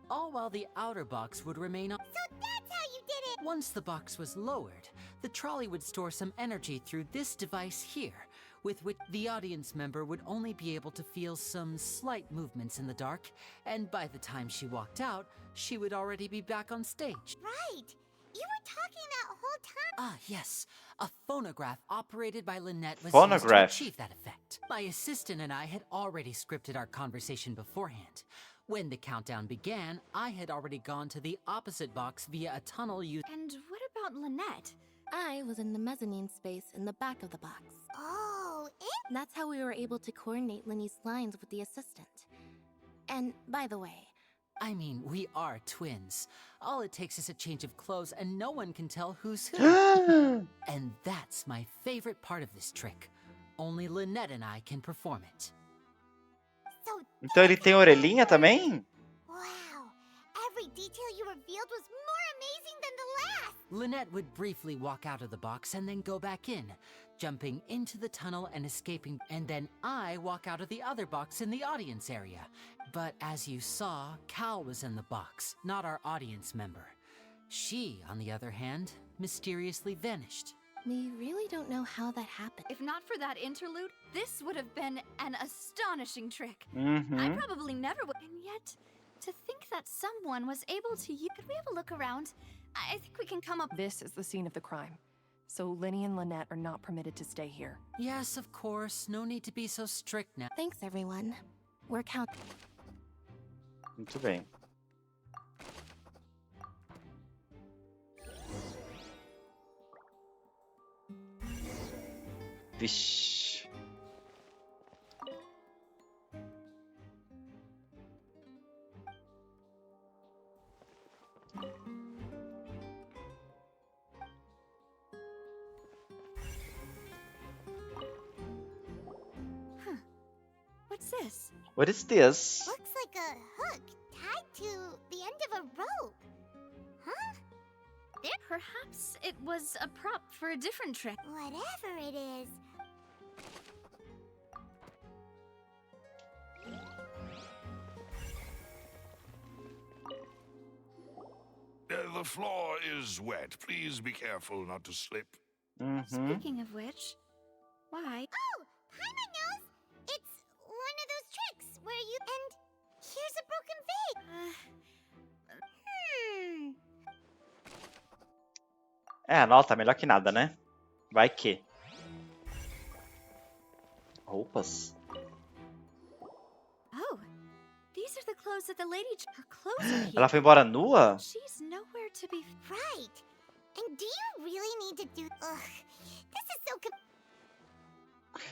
all while the outer box would remain on... So that's how you did it! Once the box was lowered, the trolley would store some energy through this device here, with which the audience member would only be able to feel some slight movements in the dark, and by the time she walked out, she would already be back on stage. Right! You were talking that whole time! Ah, yes. A phonograph operated by Lynette was used to Phonograph. achieve that effect. My assistant and I had already scripted our conversation beforehand. When the countdown began, I had already gone to the opposite box via a tunnel using... And what about Lynette? I was in the mezzanine space in the back of the box. Oh, That's how we were able to coordinate Linny's lines with the assistant. And by the way... I mean, we are twins. All it takes is a change of clothes and no one can tell who's who. And that's my favorite part of this trick. Only Lynette and I can perform it. Então ele tem orelhinha também? Wow! Every detail you revealed was more amazing than the last! Lynette would briefly walk out of the box and then go back in, jumping into the tunnel and escaping, and then I walk out of the other box in the audience area. But as you saw, Cal was in the box, not our audience member. She, on the other hand, mysteriously vanished. We really don't know how that happened. If not for that interlude, this would have been an astonishing trick. Mm-hmm. I probably never would. And yet, to think that someone was able to use... Could we have a look around? I think we can come up... This is the scene of the crime. So Linny and Lynette are not permitted to stay here. Yes, of course. No need to be so strict now. Thanks, everyone. We're counting. Muito bem. Vixe. What's this? What is this? Looks like a hook tied to the end of a rope. Huh? Perhaps it was a prop for a different trick. Whatever it is. The floor is wet. Please be careful not to slip. Mm-hmm. Speaking of which, why? Oh! Paimon knows! It's one of those tricks where you... And here's a broken vase! É, nota, melhor que nada, né? Vai que. Roupas. Oh, these are the clothes that the lady... Her clothes are here. Ela foi embora nua? She's nowhere to be... Right! And do you really need to do... Ugh, this is so...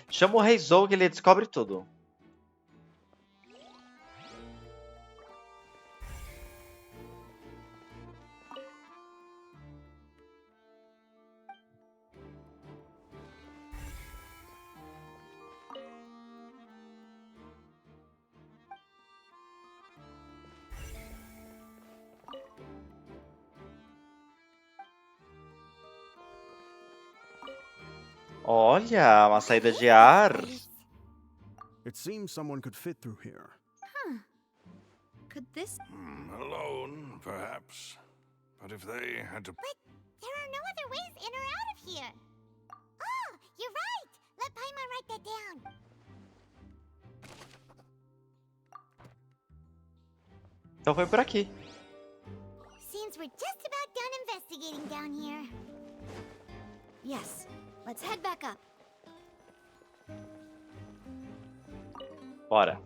Chama o Rei Zou que ele descobre tudo. Olha, uma saída de ar. It seems someone could fit through here. Huh. Could this... Alone, perhaps. But if they had to... But there are no other ways in or out of here. Oh, you're right. Let Paimon write that down. Então foi por aqui. Seems we're just about done investigating down here. Yes, let's head back up. Bora.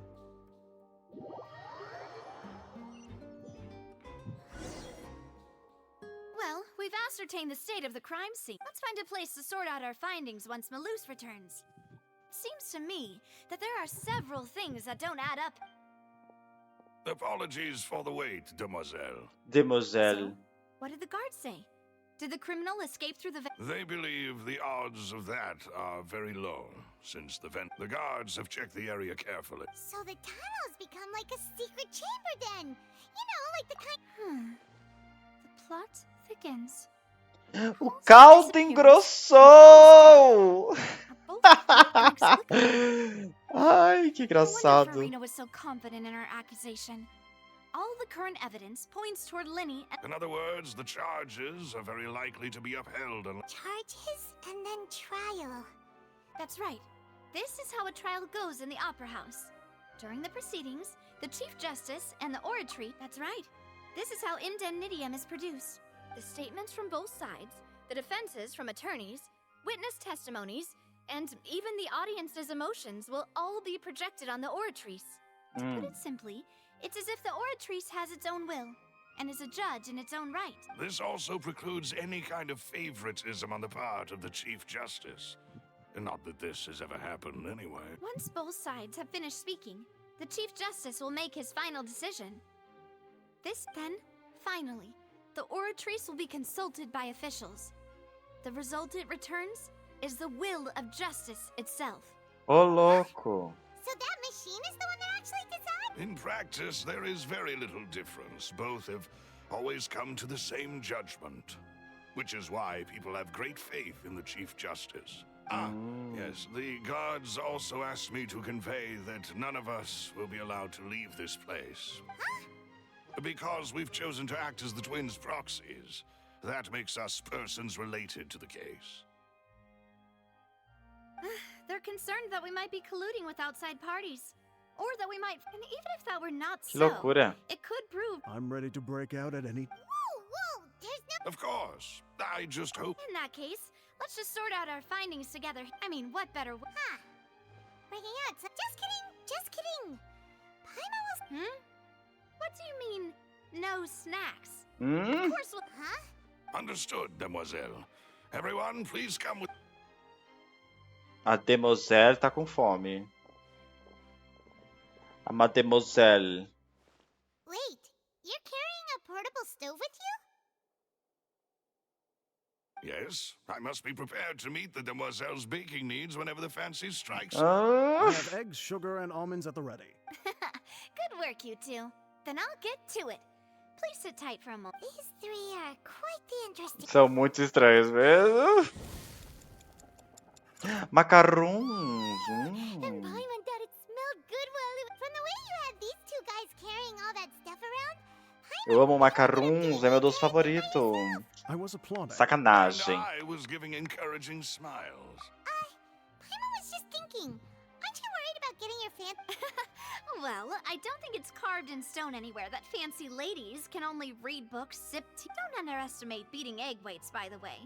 Well, we've ascertained the state of the crime scene. Let's find a place to sort out our findings once Malus returns. Seems to me that there are several things that don't add up. Apologies for the wait, demoiselle. Demoiselle. So, what did the guards say? Did the criminal escape through the They believe the odds of that are very low, since the guards have checked the area carefully. So the tunnels become like a secret chamber then. You know, like the kind... The plot thickens. O caldo engrossou! Ai, que engraçado. Farina was so confident in her accusation. All the current evidence points toward Linny and... In other words, the charges are very likely to be upheld unless... Charges and then trial. That's right. This is how a trial goes in the Opera House. During the proceedings, the Chief Justice and the oratory... That's right. This is how indemnitium is produced. The statements from both sides, the defenses from attorneys, witness testimonies, and even the audience's emotions will all be projected on the oratrice. To put it simply, it's as if the oratrice has its own will, and is a judge in its own right. This also precludes any kind of favoritism on the part of the Chief Justice. Not that this has ever happened anyway. Once both sides have finished speaking, the Chief Justice will make his final decision. Then, finally, the oratrice will be consulted by officials. The result it returns is the will of justice itself. Ô, louco. So that machine is the one that actually decides? In practice, there is very little difference. Both have always come to the same judgment, which is why people have great faith in the Chief Justice. Yes, the guards also asked me to convey that none of us will be allowed to leave this place. Because we've chosen to act as the twins' proxies. That makes us persons related to the case. They're concerned that we might be colluding with outside parties. Or that we might... And even if that were not Que so, loucura. it could prove... I'm ready to break out at any... Whoa, there's no... Of course. I just hope... In that case, let's just sort out our findings together. I mean, what better... Huh. Breaking out, so... Just kidding. Paimon was... What do you mean, no snacks? Of course we'll... Huh? Understood, demoiselle. Everyone, please come with... A demoiselle tá com fome. A mademoiselle. Wait, you're carrying a portable stove with you? Yes, I must be prepared to meet the demoiselle's baking needs whenever the fancy strikes. I have eggs, sugar, and almonds at the ready. Good work, you two. Then I'll get to it. Please sit tight for a moment. These three are quite the interesting... São muito estranhos mesmo. Macarons. And Paimon thought it smelled good while it... From the way you had these two guys carrying all that stuff around... Eu amo macarons, é meu doce favorito. I was applauding. Sacanagem. I was giving encouraging smiles. Paimon was just thinking. Aren't you worried about getting your fan... Well, I don't think it's carved in stone anywhere that fancy ladies can only read books, sip tea. Don't underestimate beating egg weights, by the way.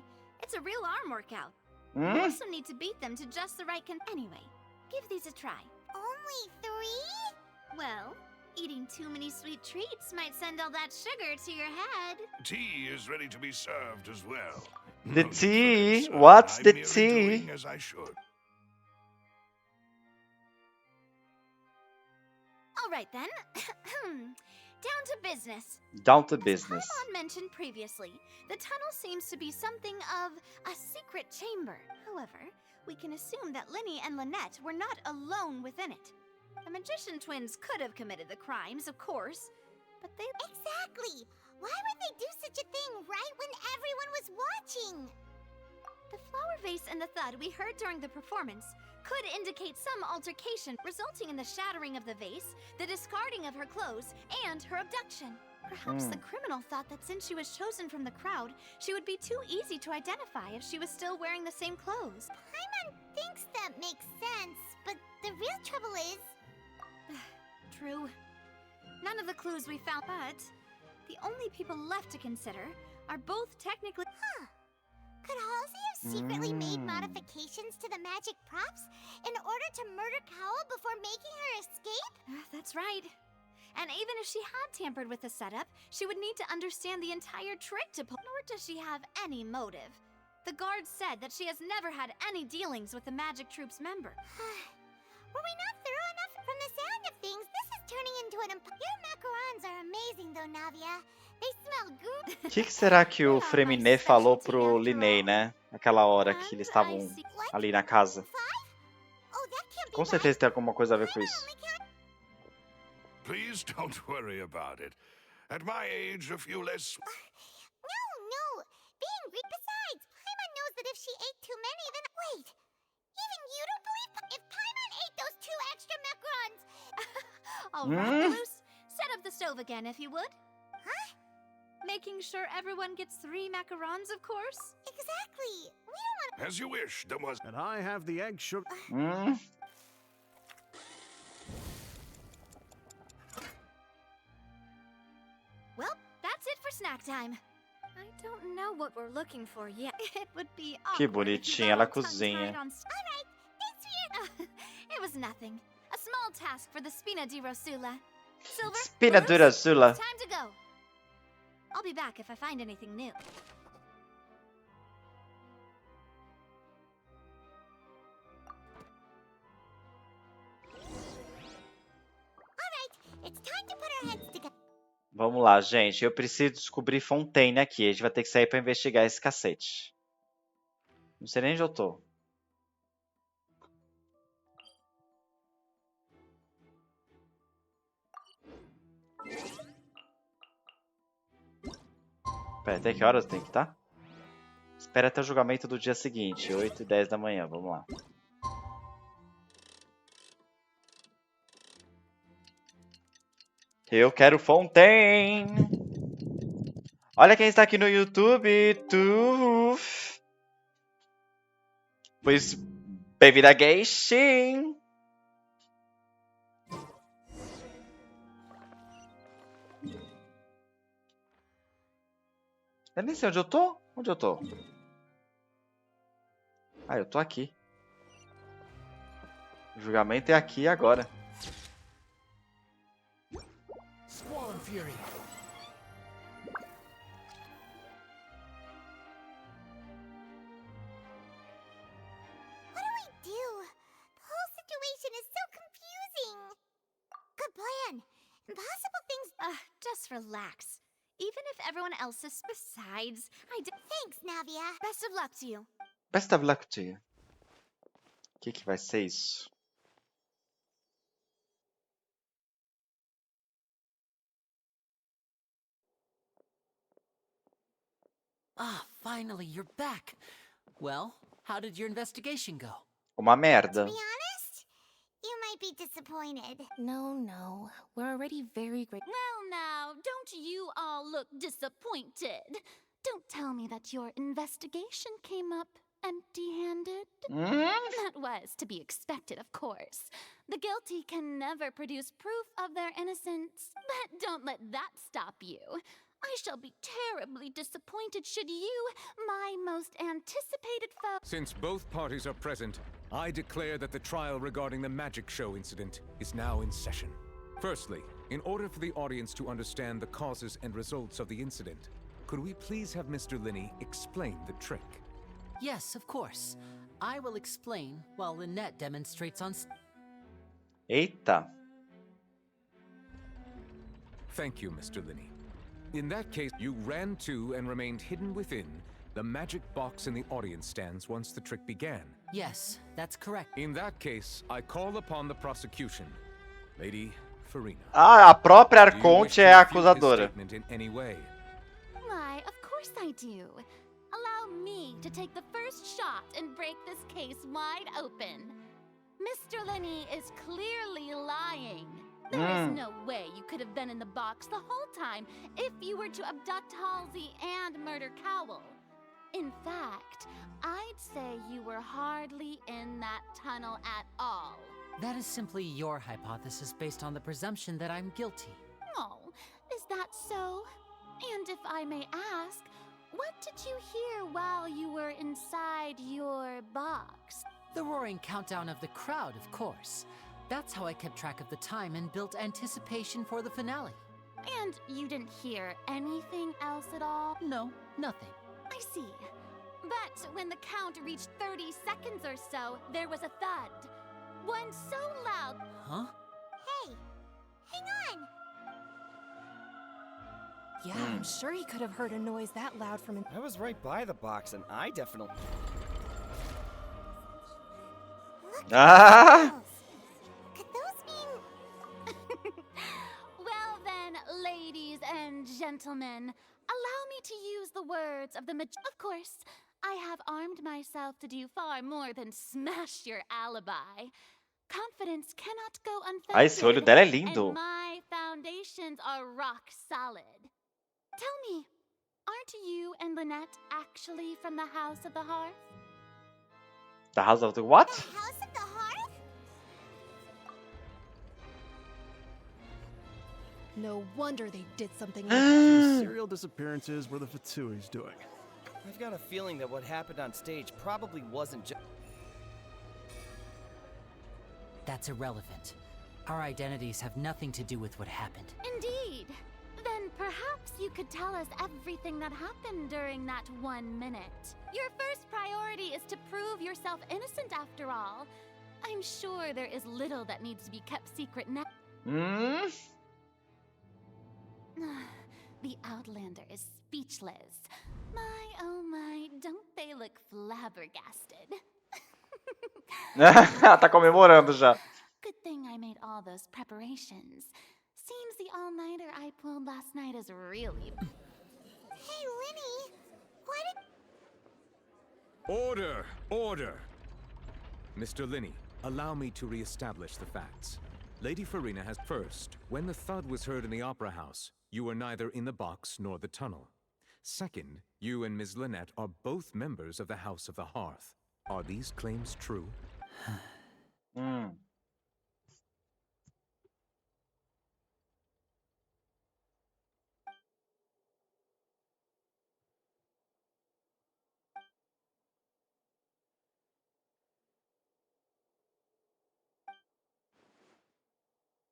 It's a real arm workout. You also need to beat them to just the right Anyway, give these a try. Only 3? Well, eating too many sweet treats might send all that sugar to your head. Tea is ready to be served as well. The tea? What's the tea? Doing as I should. All right then. Down to business. Down to business. As Paimon mentioned previously, the tunnel seems to be something of a secret chamber. However, we can assume that Linny and Lynette were not alone within it. The magician twins could have committed the crimes, of course, but they... Exactly! Why would they do such a thing right when everyone was watching? The flower vase and the thud we heard during the performance could indicate some altercation resulting in the shattering of the vase, the discarding of her clothes, and her abduction. Perhaps the criminal thought that since she was chosen from the crowd, she would be too easy to identify if she was still wearing the same clothes. Paimon thinks that makes sense, but the real trouble is... True. None of the clues we found, but the only people left to consider are both technically... Huh. Could Halsey have secretly made modifications to the magic props in order to murder Cowell before making her escape? That's right. And even if she had tampered with the setup, she would need to understand the entire trick to pull. Nor does she have any motive. The guard said that she has never had any dealings with the Magic Troop's member. Were we not thorough enough? From the sound of things, this is turning into an Your macarons are amazing though, Navia. They smell good. O que será que o Freminet falou pro Linney, né? Naquela hora que eles estavam ali na casa. Com certeza tem alguma coisa a ver com isso. Please don't worry about it. At my age, a few less... No. Being Greek. Besides, Paimon knows that if she ate too many, then... Wait. Even you don't believe... If Paimon ate those 2 extra macarons... All right, Luce. Set up the stove again, if you would. Huh? Making sure everyone gets 3 macarons, of course. Exactly. We don't want... As you wish, demoiselle. And I have the egg sugar... Well, that's it for snack time. I don't know what we're looking for yet. It would be Que awkward if you bonitinha, ela got all tongue-tied cozinha. on Alright, thanks for your... It was nothing. A small task for the Spina di Rosula. Silver, Spina di Bruce, Rosula. it's time to go. I'll be back if I find anything new. Alright, it's time to put our heads together. Vamos lá, gente. Eu preciso descobrir Fontaine aqui. A gente vai ter que sair pra investigar esse cacete. Não sei nem onde eu tô. Pera, até que horas tem que estar? Espera até o julgamento do dia seguinte, 8h10 da manhã. Vamos lá. Eu quero Fontaine! Olha quem está aqui no YouTube! Pois, bem-vindo a Gayshin! Eu nem sei onde eu tô. Onde eu tô? Ah, eu tô aqui. O julgamento é aqui e agora. Squall and Fury. What do we do? The whole situation is so confusing. Good plan. Impossible things... Just relax. Even if everyone else is besides, Thanks, Navia. Best of luck to you. Best of luck to you. O que vai ser isso? Ah, finally, you're back. Well, how did your investigation go? Uma merda. To be honest, you might be disappointed. No. We're already very great. Well, now, don't you all look disappointed? Don't tell me that your investigation came up empty-handed. That was to be expected, of course. The guilty can never produce proof of their innocence. But don't let that stop you. I shall be terribly disappointed should you, my most anticipated foe... Since both parties are present, I declare that the trial regarding the magic show incident is now in session. Firstly, in order for the audience to understand the causes and results of the incident, could we please have Mr. Linney explain the trick? Yes, of course. I will explain while Lynette demonstrates on... Eita. Thank you, Mr. Linney. In that case, you ran to and remained hidden within the magic box in the audience stands once the trick began. Yes, that's correct. In that case, I call upon the prosecution. Lady Farina. Ah, a própria Do you wish Arconte to é a refute his acusadora. statement in any way? Why, of course I do. Allow me to take the first shot and break this case wide open. Mr. Linney is clearly lying. There is no way you could have been in the box the whole time if you were to abduct Halsey and murder Cowell. In fact, I'd say you were hardly in that tunnel at all. That is simply your hypothesis based on the presumption that I'm guilty. Oh, is that so? And if I may ask, what did you hear while you were inside your box? The roaring countdown of the crowd, of course. That's how I kept track of the time and built anticipation for the finale. And you didn't hear anything else at all? No, nothing. I see. But when the count reached 30 seconds or so, there was a thud. One so loud. Huh? Hey, hang on. Yeah, I'm sure he could have heard a noise that loud from... I was right by the box, and I definitely... Could those mean... Well then, ladies and gentlemen, allow me to use the words of the Of course, I have armed myself to do far more than smash your alibi. Confidence cannot go Ai, esse olho unfettered, dela é lindo. and my foundations are rock solid. Tell me, aren't you and Lynette actually from the House of the Hearth? The House of the what? The House of the Hearth? No wonder they did something like The serial disappearances were the Fatsui's doing. I've got a feeling that what happened on stage probably wasn't just... That's irrelevant. Our identities have nothing to do with what happened. Indeed. Then perhaps you could tell us everything that happened during that 1 minute. Your first priority is to prove yourself innocent after all. I'm sure there is little that needs to be kept secret now. The Outlander is speechless. My, oh my, don't they look flabbergasted? Tá comemorando já. Good thing I made all those preparations. Seems the all-nighter I pulled last night is really... Hey, Linny, why did... Order! Order! Mr. Linney, allow me to re-establish the facts. Lady Farina has first, when the thud was heard in the Opera House, you were neither in the box nor the tunnel. Second, you and Ms. Lynette are both members of the House of the Hearth. Are these claims true?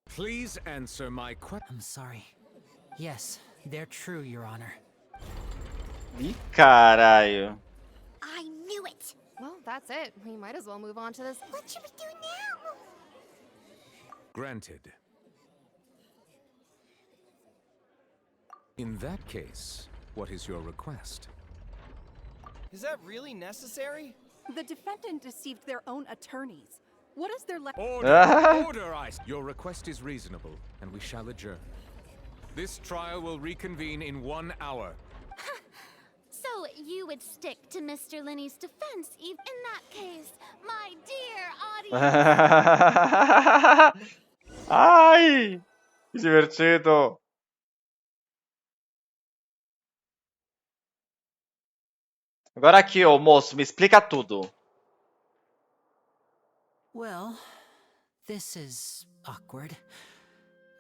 Please answer my question. I'm sorry. Yes, they're true, Your Honor. Ih, caralho. I knew it. Well, that's it. We might as well move on to this. What should we do now? Granted. In that case, what is your request? Is that really necessary? The defendant deceived their own attorneys. What is their Order! Order, Your request is reasonable, and we shall adjourn. This trial will reconvene in 1 hour. So you would stick to Mr. Linney's defense, even in that case, my dear audience. Ai, que divertido. Agora aqui, ô moço, me explica tudo. Well, this is awkward.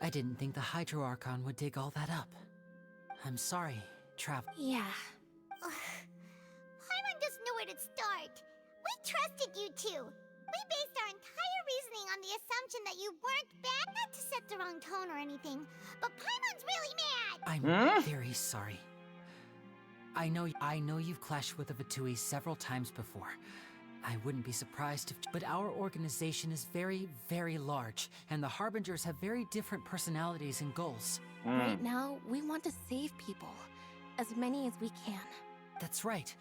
I didn't think the Hydro Archon would dig all that up. I'm sorry, Yeah. Paimon doesn't know where to start. We trusted you two. We based our entire reasoning on the assumption that you weren't bad. Not to set the wrong tone or anything, but Paimon's really mad. I'm very sorry. I know you've clashed with the Fatui several times before. I wouldn't be surprised if... But our organization is very, very large, and the Harbingers have very different personalities and goals. Right now, we want to save people. As many as we can. That's right.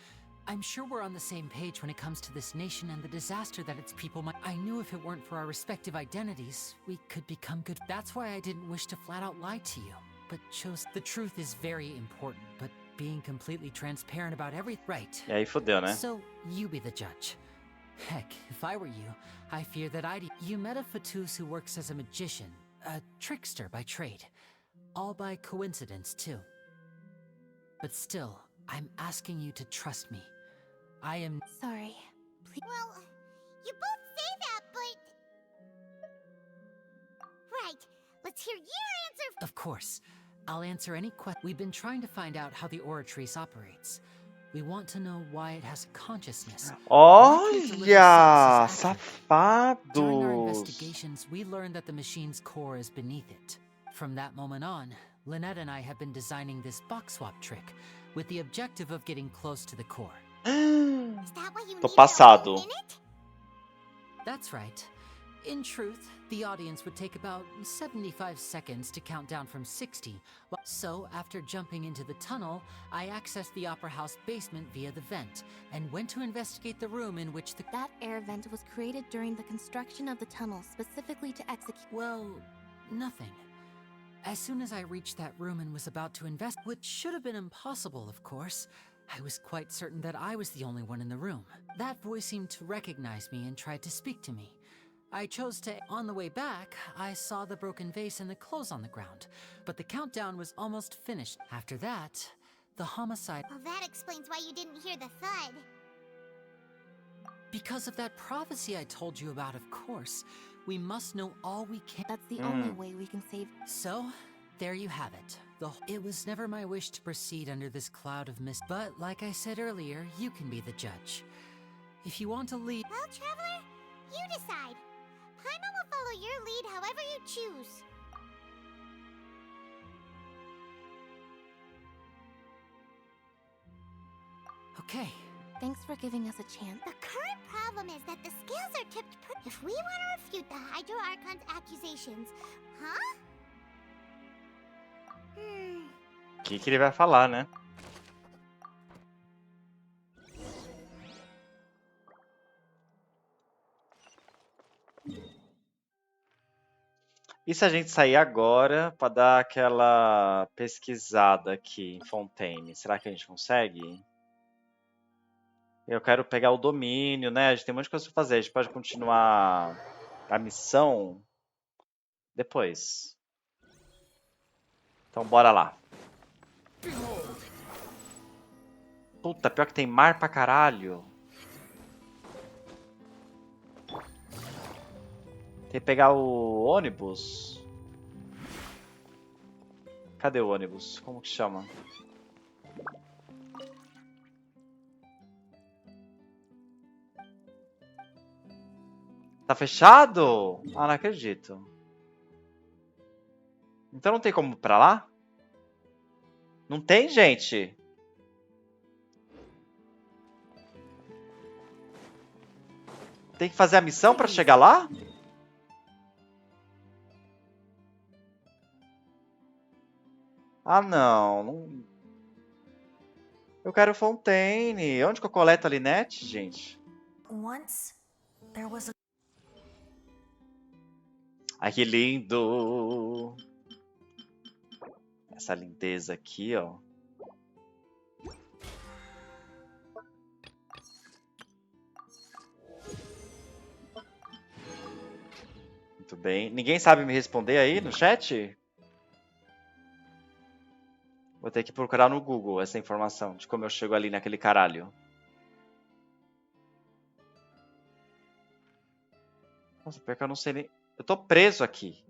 I'm sure we're on the same page when it comes to this nation and the disaster that its people might... I knew if it weren't for our respective identities, we could become good... That's why I didn't wish to flat out lie to you, but chose... The truth is very important, but being completely transparent about everything... Right. E aí fodeu, né? So, you be the judge. Heck, if I were you, I fear that You met a Fatus who works as a magician, a trickster by trade. All by coincidence, too. But still, I'm asking you to trust me. I am... Sorry. Please. Well, you both say that, but... Right. Let's hear your answer. Of course. I'll answer any question. We've been trying to find out how the Oratrice operates. We want to know why it has consciousness. Olha, During our safados. investigations, we learned that the machine's core is beneath it. From that moment on, Lynette and I have been designing this box swap trick with the objective of getting close to the core. Is that why you Tô needed passado. a minute? That's right. In truth, the audience would take about 75 seconds to count down from 60. So, after jumping into the tunnel, I accessed the Opera House basement via the vent and went to investigate the room in which That air vent was created during the construction of the tunnel, specifically to execute... Well, nothing. As soon as I reached that room and was about to which should have been impossible, of course, I was quite certain that I was the only one in the room. That voice seemed to recognize me and tried to speak to me. I chose to... On the way back, I saw the broken vase and the clothes on the ground, but the countdown was almost finished. After that, the homicide... Well, that explains why you didn't hear the thud. Because of that prophecy I told you about, of course. We must know all we can. That's the only way we can save... So, there you have it. It was never my wish to proceed under this cloud of mist, but like I said earlier, you can be the judge. If you want to lead... Well, Traveler, you decide. Paimon will follow your lead however you choose. Okay. Thanks for giving us a chance. The current problem is that the scales are tipped if we want to refute the Hydro Archon's accusations, huh? O que ele vai falar, né? E se a gente sair agora para dar aquela pesquisada aqui em Fontaine? Será que a gente consegue? Eu quero pegar o domínio, né? A gente tem um monte de coisa para fazer. A gente pode continuar a missão depois. Então bora lá. Puta, pior que tem mar pra caralho. Tem que pegar o ônibus. Cadê o ônibus? Como que chama? Tá fechado? Ah, não acredito. Então não tem como ir pra lá? Não tem, gente? Tem que fazer a missão pra chegar lá? Ah, não. Eu quero Fontaine. Onde que eu coleto a Neste, gente? Ai, que lindo. Essa lindeza aqui, ó. Muito bem. Ninguém sabe me responder aí no chat? Vou ter que procurar no Google essa informação de como eu chego ali naquele caralho. Nossa, pior que eu não sei nem... Eu tô preso aqui.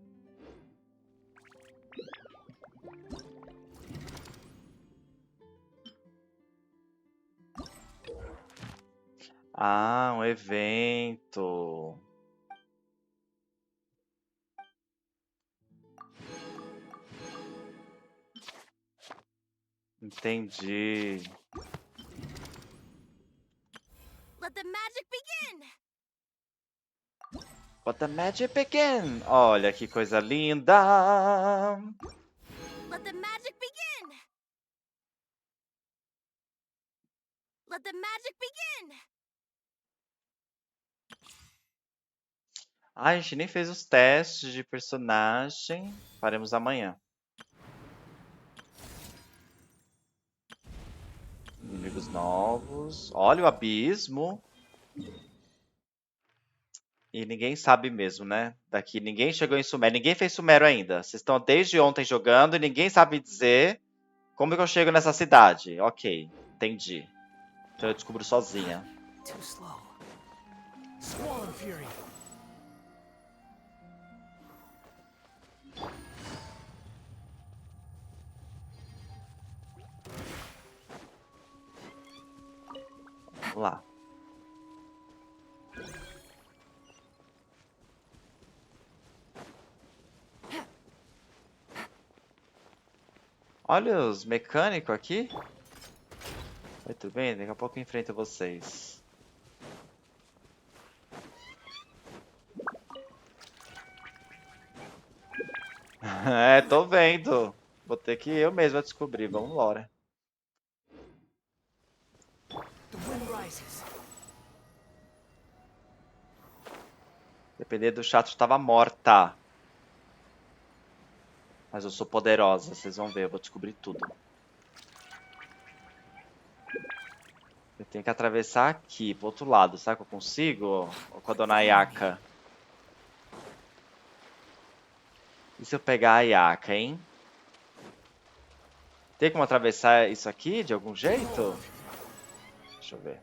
Ah, um evento. Entendi. Let the magic begin. Let the magic begin. Olha que coisa linda. Let the magic begin. Let the magic begin. Ai, a gente nem fez os testes de personagem. Faremos amanhã. Inimigos novos. Olha o abismo. E ninguém sabe mesmo, né? Daqui ninguém chegou em Sumério. Ninguém fez Sumério ainda. Vocês estão desde ontem jogando e ninguém sabe dizer como que eu chego nessa cidade. Ok, entendi. Então eu descubro sozinha. Too slow. Squall Fury. Vamos lá. Olha os mecânicos aqui. Oi, tudo bem? Daqui a pouco eu enfrento vocês. É, tô vendo. Vou ter que eu mesmo descobrir. Vamos embora. Dependendo do chat, eu estava morta. Mas eu sou poderosa, vocês vão ver. Eu vou descobrir tudo. Eu tenho que atravessar aqui, pro outro lado. Será que eu consigo? Ou com a dona Ayaka? E se eu pegar a Ayaka, hein? Tem como atravessar isso aqui de algum jeito? Deixa eu ver.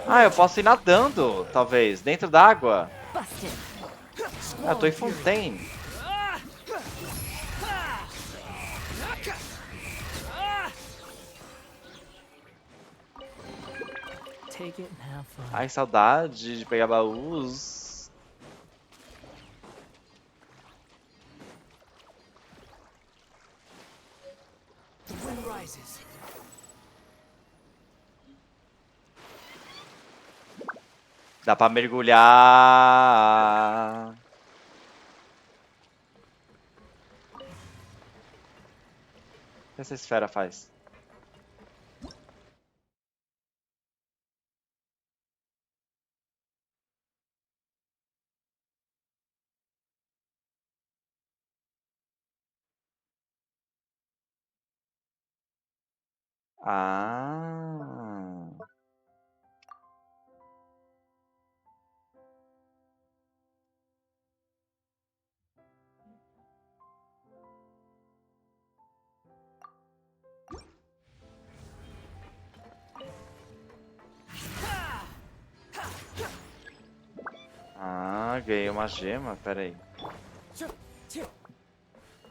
Ah, eu posso ir nadando, talvez, dentro d'água. Ah, eu tô em Fontaine. Ai, saudade de pegar baús. Dá pra mergulhar. O que essa esfera faz? Ah. Ah, ganhei uma gema. Pera aí.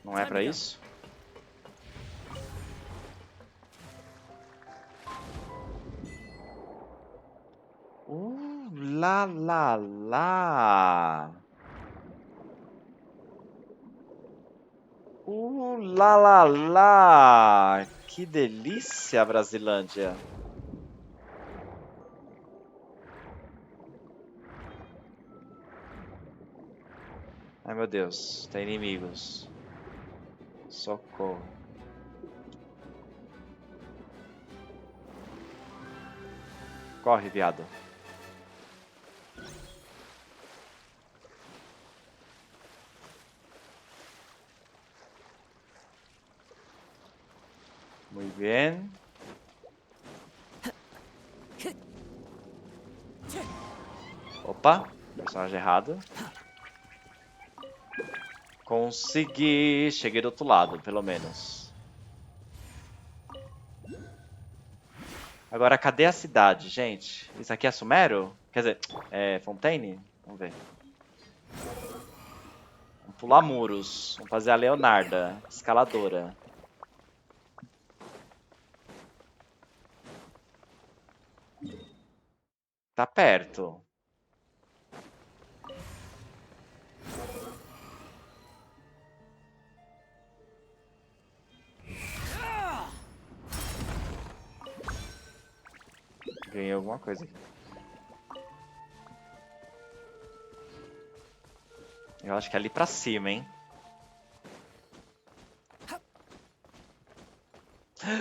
Não é pra isso? Lá, lá, lá. Lá, lá, lá. Que delícia, Brasilândia. Ai, meu Deus. Tem inimigos. Socorro. Corre, viado. Muito bem. Opa, personagem errado. Consegui. Cheguei do outro lado, pelo menos. Agora, cadê a cidade, gente? Isso aqui é Sumero? Quer dizer, é Fontaine? Vamos ver. Vamos pular muros. Vamos fazer a Leonarda, escaladora. Tá perto. Ganhei alguma coisa aqui. Eu acho que é ali pra cima, hein?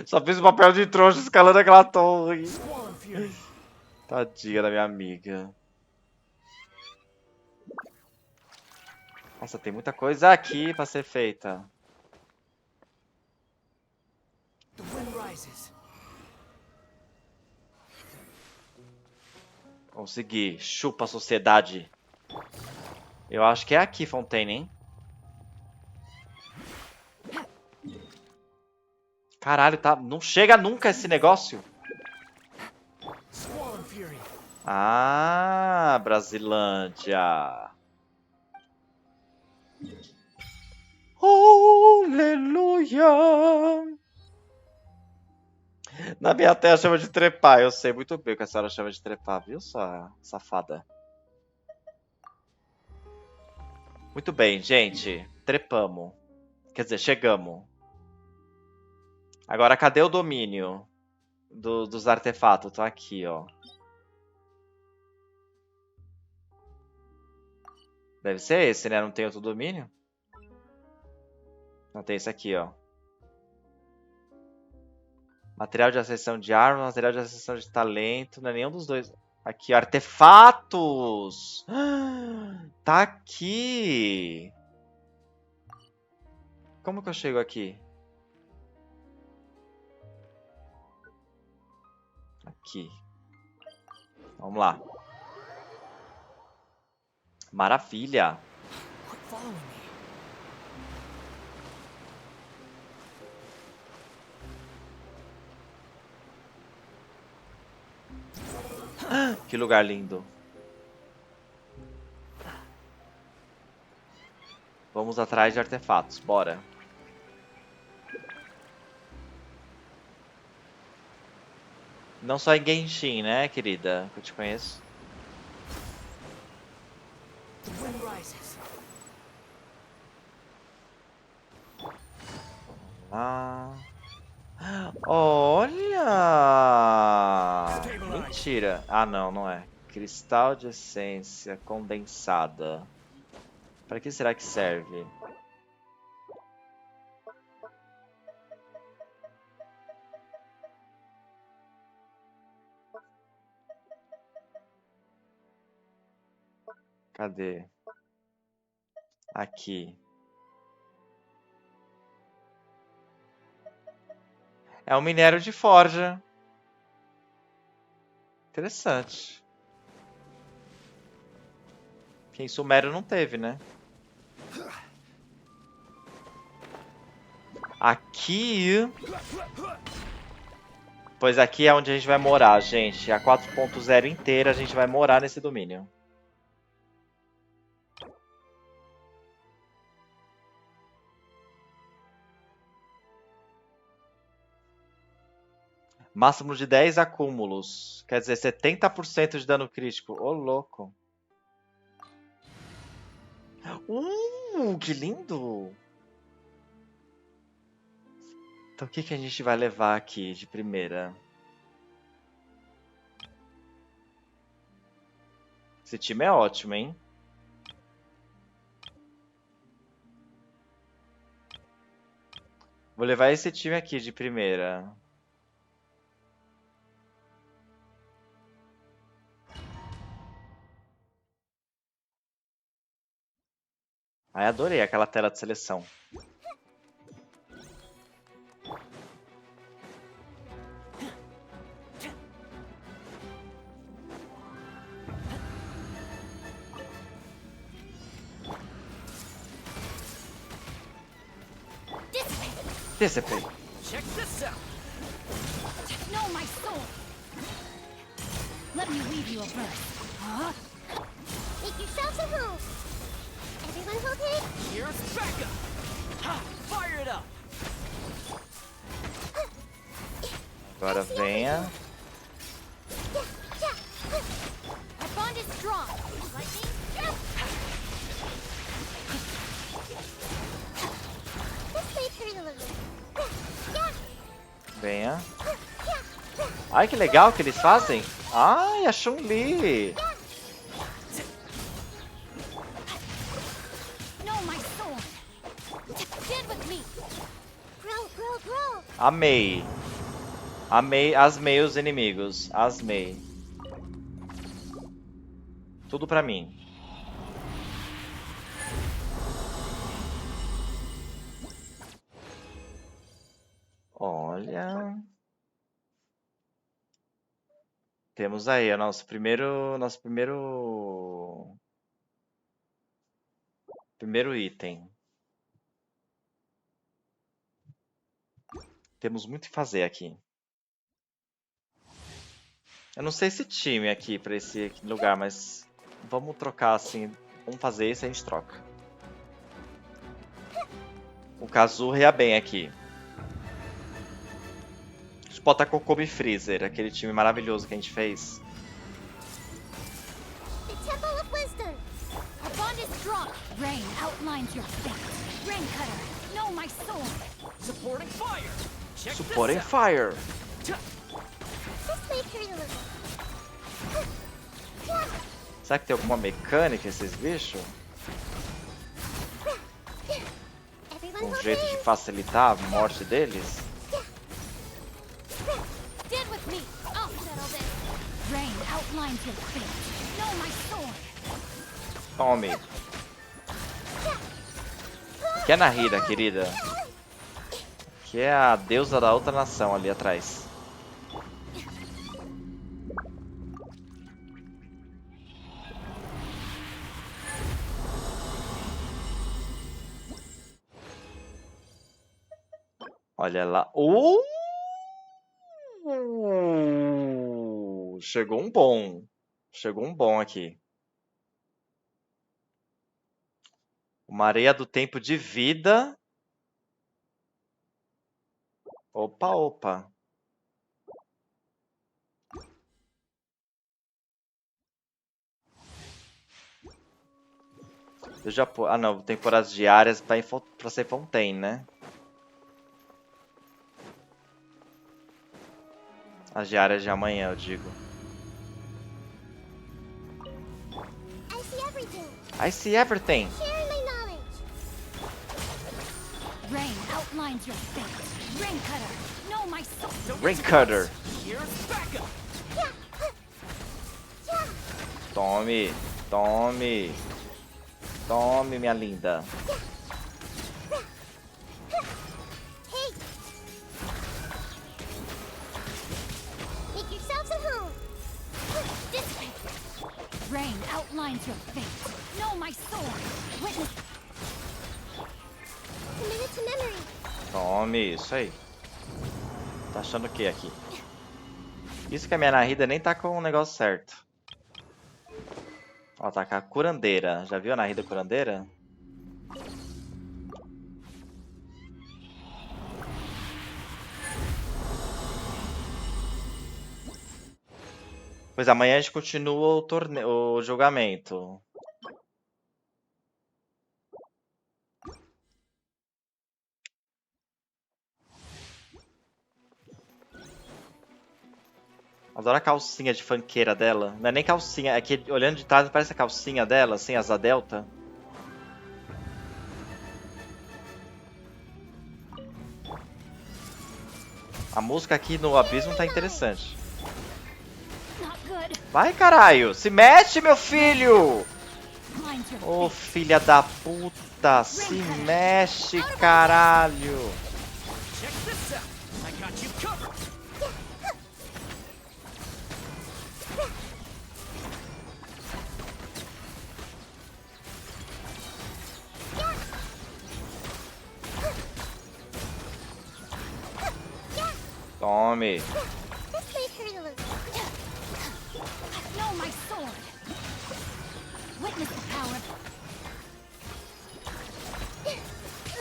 Só fiz o papel de trouxa escalando aquela torre. Tadinha da minha amiga. Nossa, tem muita coisa aqui pra ser feita. Consegui. Chupa a sociedade. Eu acho que é aqui, Fontaine, hein? Caralho, tá... Não chega nunca esse negócio. Ah, Brasilândia. Aleluia. Na minha terra chama de trepar. Eu sei muito bem o que a senhora chama de trepar, viu, sua safada? Muito bem, gente. Trepamos. Quer dizer, chegamos. Agora, cadê o domínio dos artefatos? Tá aqui, ó. Deve ser esse, né? Não tem outro domínio? Não, tem esse aqui, ó. Material de acessão de arma, material de acessão de talento. Não é nenhum dos dois. Aqui, artefatos! Tá aqui! Como que eu chego aqui? Aqui. Vamos lá. Maravilha! Que lugar lindo. Vamos atrás de artefatos, bora. Não só em Genshin, né, querida? Que eu te conheço. Ah. Olha! Mentira. Ah, não, não é. Cristal de essência condensada. Para que será que serve? Cadê? Aqui. É um minério de forja. Interessante. Quem Sumério não teve, né? Aqui... Pois aqui é onde a gente vai morar, gente. A 4.0 inteira a gente vai morar nesse domínio. Máximo de 10 acúmulos. Quer dizer, 70% de dano crítico. Ô, louco. Que lindo! Então, o que a gente vai levar aqui de primeira? Esse time é ótimo, hein? Vou levar esse time aqui de primeira. Ai, adorei aquela tela de seleção. Dissipate. Check this out. No, my soul. Let me weave you a verse. Make yourselves at home. Everyone hold it. Here's Becca. Ha, fire it up. Agora venha. Our bond is strong. Lightning, jump. This may hurt a little. Venha. Ai, que legal que eles fazem. Ai, a Chun-Li. Amei. Asmei os inimigos. Asmei. Tudo pra mim. Olha. Temos aí o nosso primeiro item. Temos muito o que fazer aqui. Eu não sei esse time aqui pra esse lugar, mas vamos trocar assim. Vamos fazer isso e a gente troca. O Kazuha ia bem aqui. A gente bota Kokomi Freezer, aquele time maravilhoso que a gente fez. Rain outlines your fate. Rain cutter, know my sword. Supporting fire. Check Supporting fire. Será que tem alguma mecânica esses bichos? Um jeito de facilitar a morte deles? Tome. Que é Narida, querida. Que é a deusa da outra nação ali atrás. Olha lá. Chegou um bom. Chegou um bom aqui. Uma areia do tempo de vida. Opa, opa. Eu já... Ah, não. Temporadas diárias pra ser Fontaine, né? As diárias de amanhã, eu digo. I see everything. Rain outlines your fate. Rain cutter, know my sword. Rain cutter. Tome, tome. Tome, minha linda. Rain outlines your fate. Know my sword. Witness. Commit to memory. Tome, isso aí. Tá achando o que aqui? Isso que a minha Narida nem tá com o negócio certo. Ó, tá com a curandeira. Já viu a Narida curandeira? Pois amanhã a gente continua o julgamento. Adoro a calcinha de funkeira dela. Não é nem calcinha, é que olhando de trás parece a calcinha dela, assim, asa delta. A música aqui no abismo tá interessante. Vai, caralho! Se mexe, meu filho! Ô, filha da puta! Se mexe, caralho! Tome!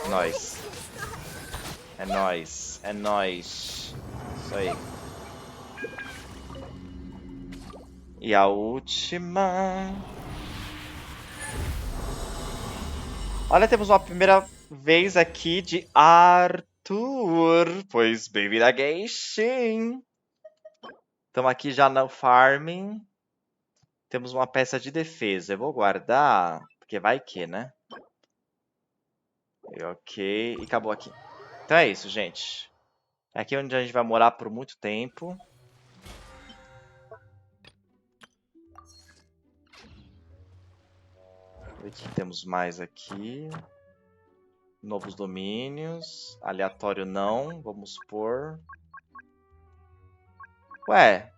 Nóis. É nóis. É nóis. Isso aí. E a última... Olha, temos uma primeira vez aqui de Arthur. Pois bem-vindo a Gayshin. Estamos aqui já no farming. Temos uma peça de defesa. Eu vou guardar, porque vai que, né? Ok, e acabou aqui. Então é isso, gente. Aqui é onde a gente vai morar por muito tempo. O que temos mais aqui? Novos domínios. Aleatório não, vamos por... Ué.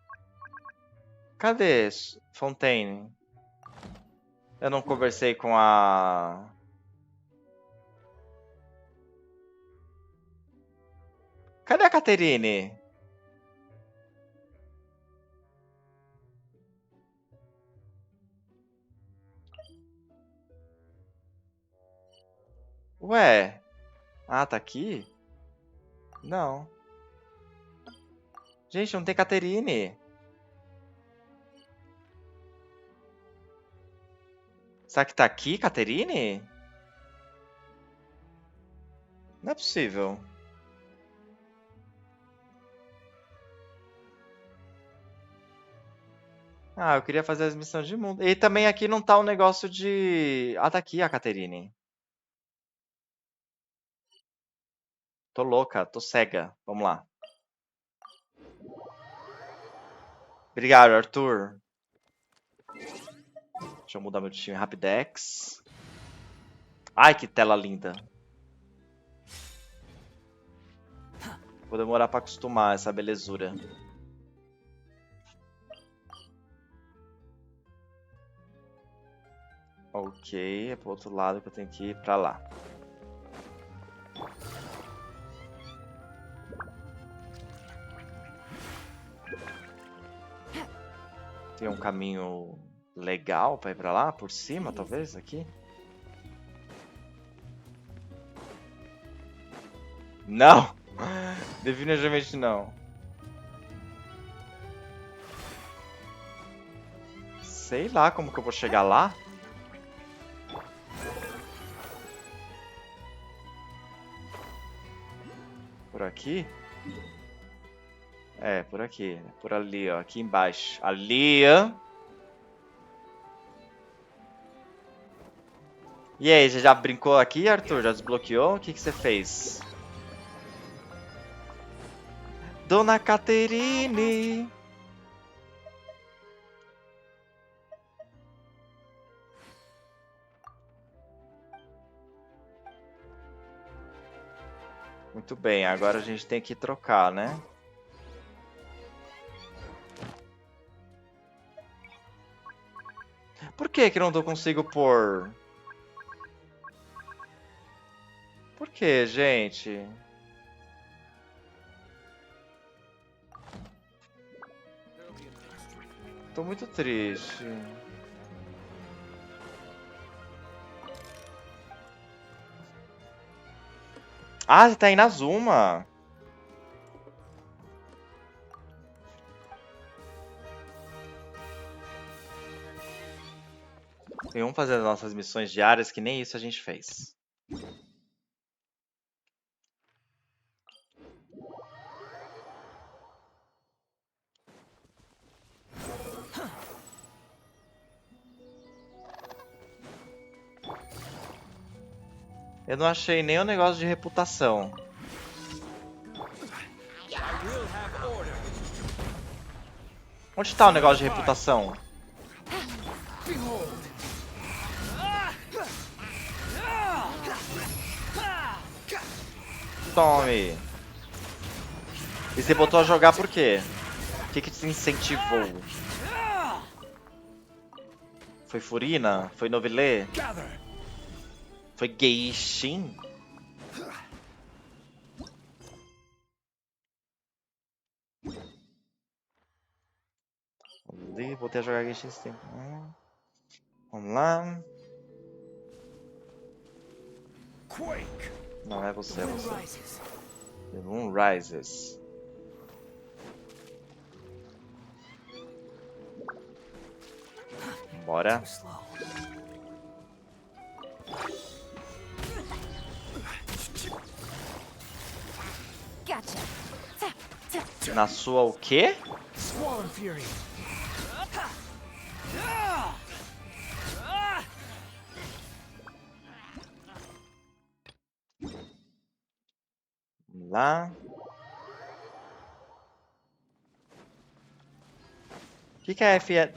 Cadê Fontaine? Eu não conversei com a... Cadê a Caterine? Ué? Ah, tá aqui? Não. Gente, não tem Caterine. Será que tá aqui, Caterine? Não é possível. Ah, eu queria fazer as missões de mundo. E também aqui não tá o negócio de... Ah, tá aqui a Caterine. Tô louca, tô cega. Vamos lá. Obrigado, Arthur. Deixa eu mudar meu time Rapidex. Ai, que tela linda. Vou demorar pra acostumar essa belezura. Ok, é pro outro lado que eu tenho que ir pra lá. Tem um caminho legal pra ir pra lá? Por cima, talvez, aqui? Não! Definitivamente não. Sei lá como que eu vou chegar lá. Por aqui? É, por aqui. Por ali, ó. Aqui embaixo. Ali, ó. E aí, você já brincou aqui, Arthur? Já desbloqueou? O que você fez? Dona Caterine! Muito bem, agora a gente tem que trocar, né? Por que que não consigo pôr? Por que, gente? Tô muito triste. Ah, você tá aí na Zuma. E vamos fazer as nossas missões diárias, que nem isso a gente fez. Eu não achei nem o negócio de reputação. Onde tá o negócio de reputação? Tome. E você botou a jogar por quê? O que te incentivou? Foi Furina? Foi Novilê? Foi Gayshin? Ali, voltei a jogar Gayshin esse tempo. Vamos lá. Não é você, é você. The Moon Rises. Bora. Na sua o quê? Vamos lá. O que é FY?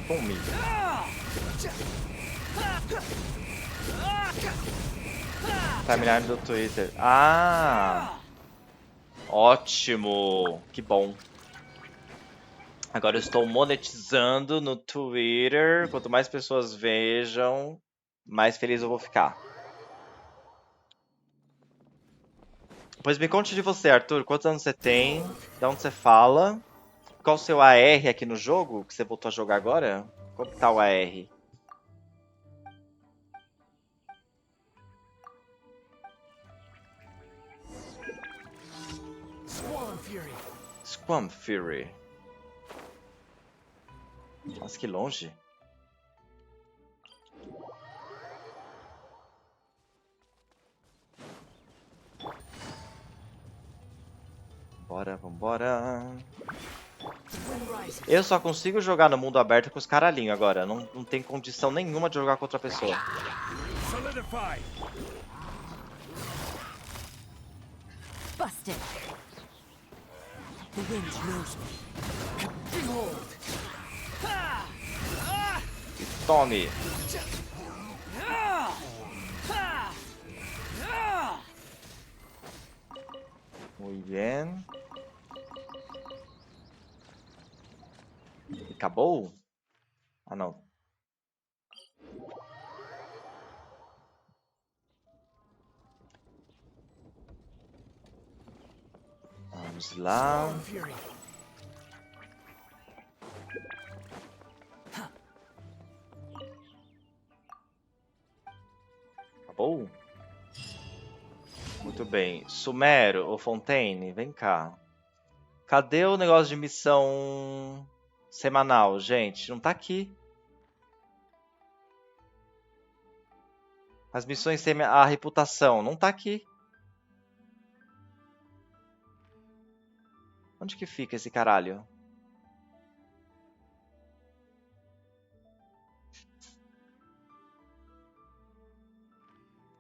Tome. Timeline do Twitter. Ah! Ótimo! Que bom. Agora eu estou monetizando no Twitter. Quanto mais pessoas vejam, mais feliz eu vou ficar. Pois me conte de você, Arthur. Quantos anos você tem? De onde você fala? Qual o seu AR aqui no jogo? Que você voltou a jogar agora? Como que tá o AR? Squam Fury. Nossa, que longe. Bora, vambora. Eu só consigo jogar no mundo aberto com os caralhinhos agora. Não tem condição nenhuma de jogar com outra pessoa. Busted. The wind knows me. Behold. Tome. Muito bem. Acabou? Ah, não. Vamos lá. Acabou? Muito bem. Sumero ou Fontaine, vem cá. Cadê o negócio de missão semanal, gente? Não tá aqui. As missões a reputação, não tá aqui. Onde que fica esse caralho?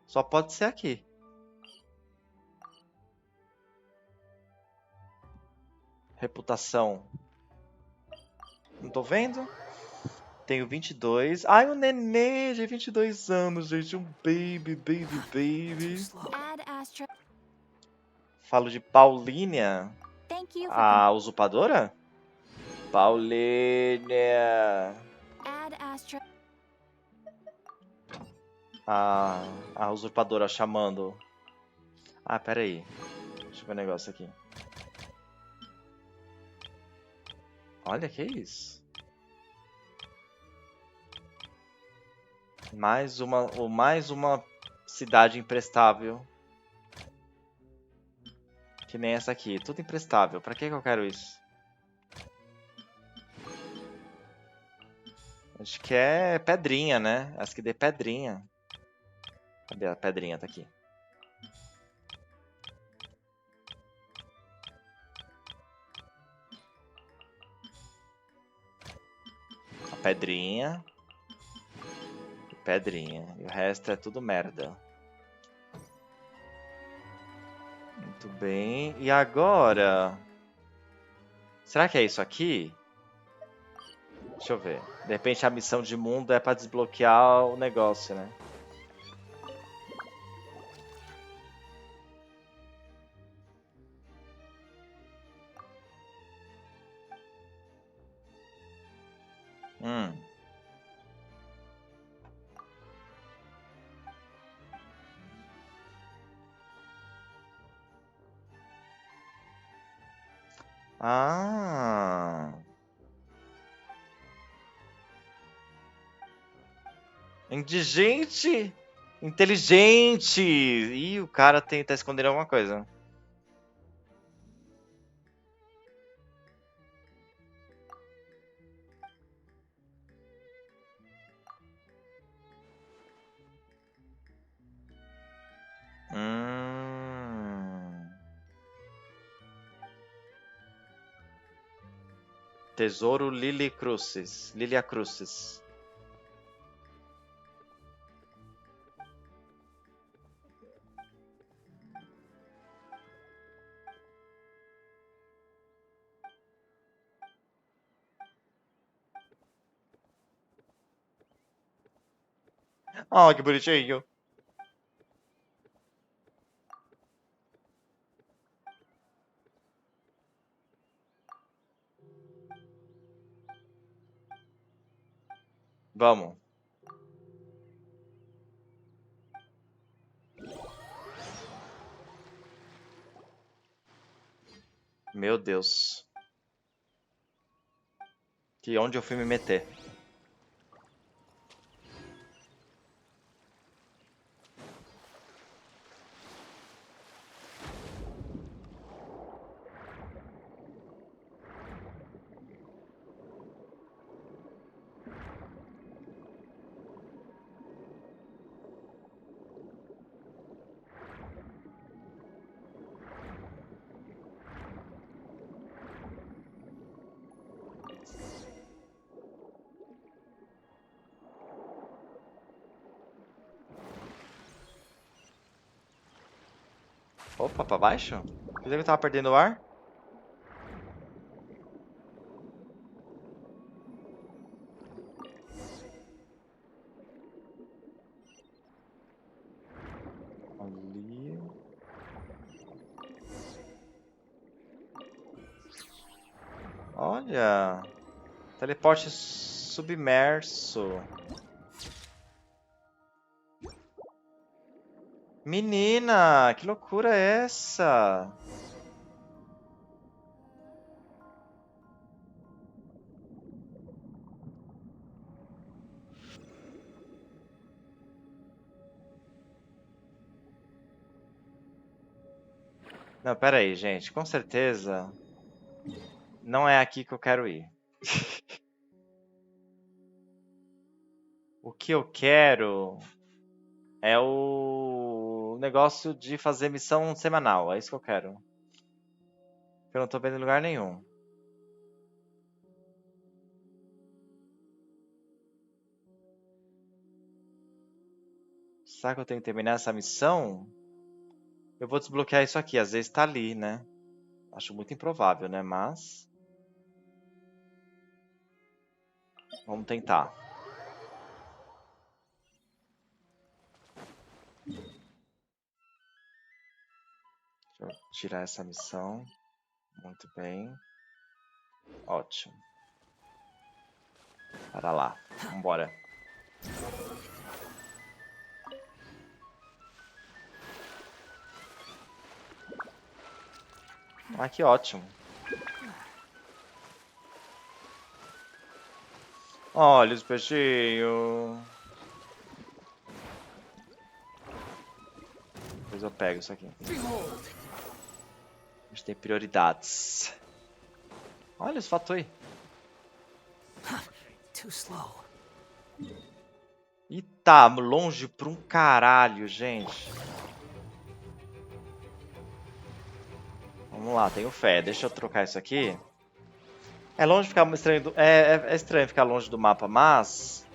Só pode ser aqui. Reputação. Não tô vendo. Tenho 22. Ai, um nenê de 22 anos, gente. Um baby. Falo de Paulínia. A usurpadora? Paulínia. A usurpadora chamando. Ah, pera aí. Deixa eu ver um negócio aqui. Olha, que isso? Mais uma cidade imprestável. Que nem essa aqui. Tudo imprestável. Pra que eu quero isso? Acho que é pedrinha, né? Acho que dê pedrinha. Cadê a pedrinha? Tá aqui. A pedrinha. E pedrinha. E o resto é tudo merda. Muito bem. E agora? Será que é isso aqui? Deixa eu ver. De repente a missão de mundo é pra desbloquear o negócio, né? Ah. Indigente! Inteligente! Ih, o cara tá escondendo alguma coisa. Tesouro Lilia Crucis. Oh, que bonitinho. Vamos. Meu Deus. Que onde eu fui me meter? Opa, pra baixo? Pensei que eu tava perdendo o ar. Ali. Olha. Teleporte submerso. Menina, que loucura é essa? Não, pera aí, gente. Com certeza não é aqui que eu quero ir. O que eu quero é o negócio de fazer missão semanal. É isso que eu quero. Eu não tô vendo em lugar nenhum. Será que eu tenho que terminar essa missão? Eu vou desbloquear isso aqui. Às vezes tá ali, né? Acho muito improvável, né? Mas... vamos tentar. Deixa eu tirar essa missão. Muito bem. Ótimo. Para lá. Vambora. Ah, que ótimo. Olha os peixinhos. Depois eu pego isso aqui. A gente tem prioridades. Olha os fatui. E tá longe pra um caralho, gente. Vamos lá, tenho fé. Deixa eu trocar isso aqui. É longe ficar estranho. É estranho ficar longe do mapa, mas...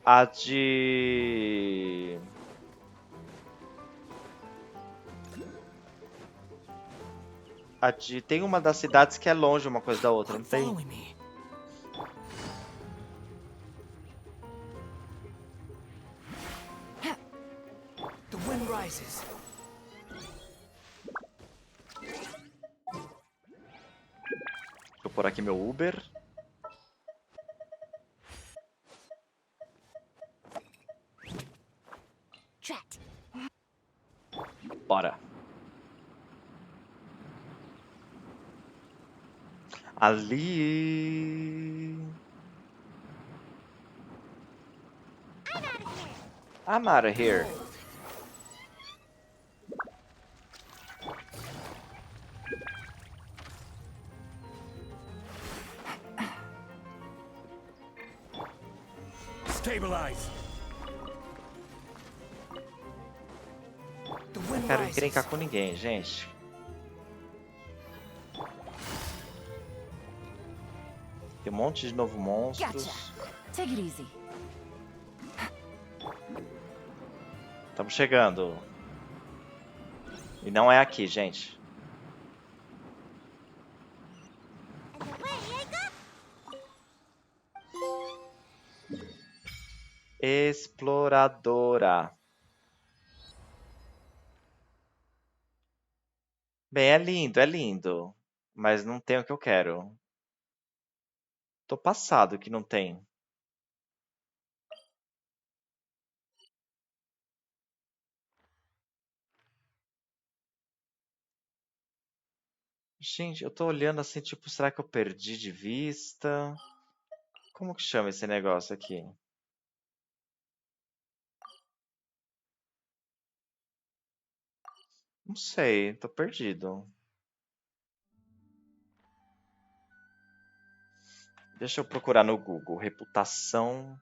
a de... tem uma das cidades que é longe uma coisa da outra, não tem? Deixa eu pôr aqui meu Uber. Bora. Ali. I'm out of here. Stabilize. Não quero encrencar com ninguém, gente. Tem um monte de novo monstros. Estamos chegando. E não é aqui, gente. exploradora. Bem, é lindo. Mas não tem o que eu quero. Tô passado que não tem. Gente, eu tô olhando assim, tipo, será que eu perdi de vista? Como que chama esse negócio aqui? Não sei, tô perdido. Deixa eu procurar no Google. Reputação.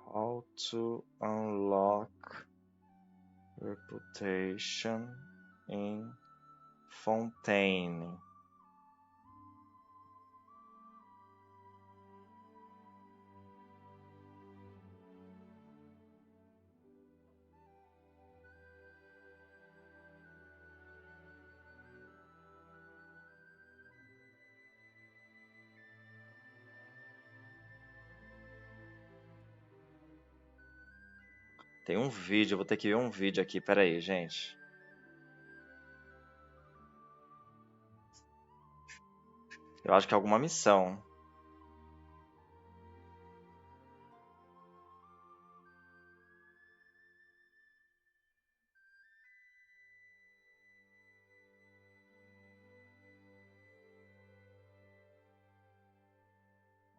How to unlock reputation in Fontaine. Tem um vídeo, eu vou ter que ver um vídeo aqui. Pera aí, gente. Eu acho que é alguma missão.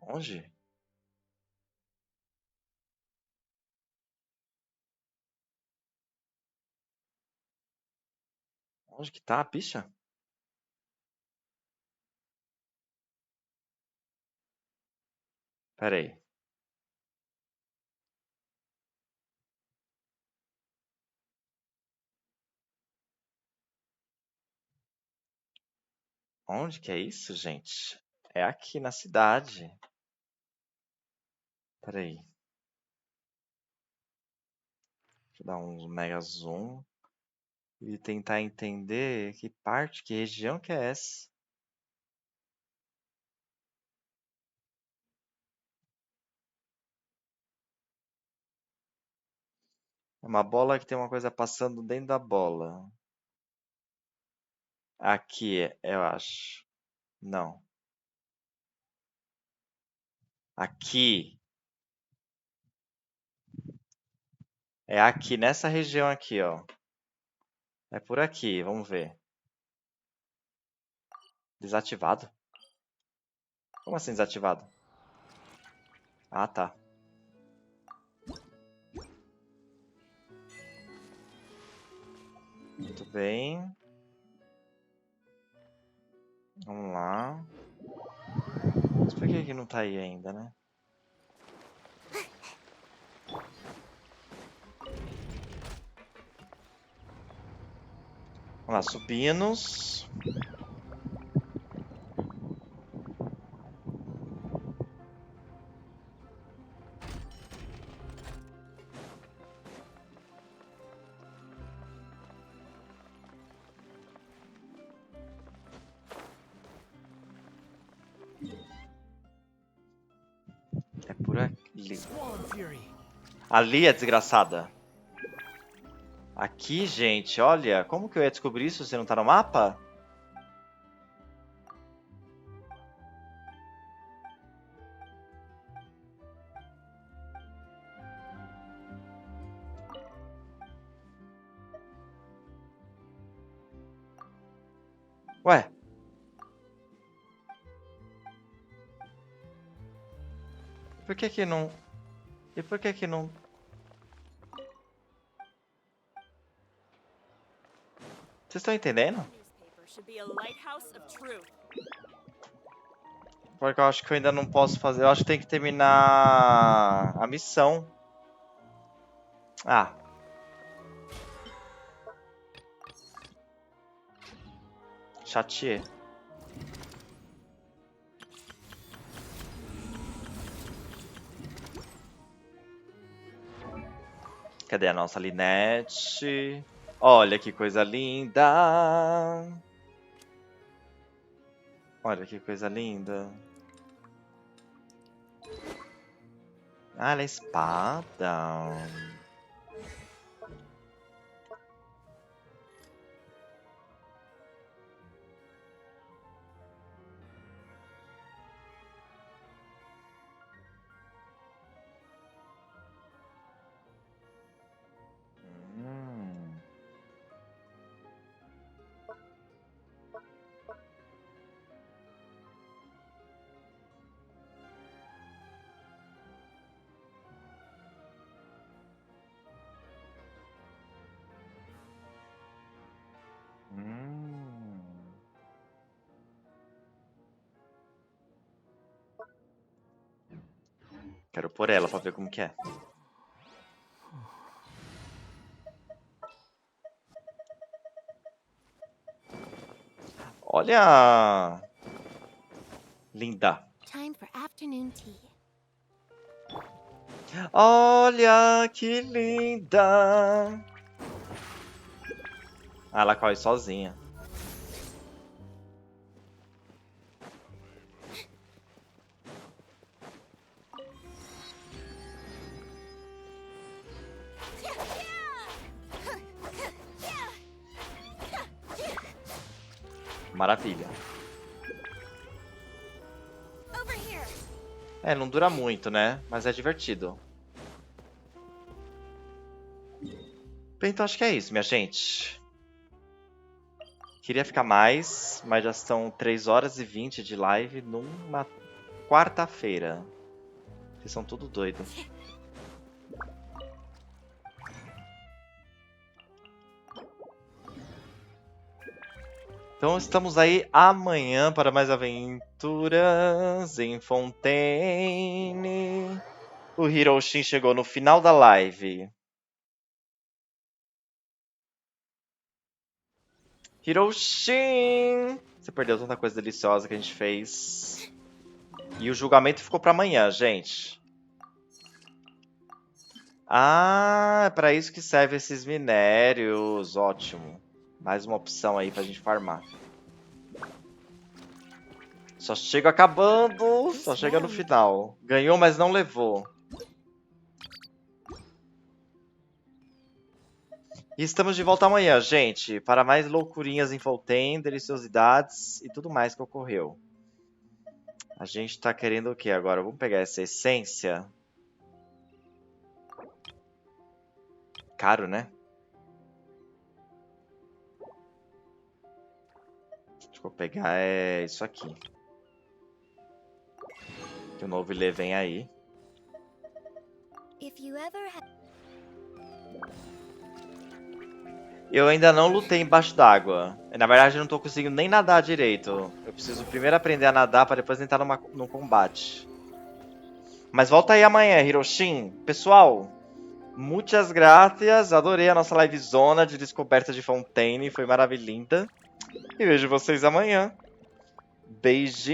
Onde? Onde que tá a picha? Pera aí. Onde que é isso, gente? É aqui na cidade. Pera aí. Deixa eu dar um mega zoom e tentar entender que parte, que região que é essa. É uma bola que tem uma coisa passando dentro da bola. Aqui, eu acho. Não. Aqui. É aqui, nessa região aqui, ó. É por aqui, vamos ver. Desativado? Como assim desativado? Ah, tá. Muito bem. Vamos lá. Mas por que não tá aí ainda, né? Vamos lá, subimos. É por ali. Ali é desgraçada. Aqui, gente, olha. Como que eu ia descobrir isso se não tá no mapa? Ué? Por que que não... E por que que não... Vocês estão entendendo? Porque eu acho que eu ainda não posso fazer. Eu acho que tem que terminar a missão. Ah. Chateei. Cadê a nossa Neste? Olha que coisa linda! Olha que coisa linda. Ah, ela é espada. Quero pôr ela pra ver como que é. Olha! Linda. Time for afternoon tea. Olha que linda! Ah, ela corre sozinha. Maravilha. É, não dura muito, né? Mas é divertido. Bem, então acho que é isso, minha gente. Queria ficar mais, mas já são 3 horas e 20 de live numa quarta-feira. Vocês são tudo doido. Então estamos aí amanhã para mais aventuras em Fontaine. O Hiroshin chegou no final da live. Hiroshin! Você perdeu tanta coisa deliciosa que a gente fez. E o julgamento ficou para amanhã, gente. Ah, é para isso que servem esses minérios. Ótimo. Mais uma opção aí pra gente farmar. Só chega acabando, só chega no final. Ganhou, mas não levou. E estamos de volta amanhã, gente, para mais loucurinhas em Fontaine, deliciosidades e tudo mais que ocorreu. A gente tá querendo o que agora? Vamos pegar essa essência. Caro, né? Acho que vou pegar isso aqui. Que o novo Ilê vem aí. Eu ainda não lutei embaixo d'água. Na verdade, eu não tô conseguindo nem nadar direito. Eu preciso primeiro aprender a nadar para depois entrar num combate. Mas volta aí amanhã, Hiroshin. Pessoal, muitas graças. Adorei a nossa livezona de descoberta de Fontaine. Foi maravilhosa. E vejo vocês amanhã. Beijinho.